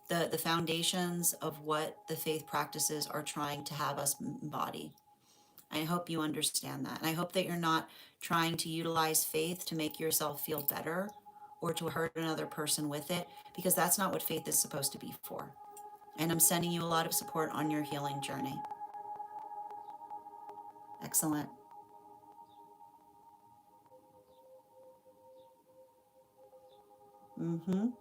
the foundations of what the faith practices are trying to have us embody. I hope you understand that. And I hope that you're not trying to utilize faith to make yourself feel better or to hurt another person with it, because that's not what faith is supposed to be for. And I'm sending you a lot of support on your healing journey. Excellent. Mm-hmm. Okay.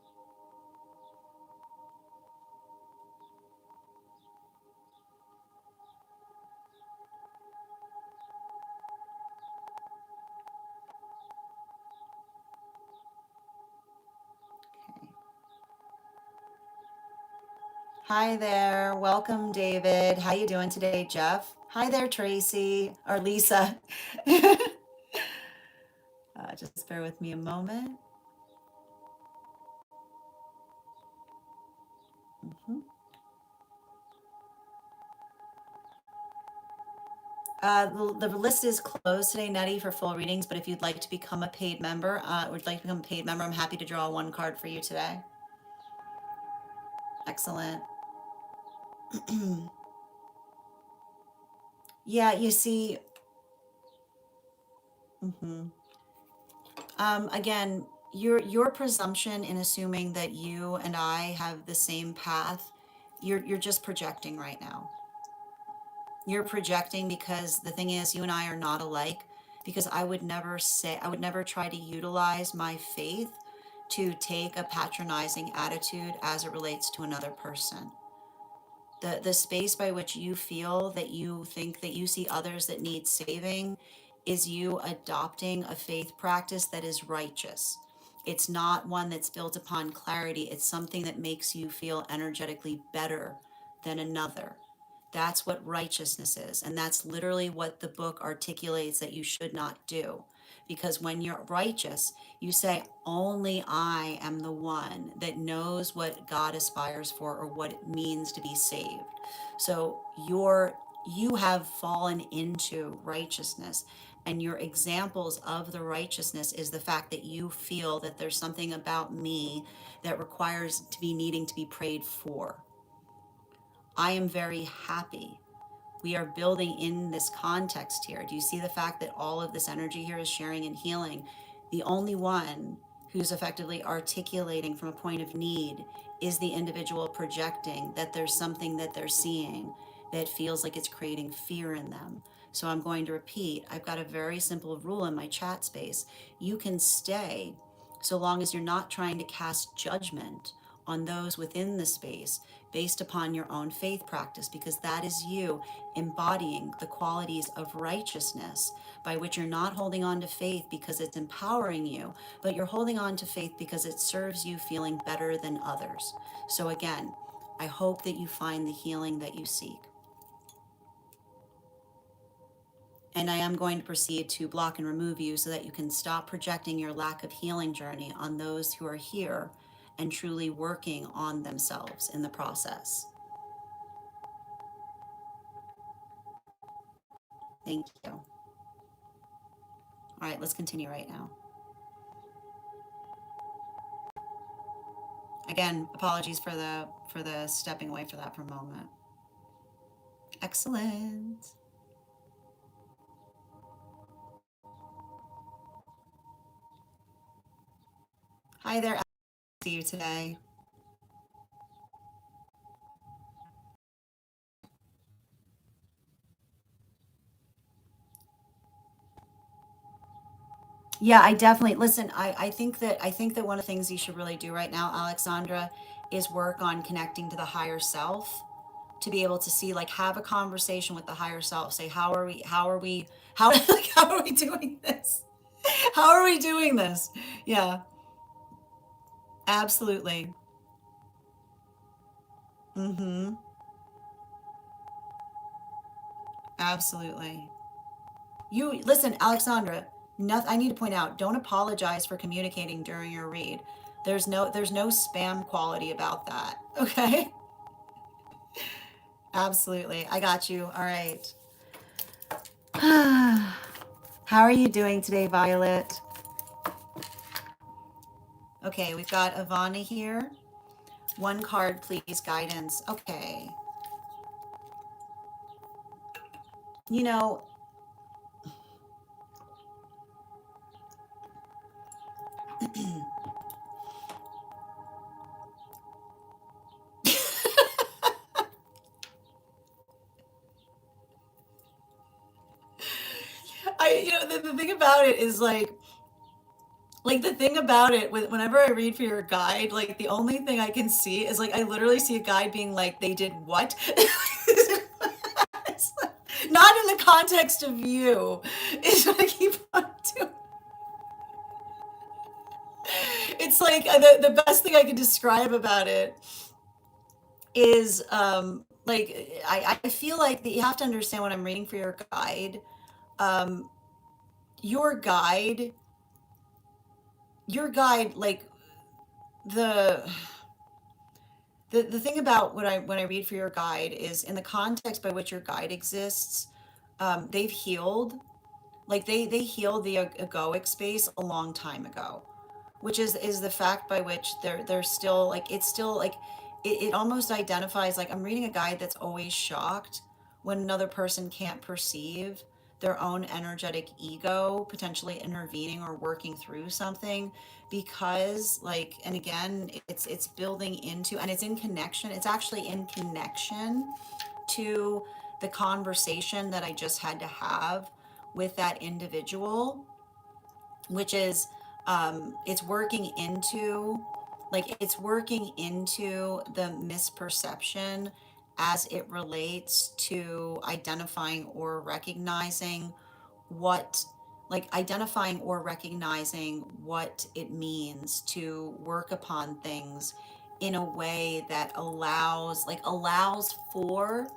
Hi there. Welcome, David. How you doing today, Jeff? Hi there, Tracy or Lisa. Just bear with me a moment. Mhm. The list is closed today, Nettie, for full readings, but if you'd like to become a paid member, I'm happy to draw one card for you today. Excellent. Yeah, you see, mhm. Again, your presumption in assuming that you and I have the same path, you're just projecting right now. You're projecting, because the thing is, you and I are not alike, because I would never try to utilize my faith to take a patronizing attitude as it relates to another person. The space by which you feel that you think that you see others that need saving is you adopting a faith practice that is righteous. It's not one that's built upon clarity. It's something that makes you feel energetically better than another. That's what righteousness is. And that's literally what the book articulates that you should not do. Because when you're righteous, you say, only I am the one that knows what God aspires for or what it means to be saved. So you have fallen into righteousness. And your examples of the righteousness is the fact that you feel that there's something about me that requires to be needing to be prayed for. I am very happy we are building in this context here. Do you see the fact that all of this energy here is sharing and healing? The only one who's effectively articulating from a point of need is the individual projecting that there's something that they're seeing that feels like it's creating fear in them. So I'm going to repeat, I've got a very simple rule in my chat space. You can stay so long as you're not trying to cast judgment on those within the space based upon your own faith practice, because that is you embodying the qualities of righteousness, by which you're not holding on to faith because it's empowering you, but you're holding on to faith because it serves you feeling better than others. So again, I hope that you find the healing that you seek. And I am going to proceed to block and remove you so that you can stop projecting your lack of healing journey on those who are here and truly working on themselves in the process. Thank you. All right, let's continue right now. Again, apologies for the stepping away for that for a moment. Excellent. Hi there. See you today. Yeah, I definitely listen. I think that one of the things you should really do right now, Alexandra, is work on connecting to the higher self, to be able to see, like, have a conversation with the higher self. Say, like, how are we doing this? How are we doing this? Yeah, absolutely. Mm-hmm. Absolutely. You listen, Alexandra. Nothing. I need to point out. Don't apologize for communicating during your read. There's no spam quality about that. Okay. Absolutely. I got you. All right. How are you doing today, Violet? Okay, we've got Ivana here. One card, please. Guidance. Okay. You know, the thing about it is like the thing about it with whenever I read for your guide, like the only thing I can see is like I literally see a guide being like, they did what? It's like, not in the context of you. Is what I keep on doing. It's like the best thing I can describe about it is like I feel like that you have to understand when I'm reading for your guide. Um, your guide, your guide, like the the thing about when I read for your guide is in the context by which your guide exists, they've healed, like they healed the egoic space a long time ago, which is the fact by which they're still like it's still like it almost identifies like I'm reading a guide that's always shocked when another person can't perceive their own energetic ego potentially intervening or working through something, because like, and again, it's building into, and it's in connection, it's actually in connection to the conversation that I just had to have with that individual, which is it's working into, like it's working into the misperception as it relates to identifying or recognizing what, like identifying or recognizing what it means to work upon things in a way that allows for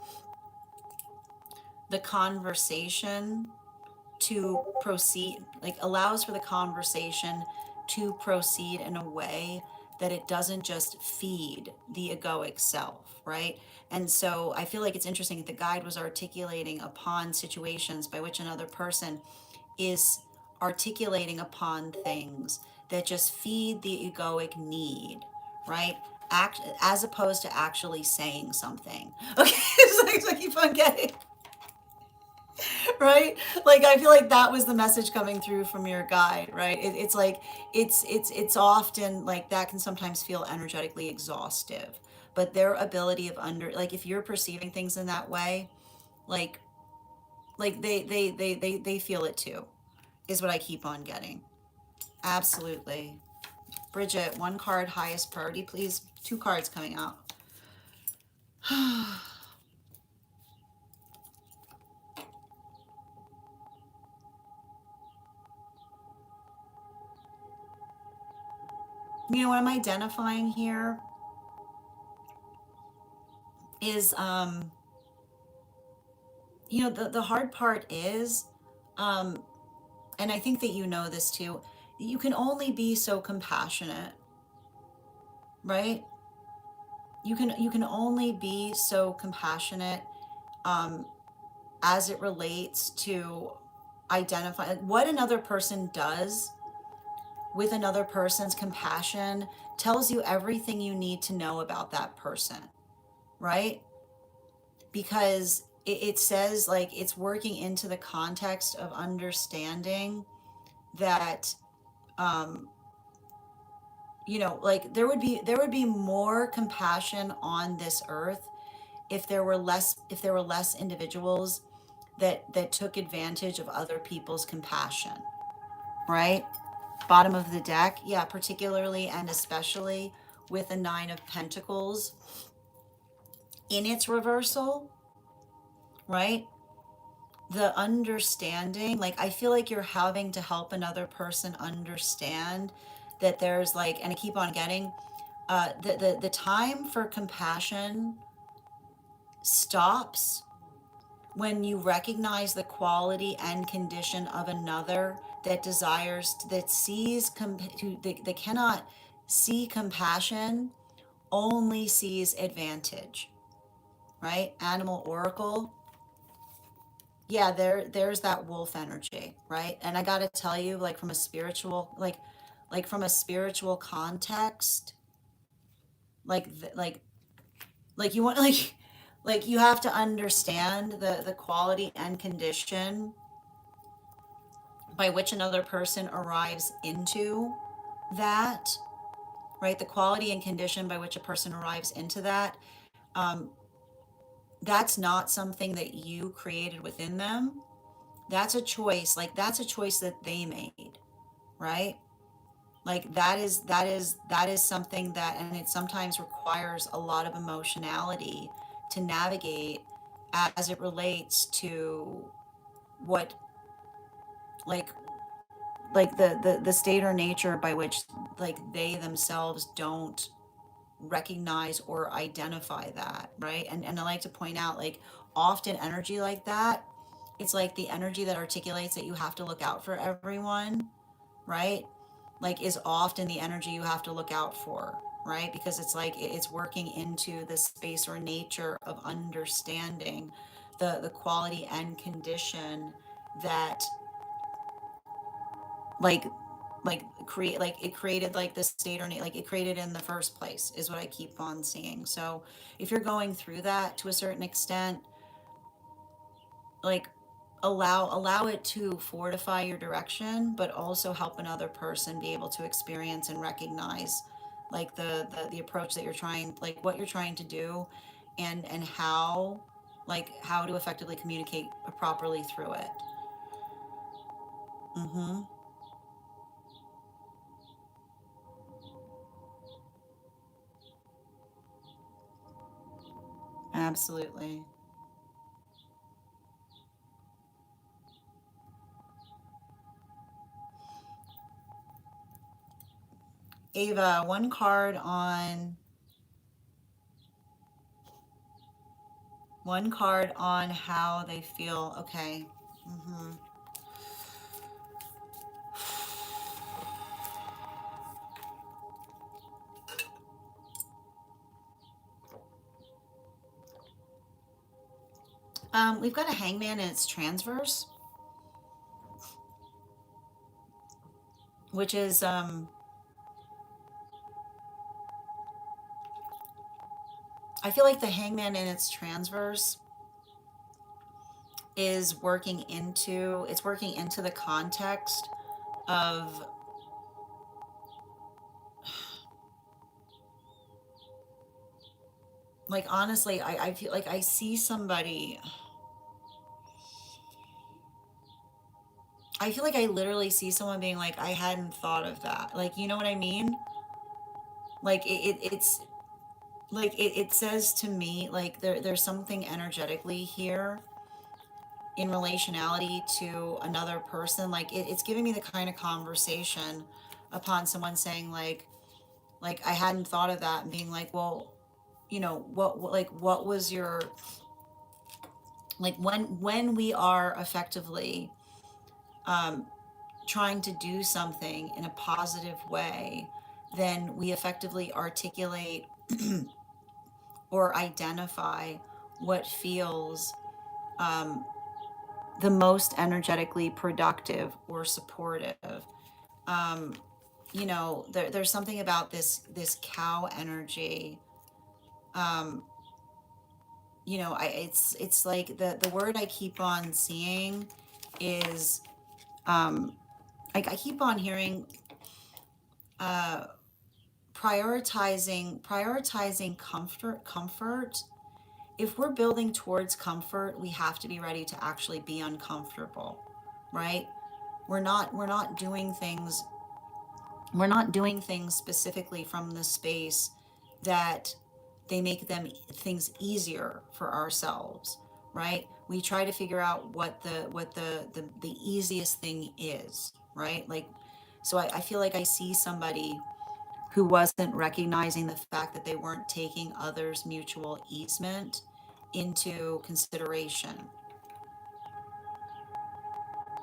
the conversation to proceed, like allows for the conversation to proceed in a way that it doesn't just feed the egoic self, right? And so I feel like it's interesting that the guide was articulating upon situations by which another person is articulating upon things that just feed the egoic need, right? Act as opposed to actually saying something. Okay, so I keep on getting. Right, like I feel like that was the message coming through from your guide, right? It's like it's often like that can sometimes feel energetically exhaustive, but their ability of under, like if you're perceiving things in that way, like they feel it too, is what I keep on getting. Absolutely. Bridget, one card, highest priority, please. Two cards coming out. You know what I'm identifying here is the hard part is, um and I think that you know this too, you can only be so compassionate, right? You can only be so compassionate, um as it relates to identify like, what another person does with another person's compassion tells you everything you need to know about that person, right? Because it says like it's working into the context of understanding that, um like there would be more compassion on this earth if there were less individuals that took advantage of other people's compassion, right? Bottom of the deck, yeah, particularly and especially with the Nine of Pentacles. in its reversal, right? The understanding, like I feel like you're having to help another person understand that there's like, and I keep on getting, the time for compassion stops when you recognize the quality and condition of another that desires, that sees, that cannot see compassion, only sees advantage, right? Animal oracle. Yeah, there's that wolf energy, right? And I got to tell you, like from a spiritual, like from a spiritual context, like like you want like you have to understand the quality and condition by which another person arrives into that, right? The quality and condition by which a person arrives into that, um, that's not something that you created within them. That's a choice. Like that's a choice that they made, right? Like that is something that, and it sometimes requires a lot of emotionality to navigate as it relates to what, like the state or nature by which like they themselves don't recognize or identify that, right? And I like to point out, like, often energy like that, it's like the energy that articulates that you have to look out for everyone, right? Like is often the energy you have to look out for, right? Because it's like it's working into the space or nature of understanding the quality and condition that, like create, like it created, like the state or like it created in the first place, is what I keep on seeing. So if you're going through that to a certain extent, like allow it to fortify your direction, but also help another person be able to experience and recognize like the approach that you're trying, like what you're trying to do, and how, like how to effectively communicate properly through it. Mm-hmm. Absolutely. Ava, one card on how they feel. Okay. Hmm. We've got a hangman and it's transverse, which is I feel like the hangman and its transverse is working into the context of, like, honestly, I feel like I see somebody, I feel like I literally see someone being like, I hadn't thought of that, like, you know what I mean? Like it's like it says to me like there's something energetically here in relationality to another person. Like it's giving me the kind of conversation upon someone saying like I hadn't thought of that, and being like, well, like what was your, like when we are effectively um trying to do something in a positive way, then we effectively articulate or identify what feels um, the most energetically productive or supportive. Um, there's something about this cow energy. Um, it's like the word I keep on seeing is I keep on hearing uh, prioritizing comfort. If we're building towards comfort, we have to be ready to actually be uncomfortable, right? We're not doing things, we're not doing things specifically from the space that they make them things easier for ourselves, right? We try to figure out what the easiest thing is, right? Like, so I feel like I see somebody who wasn't recognizing the fact that they weren't taking others' mutual easement into consideration.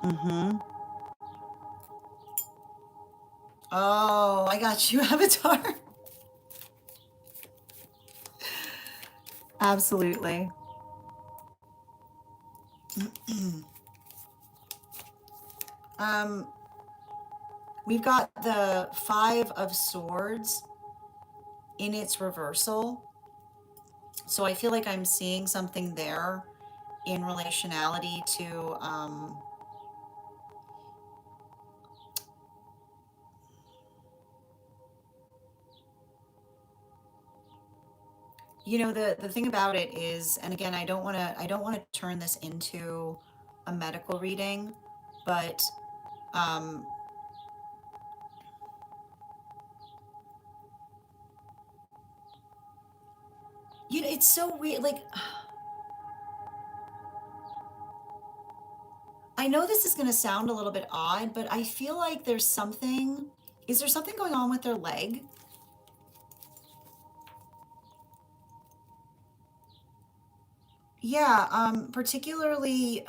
Mm-hmm. Oh, I got you, Avatar. Absolutely. Um, we've got the Five of Swords in its reversal. So I feel like I'm seeing something there in relationality to, the thing about it is, and again, I don't want to turn this into a medical reading, but um, it's so weird. Like, I know this is going to sound a little bit odd, but I feel like there's something. Is there something going on with their leg? Yeah, particularly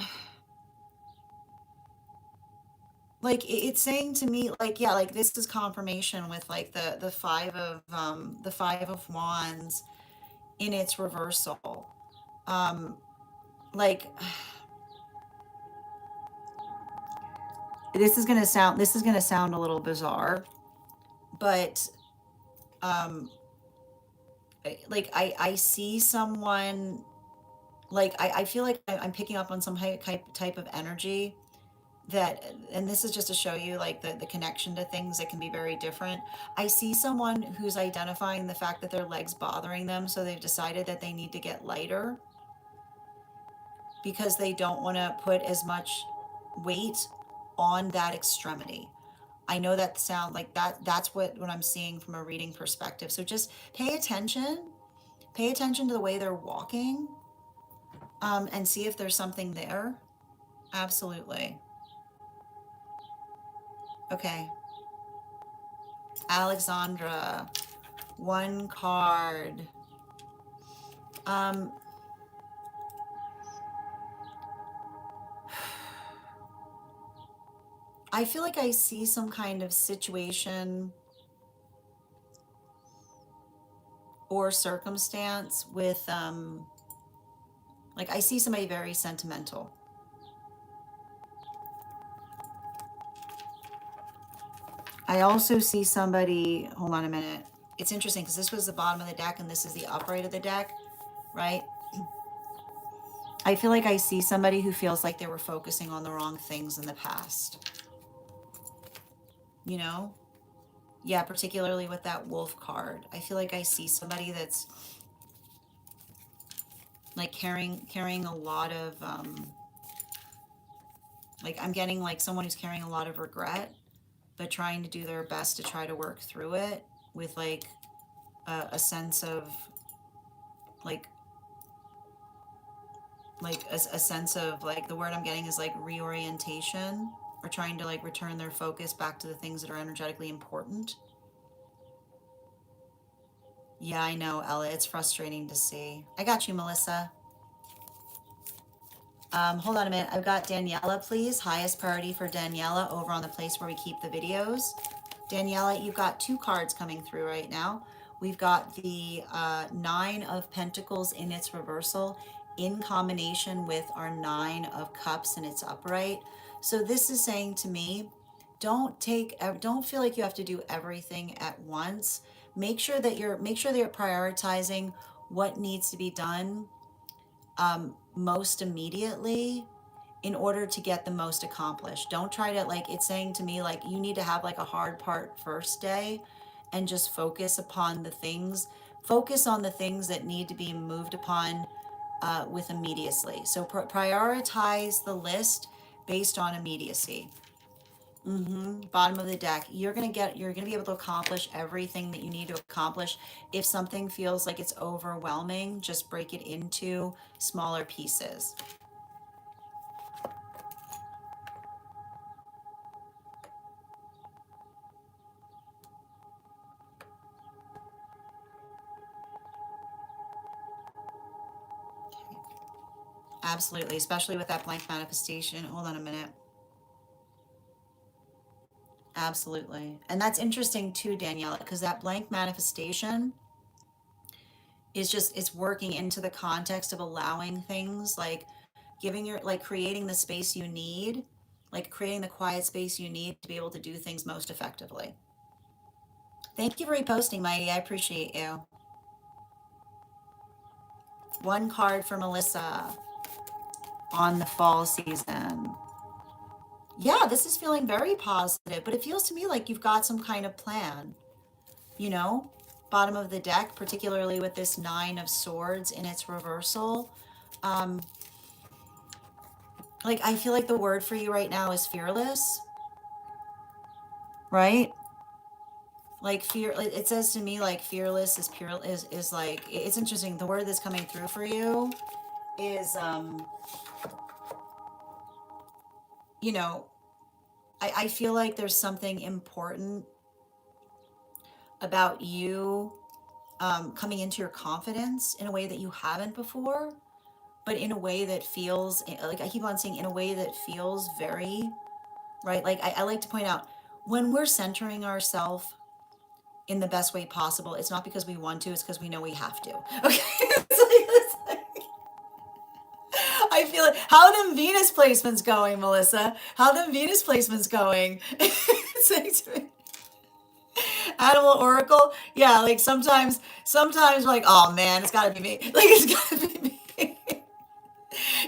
like it's saying to me like, yeah, like this is confirmation with like the five of wands in its reversal. Um like this is going to sound a little bizarre, but um like I see someone, like I feel like I'm picking up on some type of energy that, and this is just to show you like the connection to things that can be very different. I see someone who's identifying the fact that their legs bothering them, so they've decided that they need to get lighter because they don't want to put as much weight on that extremity. I know that sound like that's what I'm seeing from a reading perspective. So just pay attention to the way they're walking, and see if there's something there. Absolutely. Okay. Alexandra, one card. Um, I feel like I see some kind of situation or circumstance with, like, I see somebody very sentimental. I also see somebody, hold on a minute. It's interesting because this was the bottom of the deck and this is the upright of the deck, right? I feel like I see somebody who feels like they were focusing on the wrong things in the past, you know? Yeah, particularly with that wolf card. I feel like I see somebody that's like carrying a lot of like I'm getting like someone who's carrying a lot of regret, but trying to do their best to try to work through it with like a sense of like a sense of like, the word I'm getting is like reorientation, or trying to like return their focus back to the things that are energetically important. Yeah, I know, Ella. It's frustrating to see. I got you, Melissa. Hold on a minute. I've got Daniela, please. Highest priority for Daniela over on the place where we keep the videos. Daniela, you've got two cards coming through right now. We've got the Nine of Pentacles in its reversal in combination with our Nine of Cups in its upright. So this is saying to me, don't feel like you have to do everything at once. Make sure that you're prioritizing what needs to be done most immediately in order to get the most accomplished. Don't try to, like, it's saying to me like you need to have like a hard part first day and just focus on the things that need to be moved upon with immediacy. So prioritize the list based on immediacy. Bottom of the deck. You're gonna be able to accomplish everything that you need to accomplish. If something feels like it's overwhelming, just break it into smaller pieces. Absolutely, especially with that blank manifestation. Hold on a minute. Absolutely. And that's interesting too, Daniela, because that blank manifestation is just, it's working into the context of allowing things, like giving your, like creating the space you need, like creating the quiet space you need to be able to do things most effectively. Thank you for reposting, Mighty. I appreciate you. One card for Melissa on the fall season. Yeah, this is feeling very positive, but it feels to me like you've got some kind of plan, you know? Bottom of the deck, particularly with this Nine of Swords in its reversal. Um, like, I feel like the word for you right now is fearless, right? Like fear, it says to me like fearless is pure, is like, it's interesting. The word that's coming through for you is, you know, I feel like there's something important about you coming into your confidence in a way that you haven't before, but in a way that feels like, I keep on saying, in a way that feels very right. Like I like to point out, when we're centering ourselves in the best way possible, it's not because we want to, it's because we know we have to. Okay. It's like, I feel it. How them Venus placements going, Melissa? How them Venus placements going? It's like, Animal Oracle. Yeah, like sometimes we're like, oh man, it's gotta be me. Like it's gotta be me.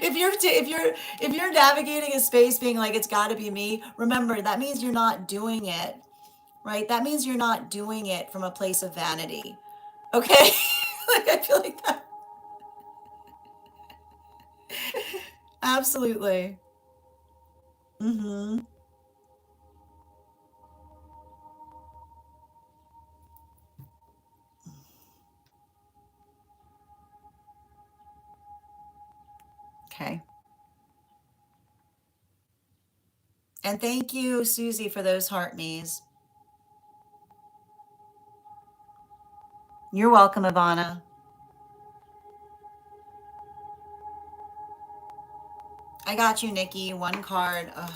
If you're navigating a space being like it's gotta be me, remember that means you're not doing it, right? That means you're not doing it from a place of vanity. Okay? Like I feel like that. Absolutely. Mm-hmm. Okay. And thank you, Susie, for those heart me's. You're welcome, Ivana. I got you, Nikki. One card. Ugh.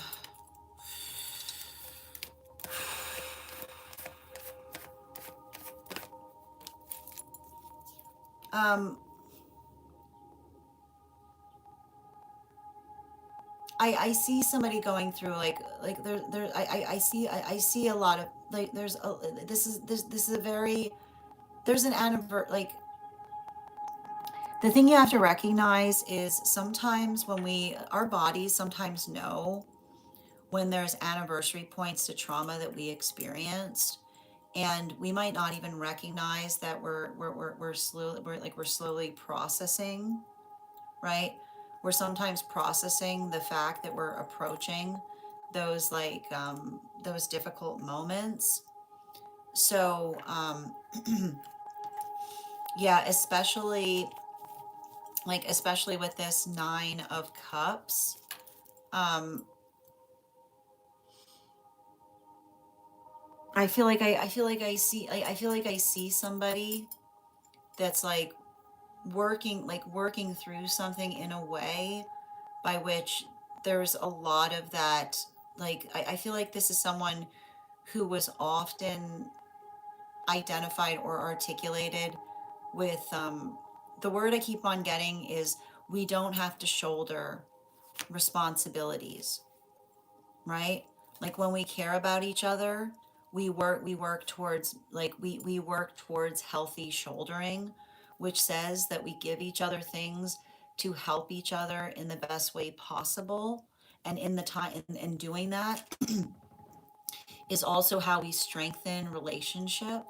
Um, I see somebody going through like there I see a lot of like there's a this is a very there's an anniversary like the thing you have to recognize is sometimes when we our bodies sometimes know when there's anniversary points to trauma that we experienced, and we might not even recognize that we're slowly processing, right? We're sometimes processing the fact that we're approaching those difficult moments. So yeah, especially with this Nine of Cups. Um, I feel like I feel like I see somebody that's like working through something in a way by which there's a lot of that. Like I feel like this is someone who was often identified or articulated with the word I keep on getting is we don't have to shoulder responsibilities, right? Like when we care about each other, we work towards we work towards healthy shouldering, which says that we give each other things to help each other in the best way possible. And in the time in doing that is also how we strengthen relationship,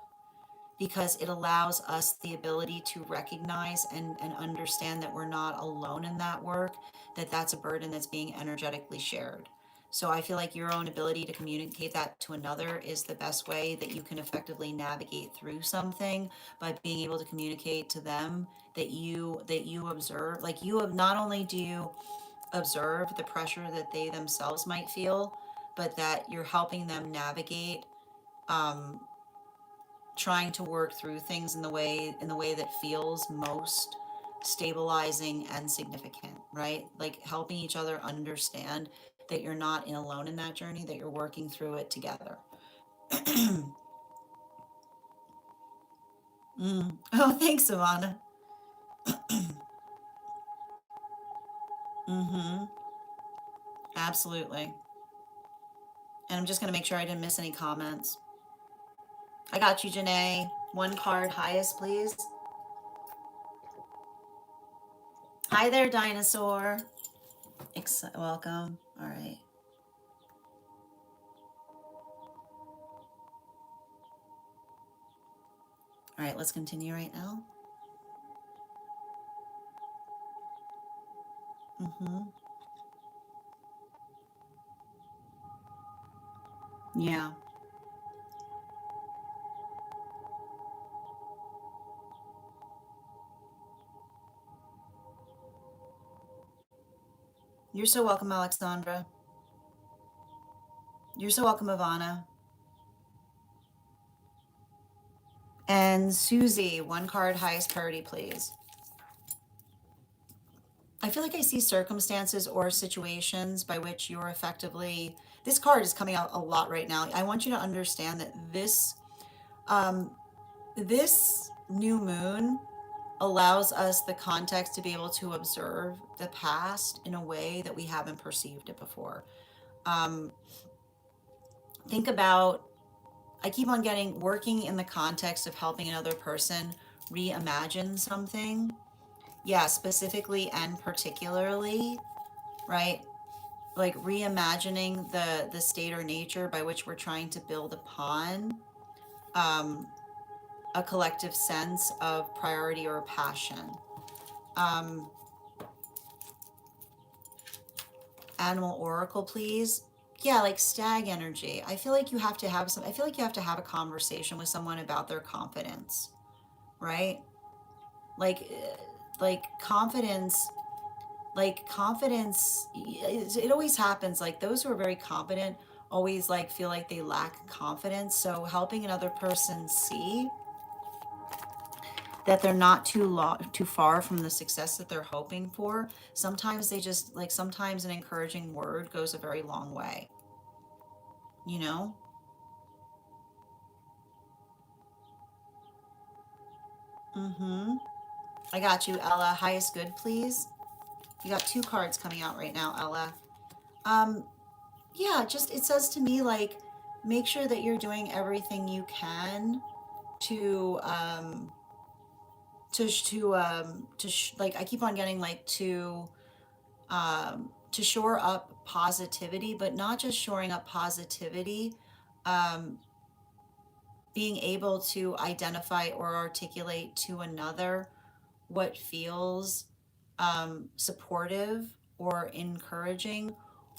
because it allows us the ability to recognize and understand that we're not alone in that work, that that's a burden that's being energetically shared. So I feel like your own ability to communicate that to another is the best way that you can effectively navigate through something, by being able to communicate to them that you observe, like you have, not only do you observe the pressure that they themselves might feel, but that you're helping them navigate, um, trying to work through things in the way that feels most stabilizing and significant, right? Like helping each other understand that you're not alone in that journey, that you're working through it together. Oh, thanks, Savannah. Mm-hmm. Absolutely. And I'm just going to make sure I didn't miss any comments. I got you, Janae. One card highest, please. Hi there, dinosaur. Welcome. All right. All right, let's continue right now. Mm-hmm. Yeah. You're so welcome, Alexandra. You're so welcome, Ivana. And Susie, one card highest priority, please. I feel like I see circumstances or situations by which you're effectively. This card is coming out a lot right now. I want you to understand that um, this new moon allows us the context to be able to observe the past in a way that we haven't perceived it before. Um, think about, I keep on getting working in the context of helping another person reimagine something. Yeah, specifically and particularly, right? Like reimagining the state or nature by which we're trying to build upon, um, a collective sense of priority or passion. Um, Animal Oracle, please. Yeah, like stag energy. I feel like you have to have some. I feel like you have to have a conversation with someone about their confidence, right? Like, like confidence. Like confidence. It always happens. Like those who are very confident always like feel like they lack confidence. So helping another person see that they're not too far from the success that they're hoping for. Sometimes they just like sometimes an encouraging word goes a very long way. You know. Mm-hmm. I got you, Ella. Highest good, please. You got two cards coming out right now, Ella. Um, yeah, just it says to me like make sure that you're doing everything you can to like I keep on getting like to shore up positivity, but not just shoring up positivity, um, being able to identify or articulate to another what feels supportive or encouraging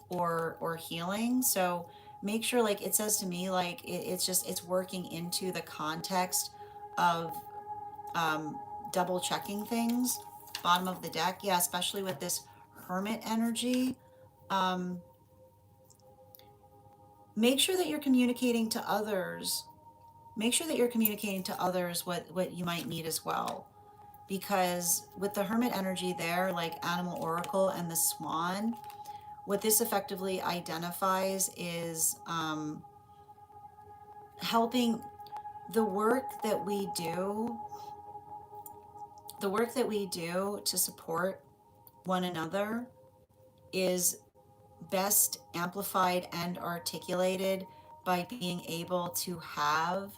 or healing. So make sure, like it says to me, like it's working into the context of um, double checking things. Bottom of the deck, yeah, especially with this hermit energy. Um, make sure that you're communicating to others. Make sure that you're communicating to others what you might need as well, because with the hermit energy there, like animal oracle and the swan, what this effectively identifies is helping the work that we do, the work that we do to support one another is best amplified and articulated by being able to have,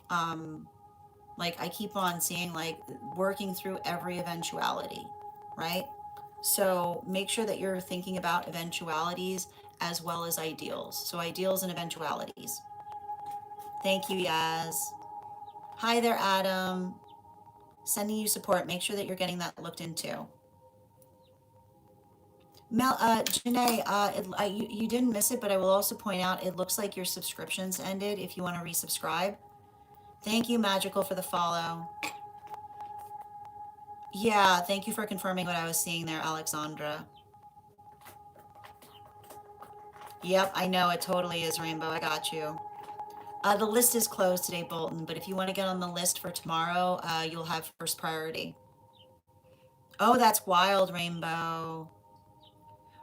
um, like I keep on seeing, like working through every eventuality, right? So make sure that you're thinking about eventualities as well as ideals. So ideals and eventualities. Thank you, Yaz. Hi there, Adam. Sending you support. Make sure that you're getting that looked into. Janae, you didn't miss it, but I will also point out it looks like your subscriptions ended if you want to resubscribe. Thank you, Magical, for the follow. Yeah, thank you for confirming what I was seeing there, Alexandra. Yep, I know it totally is, Rainbow. I got you. The list is closed today, Bolton, but if you want to get on the list for tomorrow, you'll have first priority. Oh, that's wild, Rainbow.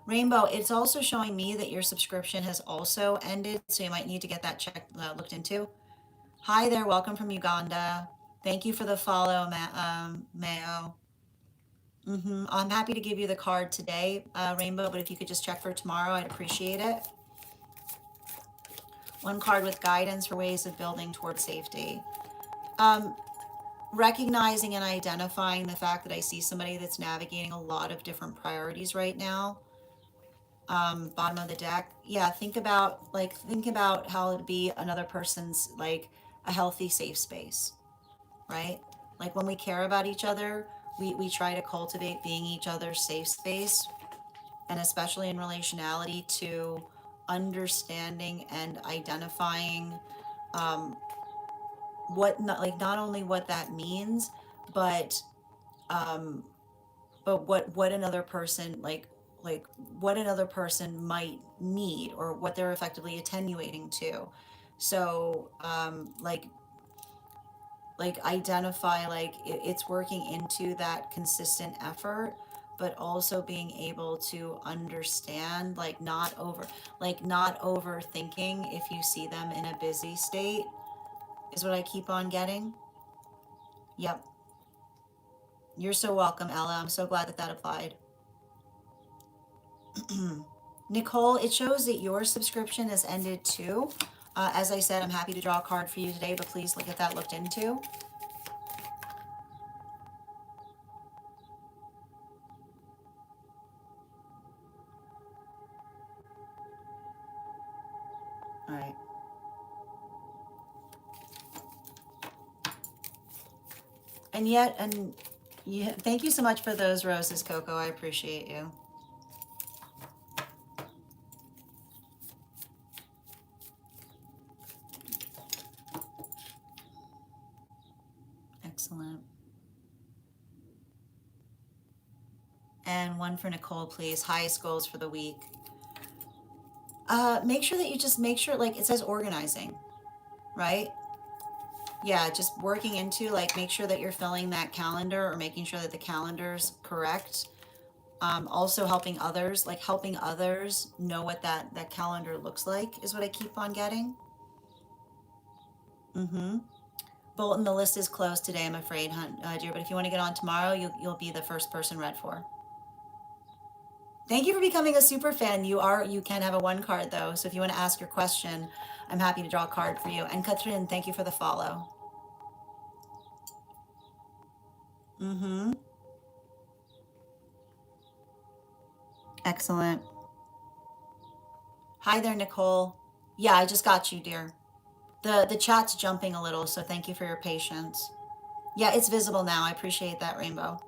Rainbow, it's also showing me that your subscription has also ended, so you might need to get that checked, looked into. Hi there, welcome from Uganda. Thank you for the follow, Mayo. I'm happy to give you the card today, Rainbow, but if you could just check for tomorrow, I'd appreciate it. One card with guidance for ways of building towards safety. Um, Recognizing and identifying the fact that I see somebody that's navigating a lot of different priorities right now. Bottom of the deck. Yeah, think about how it'd be another person's like a healthy, safe space, right? Like when we care about each other, we try to cultivate being each other's safe space, and especially in relationality to understanding and identifying um, not only what that means, but um, what another person like what another person might need or what they're effectively attenuating to. So identify it's working into that consistent effort, but also being able to understand, not overthinking if you see them in a busy state is what I keep on getting. Yep. You're so welcome, Ella. I'm so glad that that applied. Nicole, it shows that your subscription has ended too. As I said, I'm happy to draw a card for you today, but please get that looked into. All right. And yet, and yeah, thank you so much for those roses, Coco. I appreciate you. Excellent. And one for Nicole, please. Highest goals for the week. Make sure that you just make sure, like it says organizing, right? Yeah, just working into make sure that you're filling that calendar or making sure that the calendar's correct. Also helping others know what that calendar looks like is what I keep on getting. Mm-hmm. Bolton, the list is closed today, I'm afraid, dear. But if you want to get on tomorrow, you'll be the first person read for. Thank you for becoming a super fan. You can have a one card though, so if you want to ask your question, I'm happy to draw a card for you. And Katrin, thank you for the follow. Mm-hmm. Excellent. Hi there, Nicole. Yeah, I just got you, dear. The chat's jumping a little, so thank you for your patience. Yeah, it's visible now. I appreciate that, Rainbow.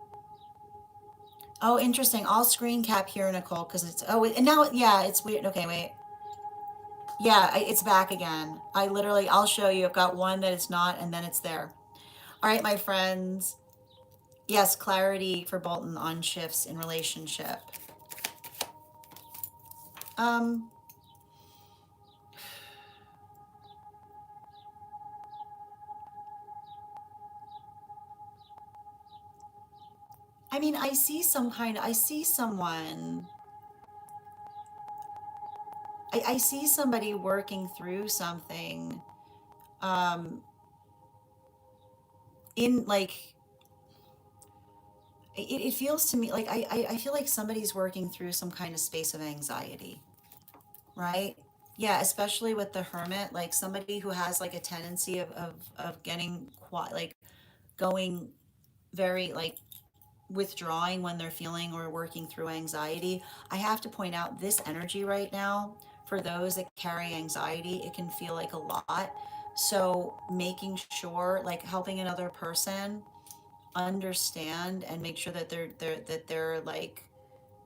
Oh, interesting. I'll screen cap here, Nicole, because and now, yeah, it's weird. Okay, wait. Yeah, it's back again. I'll show you. I've got one that it's not, and then it's there. All right, my friends. Yes, clarity for Bolton on shifts in relationship. Um, I mean, I see someone, I see somebody working through something, um, in it feels to me like I feel like somebody's working through some kind of space of anxiety, right? Yeah, especially with the hermit, like somebody who has like a tendency of getting going very withdrawing when they're feeling or working through anxiety. I have to point out this energy right now for those that carry anxiety, it can feel like a lot. So making sure, helping another person understand and make sure that they're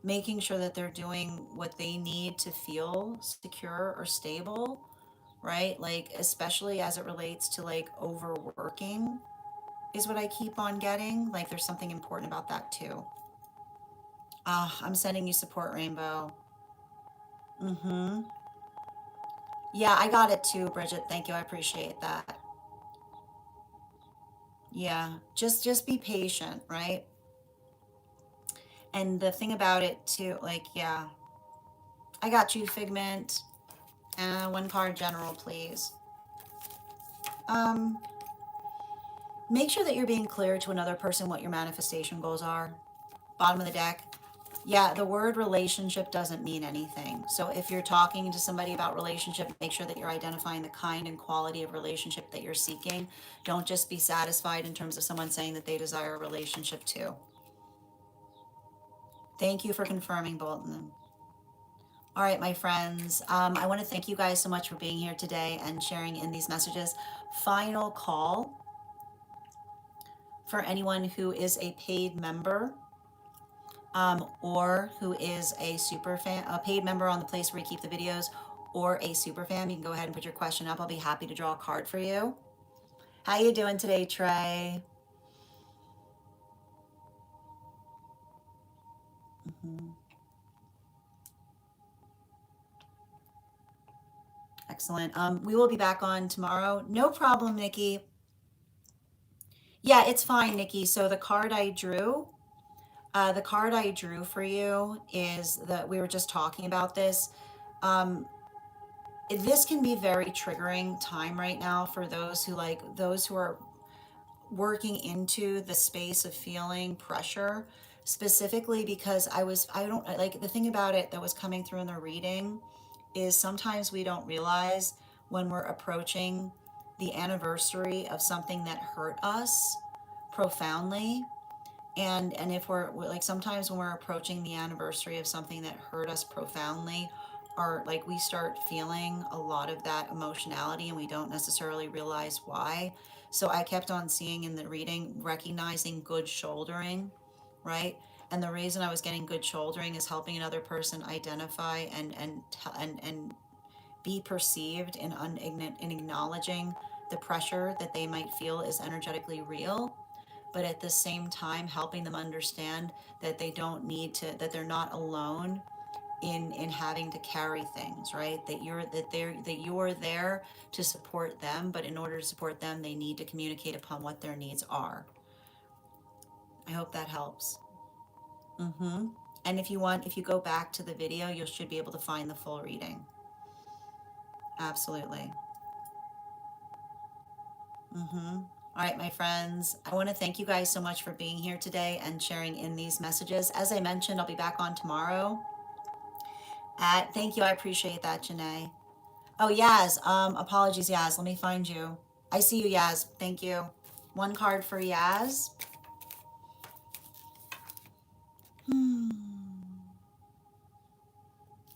making sure that they're doing what they need to feel secure or stable, right? Like, especially as it relates to like overworking, is what I keep on getting. Like, there's something important about that too. Ah, I'm sending you support, Rainbow. Mm-hmm. Yeah, I got it too, Bridget. Thank you. I appreciate that. Yeah, just be patient, right? And the thing about it too, like, yeah, I got you, Figment. One card, General, please. Um, Make sure that you're being clear to another person what your manifestation goals are. Bottom of the deck. Yeah, the word relationship doesn't mean anything. So if you're talking to somebody about relationship, make sure that you're identifying the kind and quality of relationship that you're seeking. Don't just be satisfied in terms of someone saying that they desire a relationship too. Thank you for confirming, Bolton. All right, my friends. I want to thank you guys so much for being here today and sharing in these messages. Final call for anyone who is a paid member, or who is a super fan, a paid member on the place where we keep the videos, or a super fan. You can go ahead and put your question up. I'll be happy to draw a card for you. How you doing today, Trey? Mhm. Excellent. We will be back on tomorrow. No problem, Nikki. Yeah, it's fine, Nikki. So the card I drew for you is that we were just talking about this. Um, this can be very triggering time right now for those who are working into the space of feeling pressure, specifically because I don't like the thing about it that was coming through in the reading is sometimes we don't realize when we're approaching the anniversary of something that hurt us profoundly. And if we're like, sometimes when we're approaching the anniversary of something that hurt us profoundly, or like we start feeling a lot of that emotionality and we don't necessarily realize why. So I kept on seeing in the reading, recognizing good shouldering, right? And the reason I was getting good shouldering is helping another person identify and be perceived in acknowledging the pressure that they might feel is energetically real, but at the same time helping them understand that they don't need to, that they're not alone in having to carry things, right? That you are there to support them, but in order to support them they need to communicate upon what their needs are. I hope that helps. Mm-hmm. And if you want, if you go back to the video, you should be able to find the full reading. Absolutely. Mm-hmm. All right, my friends, I want to thank you guys so much for being here today and sharing in these messages. As I mentioned, I'll be back on tomorrow. Thank you. I appreciate that, Janae. Oh, Yaz. Apologies, Yaz. Let me find you. I see you, Yaz. Thank you. One card for Yaz. Hmm.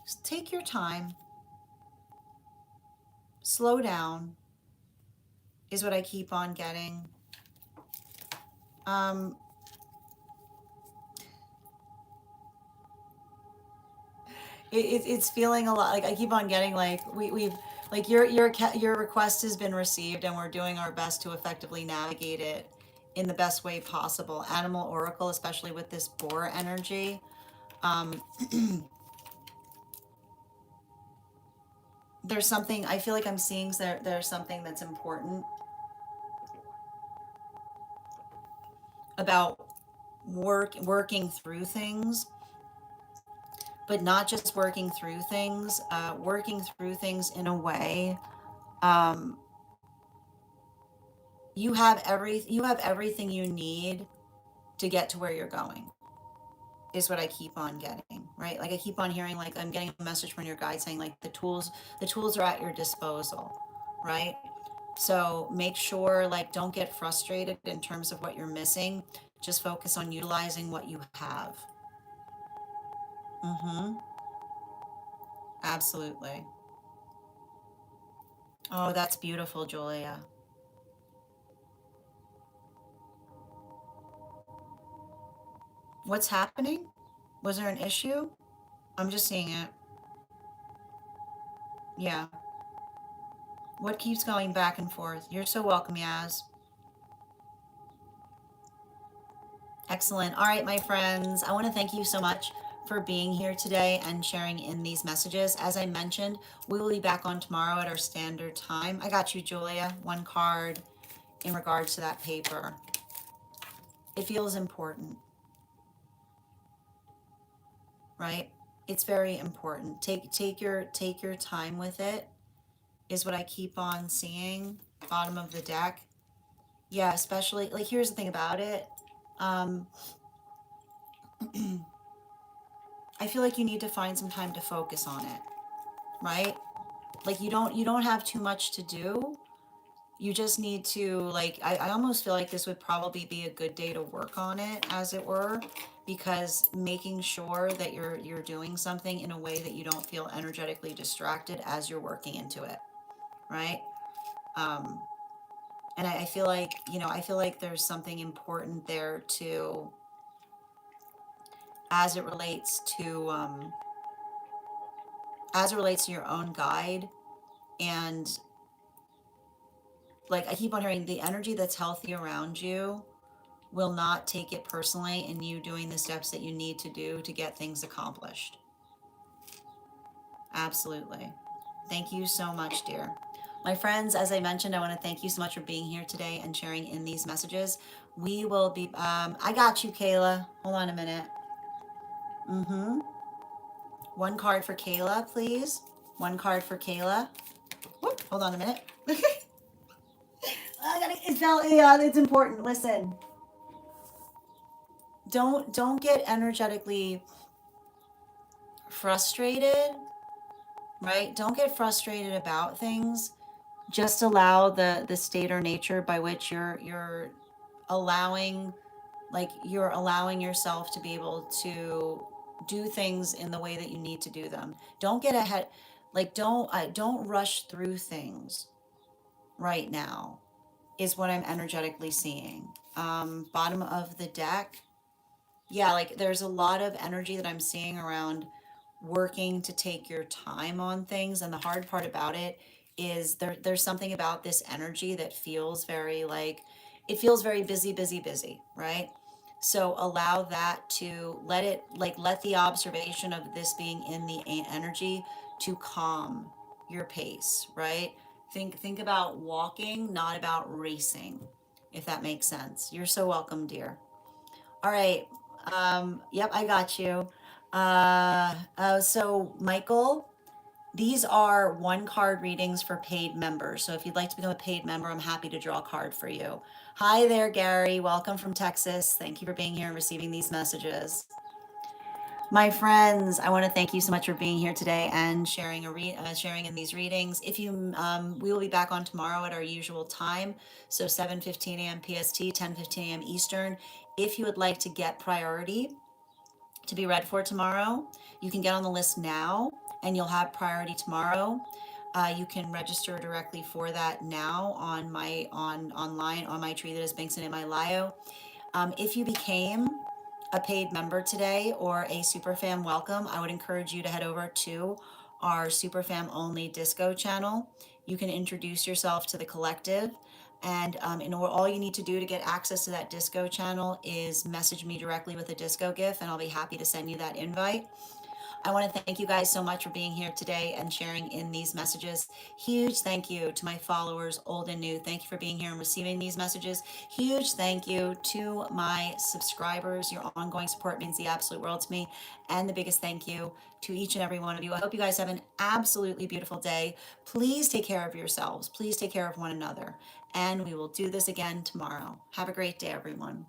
Just take your time. Slow down is what I keep on getting. Um, it's feeling a lot like I keep on getting like we've like your request has been received and we're doing our best to effectively navigate it in the best way possible. Animal Oracle, especially with this boar energy. Um, there's something I feel like I'm seeing there's something that's important about working through things, but not just working through things in a way. Um, you have everything you need to get to where you're going, is what I keep on getting, right? Like I keep on hearing, like I'm getting a message from your guide saying like the tools are at your disposal, right? So make sure, like, don't get frustrated in terms of what you're missing. Just focus on utilizing what you have. Mm-hmm. Absolutely. Oh, that's beautiful, Julia. What's happening? Was there an issue? I'm just seeing it. Yeah. What keeps going back and forth? You're so welcome, Yaz. Excellent. All right, my friends, I want to thank you so much for being here today and sharing in these messages. As I mentioned, we will be back on tomorrow at our standard time. I got you, Julia. One card in regards to that paper. It feels important, right? It's very important. Take your time with it is what I keep on seeing. Bottom of the deck. Yeah, especially like here's the thing about it. Um, I feel like you need to find some time to focus on it, right? Like you don't have too much to do. You just need to like I almost feel like this would probably be a good day to work on it, as it were, because making sure that you're doing something in a way that you don't feel energetically distracted as you're working into it, right? Um, and I feel like, I feel like there's something important there too, as it relates to your own guide. And like I keep on hearing, the energy that's healthy around you will not take it personally in you doing the steps that you need to do to get things accomplished. Absolutely. Thank you so much, dear. My friends, as I mentioned, I want to thank you so much for being here today and sharing in these messages. We will be, I got you, Kayla. Hold on a minute. Mm-hmm. One card for Kayla, please. One card for Kayla. Whoop, hold on a minute. It's important. Listen, don't get energetically frustrated, right? Don't get frustrated about things. Just allow the state or nature by which you're allowing, like you're allowing yourself to be able to do things in the way that you need to do them. Don't get ahead, like don't rush through things right now is what I'm energetically seeing. Bottom of the deck. Yeah, like there's a lot of energy that I'm seeing around working to take your time on things. And the hard part about it is there's something about this energy that feels very like it feels very busy, busy, busy, right? So allow that to let it like let the observation of this being in the energy to calm your pace, right? Think about walking, not about racing, if that makes sense. You're so welcome, dear. All right. Yep, I got you. So Michael, these are one card readings for paid members. So if you'd like to become a paid member, I'm happy to draw a card for you. Hi there, Gary. Welcome from Texas. Thank you for being here and receiving these messages. My friends, I want to thank you so much for being here today and sharing in these readings. If you, we will be back on tomorrow at our usual time, so 7:15 a.m. PST, 10:15 a.m. Eastern. If you would like to get priority to be read for tomorrow, you can get on the list now, and you'll have priority tomorrow. You can register directly for that now on my online on my tree that is Binkson in my Lio. If you became a paid member today or a superfam, welcome. I would encourage you to head over to our superfam only disco channel. You can introduce yourself to the collective, and all you need to do to get access to that disco channel is message me directly with a disco gif, and I'll be happy to send you that invite. I want to thank you guys so much for being here today and sharing in these messages. Huge thank you to my followers, old and new. Thank you for being here and receiving these messages. Huge thank you to my subscribers. Your ongoing support means the absolute world to me. And the biggest thank you to each and every one of you. I hope you guys have an absolutely beautiful day. Please take care of yourselves. Please take care of one another. And we will do this again tomorrow. Have a great day, everyone.